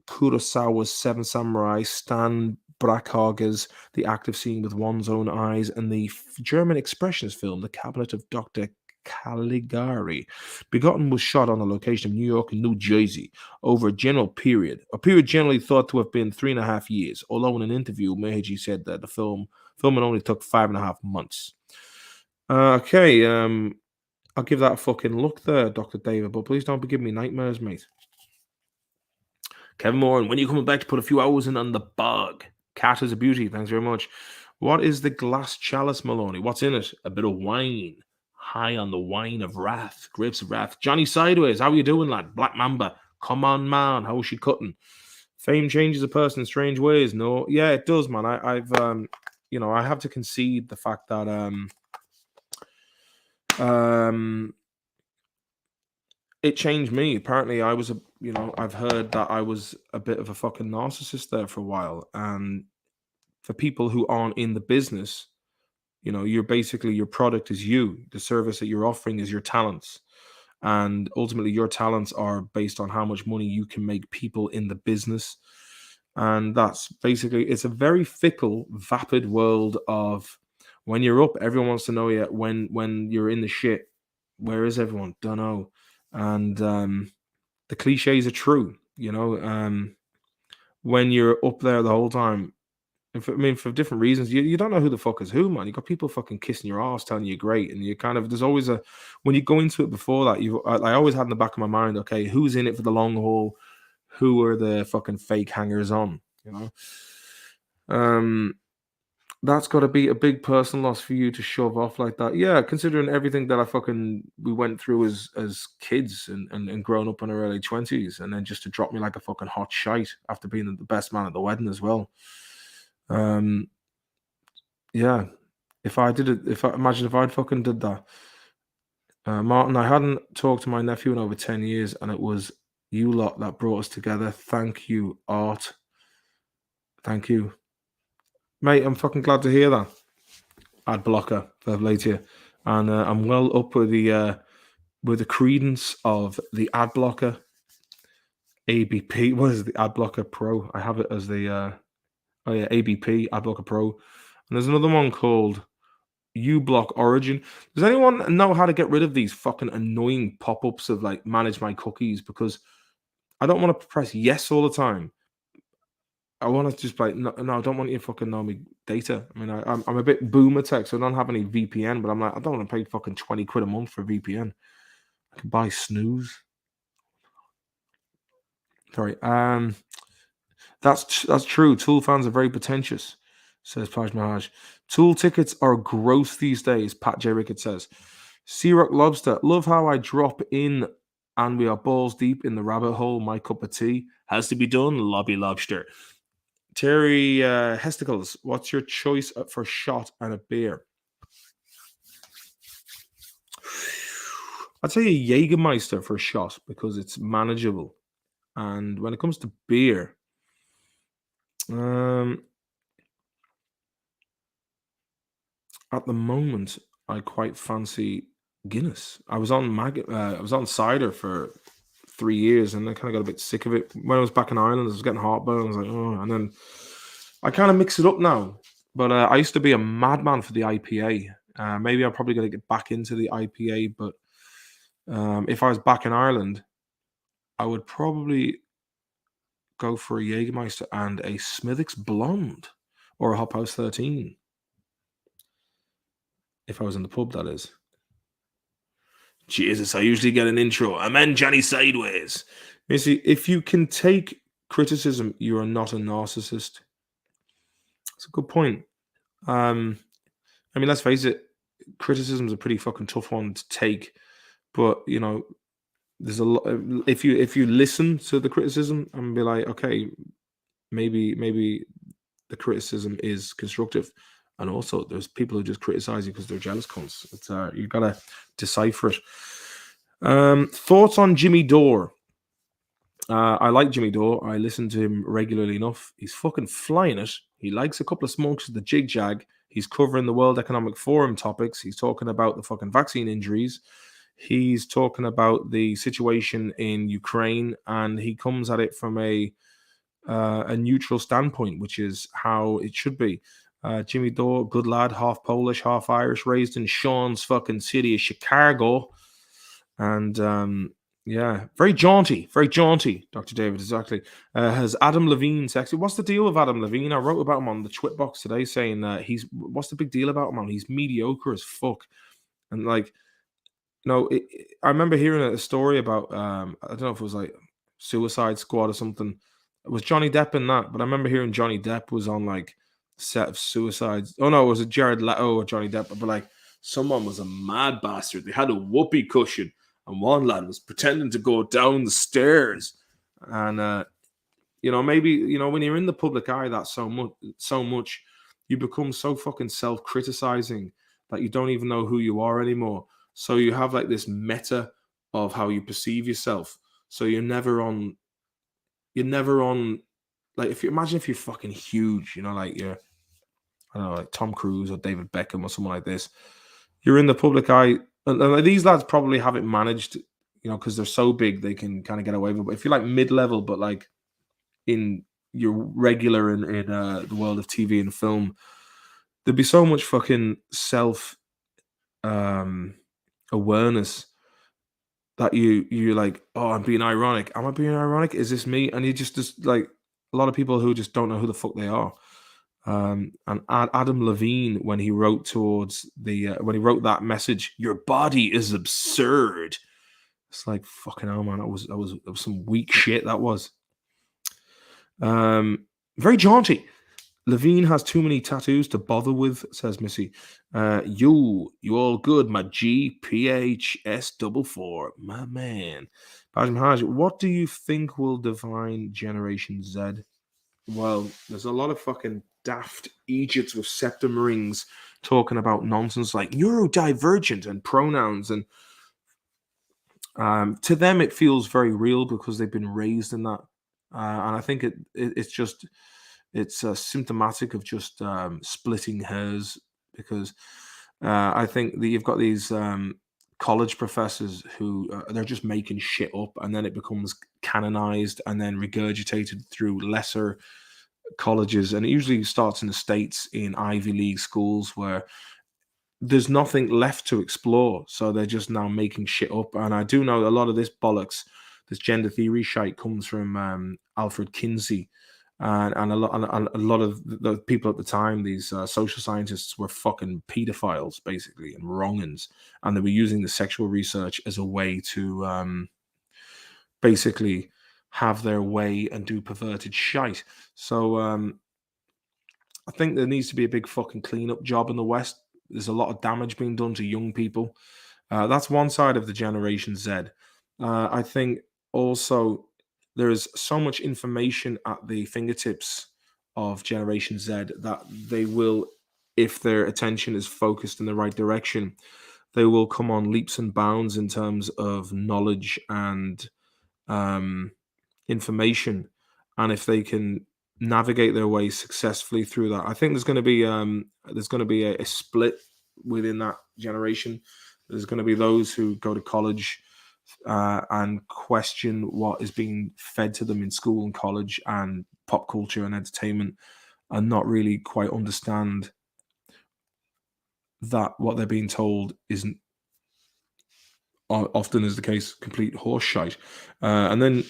Kurosawa's Seven Samurai, Stan Brakhaga's The Act of Seeing with One's Own Eyes, and the German expressionist film The Cabinet of Dr. Caligari. Begotten was shot on a location of New York and New Jersey over a period generally thought to have been 3.5 years, although in an interview, Meiji said that the filming only took 5.5 months. Okay, I'll give that a fucking look there, Dr. David, but please don't be giving me nightmares, mate. Kevin Moore, and when are you coming back to put a few hours in on the bug? Cat is a beauty, thanks very much. What is the glass chalice, Maloney? What's in it? A bit of wine. High on the wine of wrath, grapes of wrath. Johnny Sideways, how are you doing, lad? Black Mamba, come on, man, how's she cutting? Fame changes a person in strange ways. No, yeah, it does, man. I've I have to concede the fact that it changed me. Apparently, I've heard that I was a bit of a fucking narcissist there for a while. And for people who aren't in the business, you're basically, your product is you. The service that you're offering is your talents. And ultimately, your talents are based on how much money you can make people in the business. And that's basically, it's a very fickle, vapid world of when you're up, everyone wants to know you. When you're in the shit, where is everyone? Don't know. And the cliches are true, when you're up there the whole time. And for different reasons, you don't know who the fuck is who, man. You got people fucking kissing your ass, telling you great, and you kind of, there's always when you go into it before that, I always had in the back of my mind, okay, who's in it for the long haul? Who are the fucking fake hangers on? That's got to be a big personal loss for you to shove off like that. Yeah, considering everything that we went through as kids and growing up in our early 20s, and then just to drop me like a fucking hot shite after being the best man at the wedding as well. Yeah, imagine if I'd fucking did that. Martin, I hadn't talked to my nephew in over 10 years, and it was you lot that brought us together. Thank you, Art. Thank you. Mate, I'm fucking glad to hear that. Ad blocker, fair play to you. and I'm well up with the credence of the ad blocker ABP. What is it, the ad blocker Pro? I have it as the oh yeah, ABP ad blocker Pro, and there's another one called uBlock Origin. Does anyone know how to get rid of these fucking annoying pop-ups of like manage my cookies? Because I don't want to press yes all the time. I want to just like no, I don't want you to fucking know me data. I mean, I'm a bit boomer tech, so I don't have any VPN, but I'm like, I don't want to pay fucking 20 quid a month for VPN. I can buy snooze. Sorry. That's true. Tool fans are very pretentious, says Paj Mahaj. Tool tickets are gross these days, Pat J. Rickett says. Sea Rock Lobster, love how I drop in and we are balls deep in the rabbit hole. My cup of tea has to be done. Lobby Lobster. Terry Hesticles, what's your choice for shot and a beer? I'd say a Jägermeister for a shot because it's manageable. And when it comes to beer, at the moment, I quite fancy Guinness. I was on cider for 3 years, and I kind of got a bit sick of it. When I was back in Ireland, I was getting heartburn. I was like, oh, and then I kind of mix it up now. But I used to be a madman for the IPA. Maybe I'm probably going to get back into the IPA. But if I was back in Ireland, I would probably go for a Jägermeister and a Smithwick's Blonde or a Hop House 13. If I was in the pub, that is. Jesus, I usually get an intro. I'm in Johnny Sideways. Missy, if you can take criticism, you are not a narcissist. That's a good point. I mean, let's face it, criticism is a pretty fucking tough one to take. But you know, there's a lot. If you listen to the criticism and be like, okay, maybe the criticism is constructive, and also there's people who just criticize you because they're jealous cunts. It's you gotta decipher it. Thoughts on Jimmy Dore? I like Jimmy Dore. I listen to him regularly enough. He's fucking flying it. He likes a couple of smokes at the jig jag. He's covering the World Economic Forum topics. He's talking about the fucking vaccine injuries. He's talking about the situation in Ukraine, and he comes at it from a neutral standpoint, which is how it should be. Jimmy Dore, good lad, half Polish, half Irish, raised in Sean's fucking city of Chicago. And yeah, very jaunty, Dr. David, exactly. Has Adam Levine texted? What's the deal with Adam Levine? I wrote about him on the Twit box today saying what's the big deal about him, man? He's mediocre as fuck. And like, I remember hearing a story about, I don't know if it was like Suicide Squad or something. It was Johnny Depp in that, but I remember hearing Johnny Depp was on like set of Suicides. Oh no, was it Jared Leto or Johnny Depp? But like, someone was a mad bastard. They had a whoopee cushion, and one lad was pretending to go down the stairs. And maybe when you're in the public eye that so much, you become so fucking self-criticizing that you don't even know who you are anymore. So you have like this meta of how you perceive yourself. So you're never on. Like, if you're fucking huge, like you're, I don't know, like Tom Cruise or David Beckham or someone like this. You're in the public eye, and these lads probably have it managed, because they're so big they can kind of get away with it. But if you're like mid-level, but like in your regular in the world of TV and film, there'd be so much fucking self awareness that you're like, oh, I'm being ironic. Am I being ironic? Is this me? And you just like a lot of people who just don't know who the fuck they are. And Adam Levine, when he wrote that message, your body is absurd. It's like, fucking hell, man. That was some weak shit. That was. Very jaunty. Levine has too many tattoos to bother with, says Missy. You all good, my GPHS44, my man. Bajim what do you think will define Generation Z? Well, there's a lot of fucking daft Egypts with septum rings talking about nonsense like neurodivergent and pronouns, and to them it feels very real because they've been raised in that, and I think it's symptomatic of just splitting hairs, because I think that you've got these college professors who they're just making shit up, and then it becomes canonized and then regurgitated through lesser colleges. And it usually starts in the States in Ivy League schools where there's nothing left to explore. So they're just now making shit up. And I do know a lot of this bollocks, this gender theory shite comes from Alfred Kinsey. And a lot of the people at the time, these social scientists, were fucking pedophiles, basically, and wrongins. And they were using the sexual research as a way to basically have their way and do perverted shite. So I think there needs to be a big fucking cleanup job in the West. There's a lot of damage being done to young people. That's one side of the Generation Z. I think also there's so much information at the fingertips of Generation Z that they will, if their attention is focused in the right direction, they will come on leaps and bounds in terms of knowledge and um, information, and if they can navigate their way successfully through that, I think there's going to be a split within that generation. There's going to be those who go to college and question what is being fed to them in school and college and pop culture and entertainment, and not really quite understand that what they're being told isn't often is the case complete horse shite. And then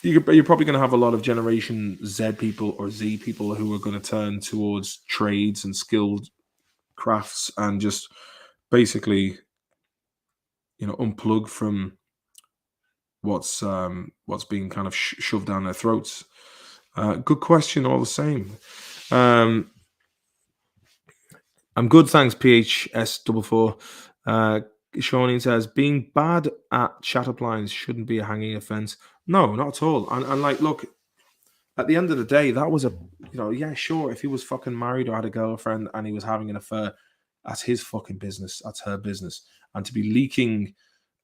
you're probably going to have a lot of Generation Z people or Z people who are going to turn towards trades and skilled crafts and just basically, unplug from what's being kind of shoved down their throats. Good question, all the same. I'm good, thanks. PHS44. Shawnee says being bad at chat up lines shouldn't be a hanging offence. No, not at all. And like, look, at the end of the day, that was yeah, sure. If he was fucking married or had a girlfriend and he was having an affair, that's his fucking business. That's her business. And to be leaking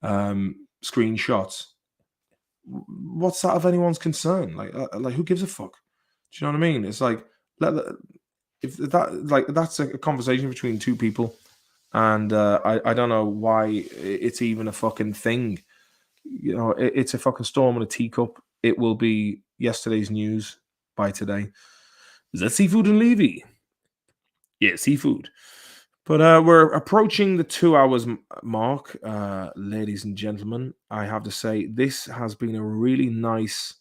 screenshots, what's that of anyone's concern? Like who gives a fuck? Do you know what I mean? It's like, if that, like, that's a conversation between two people, and I don't know why it's even a fucking thing. It's a fucking storm in a teacup. It will be yesterday's news by today. Is that seafood and Levy? Yeah, seafood. But we're approaching the 2 hours mark, ladies and gentlemen. I have to say, this has been a really nice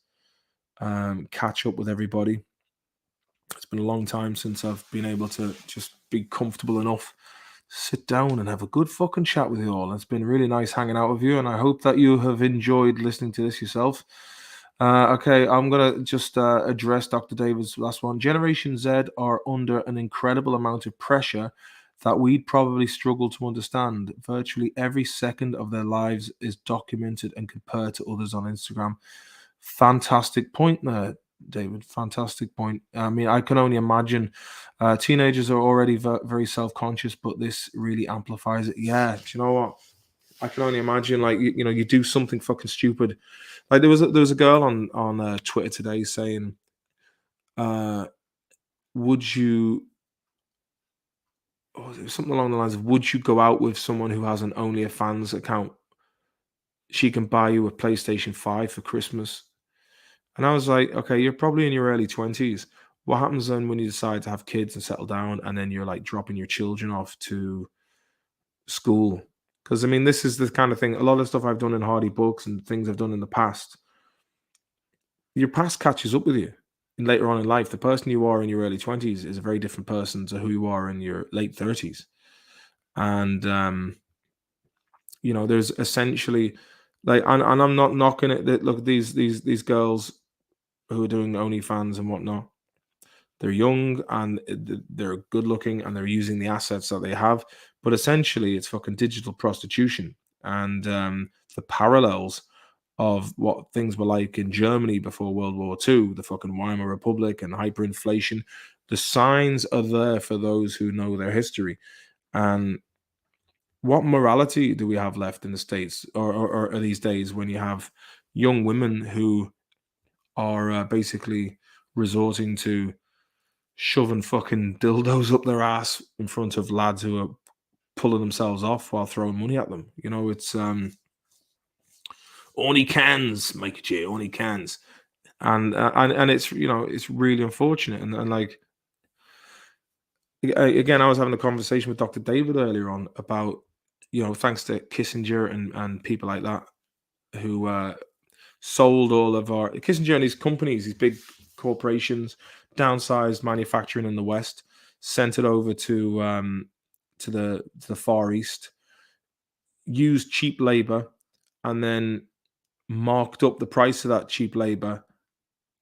catch up with everybody. It's been a long time since I've been able to just be comfortable enough, sit down and have a good fucking chat with you all. It's been really nice hanging out with you, and I hope that you have enjoyed listening to this yourself. Okay, I'm gonna just address Dr. David's last one. Generation Z are under an incredible amount of pressure that we'd probably struggle to understand. Virtually every second of their lives is documented and compared to others on Instagram. Fantastic point there, David. Fantastic point. I mean, I can only imagine teenagers are already very self-conscious, but this really amplifies it. Yeah, do you know what? I can only imagine, like, you do something fucking stupid. Like there was a girl on Twitter today saying, uh, "Would you?" Oh, it was something along the lines of, "Would you go out with someone who has an OnlyFans account? She can buy you a PlayStation 5 for Christmas." And I was like, "Okay, you're probably in your early 20s. What happens then when you decide to have kids and settle down, and then you're like dropping your children off to school?" Because I mean, this is the kind of thing. A lot of stuff I've done in Hardy Books and things I've done in the past, your past catches up with you. And later on in life, the person you are in your early 20s is a very different person to who you are in your late 30s. And there's essentially, like, and I'm not knocking it. That look, these girls who are doing OnlyFans and whatnot, they're young and they're good looking and they're using the assets that they have. But essentially, it's fucking digital prostitution. And the parallels of what things were like in Germany before World War II, the fucking Weimar Republic and hyperinflation, the signs are there for those who know their history. And what morality do we have left in the States or these days when you have young women who are basically resorting to shoving fucking dildos up their ass in front of lads who are pulling themselves off while throwing money at them. You know, it's only cans, Mike J, only cans, and it's it's really unfortunate, and like again, I was having a conversation with Dr. David earlier on about thanks to Kissinger and people like that who sold all of our Kissinger and his companies, these big corporations, downsized manufacturing in the West, sent it over to the Far East, used cheap labor, and then marked up the price of that cheap labor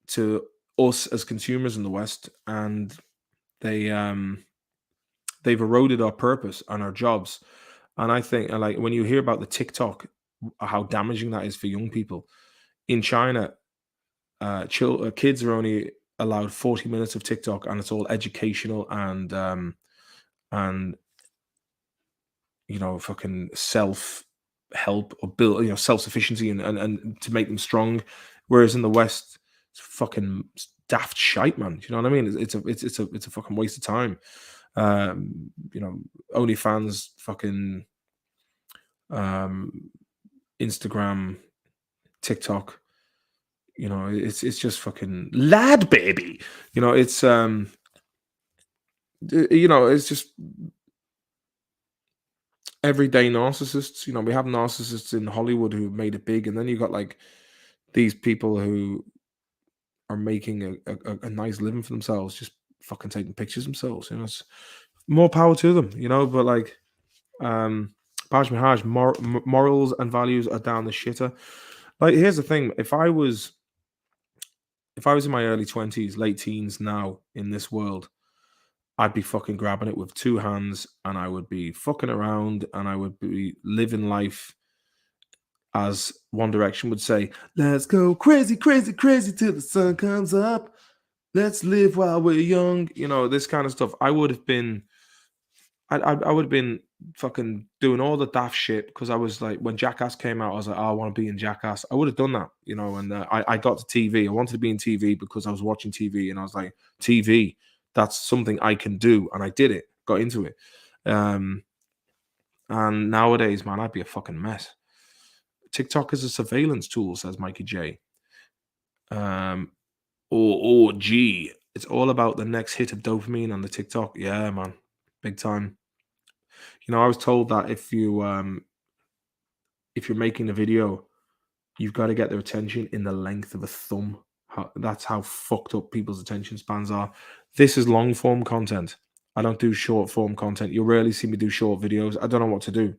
to us as consumers in the West, and they they've eroded our purpose and our jobs. And I think, like, when you hear about the TikTok, how damaging that is for young people in China, kids are only allowed 40 minutes of TikTok, and it's all educational and fucking self help or build, self sufficiency and to make them strong. Whereas in the West, it's fucking daft shite, man. Do you know what I mean? It's a fucking waste of time. OnlyFans, fucking Instagram, TikTok. It's just fucking lad baby. It's just everyday narcissists. We have narcissists in Hollywood who made it big, and then you got like these people who are making a nice living for themselves, just fucking taking pictures themselves. It's more power to them. But like, Baj Mahaj, morals and values are down the shitter. Like, here's the thing: if I was in my early 20s, late teens now in this world, I'd be fucking grabbing it with two hands, and I would be fucking around, and I would be living life, as One Direction would say, let's go crazy, crazy, crazy till the sun comes up. Let's live while we're young. This kind of stuff. I would have been fucking doing all the daft shit, because I was like, when Jackass came out, I was like, oh, I want to be in Jackass. I would have done that, and I got to TV. I wanted to be in TV because I was watching TV, and I was like, TV, that's something I can do, and I did it, got into it. And nowadays, man, I'd be a fucking mess. TikTok is a surveillance tool, says Mikey J. Gee, it's all about the next hit of dopamine on the TikTok. Yeah, man, big time. I was told that if you're making a video, you've got to get their attention in the length of a thumb. That's how fucked up people's attention spans are. This is long form content. I don't do short form content. You'll rarely see me do short videos. I don't know what to do.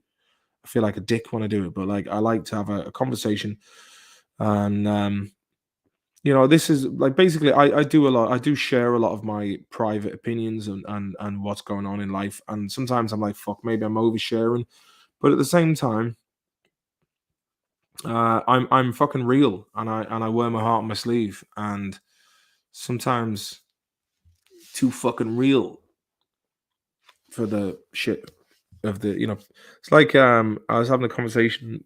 I feel like a dick when I do it, but like, I like to have a conversation. And this is like, basically, I do a lot. I do share a lot of my private opinions and what's going on in life. And sometimes I'm like, fuck, maybe I'm oversharing, but at the same time, I'm fucking real, and I wear my heart on my sleeve, and sometimes too fucking real for the shit of the. It's like, I was having a conversation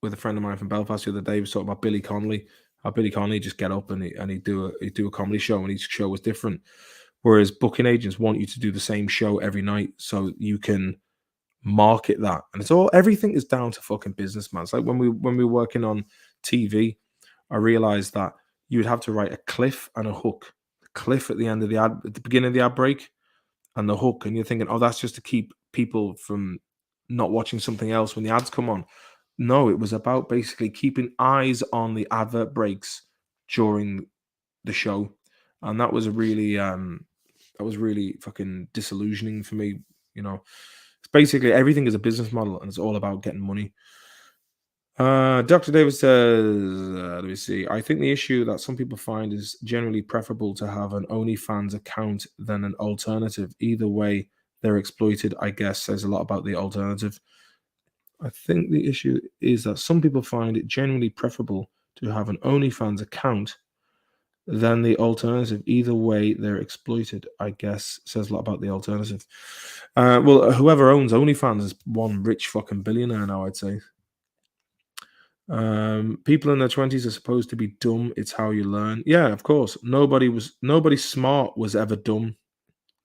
with a friend of mine from Belfast the other day. He was talking about Billy Connolly. How Billy Connolly just get up and he'd do a comedy show, and each show was different. Whereas booking agents want you to do the same show every night so you can market that. And everything is down to fucking business, man. It's like when we were working on TV, I realized that you would have to write a cliff and a hook. The cliff at the end of the ad, at the beginning of the ad break, and the hook, and you're thinking, oh, that's just to keep people from not watching something else when the ads come on. No, it was about basically keeping eyes on the advert breaks during the show, and that was really fucking disillusioning for me. It's basically everything is a business model, and it's all about getting money. Dr. Davis says, let me see. I think the issue that some people find is generally preferable to have an OnlyFans account than an alternative. Either way, they're exploited, I guess, says a lot about the alternative. I think the issue is that some people find it generally preferable to have an OnlyFans account than the alternative. Either way, they're exploited, I guess, says a lot about the alternative. Well, whoever owns OnlyFans is one rich fucking billionaire now, I'd say. People in their 20s are supposed to be dumb. It's how you learn. Yeah, of course. Nobody smart was ever dumb.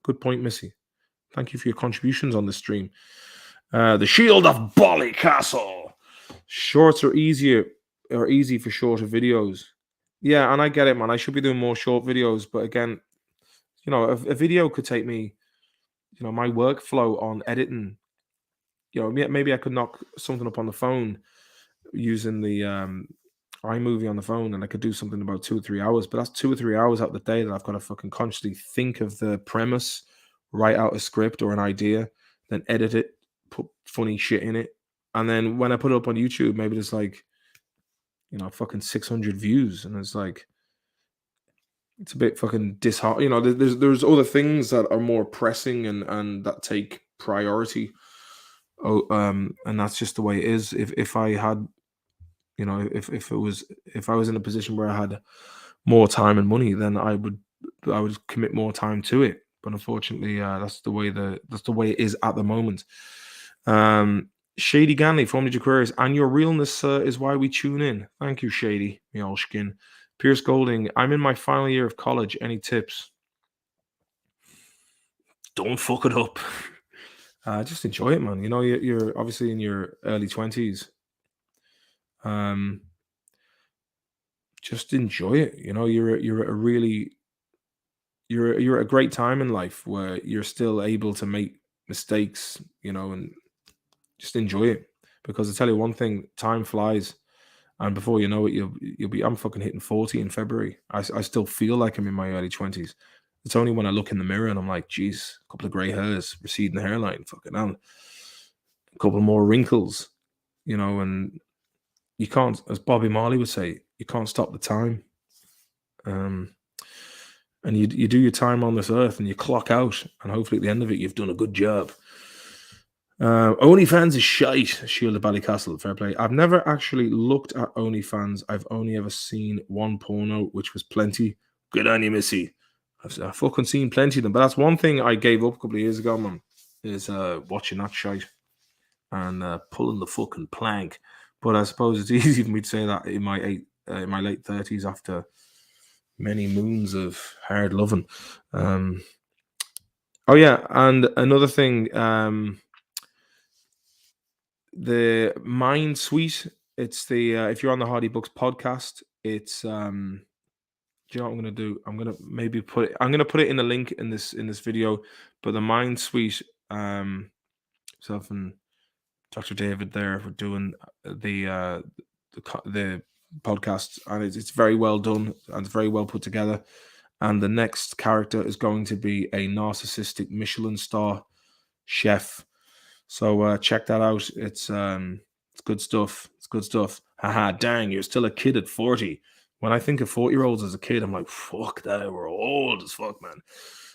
Good point, Missy. Thank you for your contributions on the stream. The Shield of Ballycastle. Shorts are easy for shorter videos. Yeah, and I get it, man. I should be doing more short videos, but again, a video could take me, my workflow on editing. Maybe I could knock something up on the phone using the iMovie on the phone, and I could do something in about 2 or 3 hours. But that's 2 or 3 hours out of the day that I've got to fucking consciously think of the premise, write out a script or an idea, then edit it, put funny shit in it, and then when I put it up on YouTube, maybe there's like fucking 600 views, and it's like it's a bit fucking disheartening. There's other things that are more pressing and that take priority. And that's just the way it is. If I had, if I was in a position where I had more time and money, then I would commit more time to it. But unfortunately, that's the way it is at the moment. Shady Ganley, formerly Aquarius, and your realness is why we tune in. Thank you, Shady, me all skin. Pierce Golding, I'm in my final year of college. Any tips? Don't fuck it up. Just enjoy it, man. You're obviously in your early 20s. Just enjoy it. You're at a great time in life where you're still able to make mistakes, and just enjoy it. Because I tell you one thing, time flies, and before you know it, you'll be. I'm fucking hitting 40 in February. I still feel like I'm in my early 20s. It's only when I look in the mirror and I'm like, geez, a couple of grey hairs, receding hairline, fucking hell, a couple more wrinkles, and you can't, as Bobby Marley would say, you can't stop the time. And you do your time on this earth and you clock out, and hopefully at the end of it, you've done a good job. OnlyFans is shite. Shield of Ballycastle, fair play. I've never actually looked at OnlyFans. I've only ever seen one porno, which was plenty. Good on you, Missy. I've fucking seen plenty of them. But that's one thing I gave up a couple of years ago, man, is watching that shite and pulling the fucking plank. But I suppose it's easy for me to say that in my late 30s after many moons of hard loving. Oh yeah, and another thing, the Mind Suite. It's the if you're on the Hardy Books podcast, it's do you know what I'm gonna do? I'm gonna maybe put it in the link in this video. But the Mind Suite, myself and Dr. David there for doing the podcast, and it's very well done and it's very well put together. And the next character is going to be a narcissistic Michelin star chef. So check that out. It's good stuff. It's good stuff. Haha, dang, you're still a kid at 40. When I think of 40-year-olds as a kid, I'm like, fuck that, we're old as fuck, man.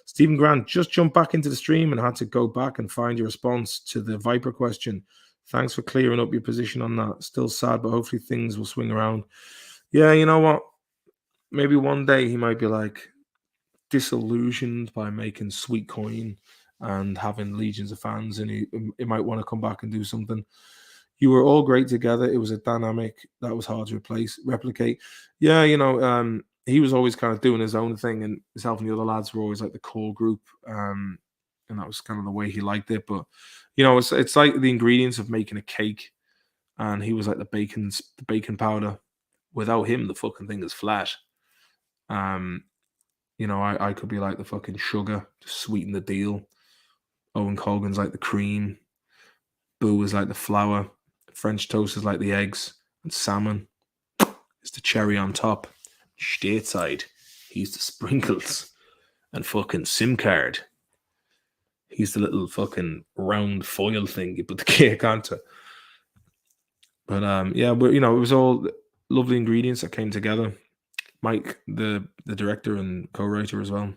Stephen Grant just jumped back into the stream and had to go back and find your response to the Viper question. Thanks for clearing up your position on that. Still sad, but hopefully things will swing around. Yeah, you know what? Maybe one day he might be like disillusioned by making sweet coin and having legions of fans, and he might want to come back and do something. You were all great together. It was a dynamic that was hard to replicate. Yeah, he was always kind of doing his own thing, and himself and the other lads were always like the core group. And that was kind of the way he liked it. But it's like the ingredients of making a cake, and he was like the bacon powder. Without him, the fucking thing is flat. I could be like the fucking sugar to sweeten the deal. Owen Colgan's like the cream. Boo is like the flour. French toast is like the eggs. And salmon is the cherry on top. Stateside, he's the sprinkles. And fucking SIM card, he's the little fucking round foil thing you put the cake onto. But it was all lovely ingredients that came together. Mike, the director and co-writer as well.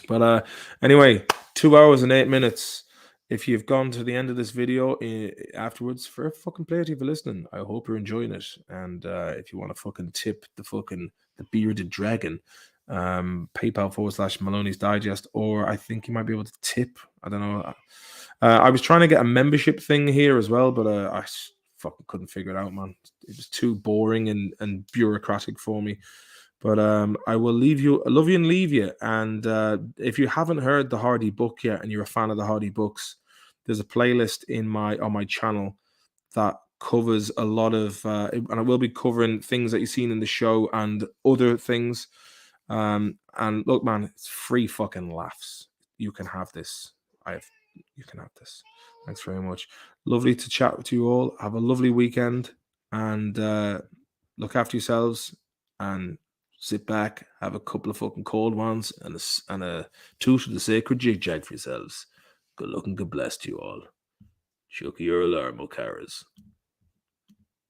But anyway, 2 hours and 8 minutes. If you've gone to the end of this video afterwards, for fucking play it if you're listening. I hope you're enjoying it. And if you want to fucking tip the bearded dragon, PayPal /Maloney's Digest, or I think you might be able to tip. I don't know. I was trying to get a membership thing here as well, but I fucking couldn't figure it out, man. It was too boring and bureaucratic for me. But I will leave you. I love you and leave you. And if you haven't heard the Hardy book yet and you're a fan of the Hardy books, there's a playlist on my channel that covers a lot of, and I will be covering things that you've seen in the show and other things. And look, man, it's free fucking laughs. You can have this. You can have this. Thanks very much. Lovely to chat with you all. Have a lovely weekend, and look after yourselves, and sit back, have a couple of fucking cold ones, and a toot of the sacred jig jag for yourselves. Good luck and good bless to you all. Shucky your alarm, O'Carras.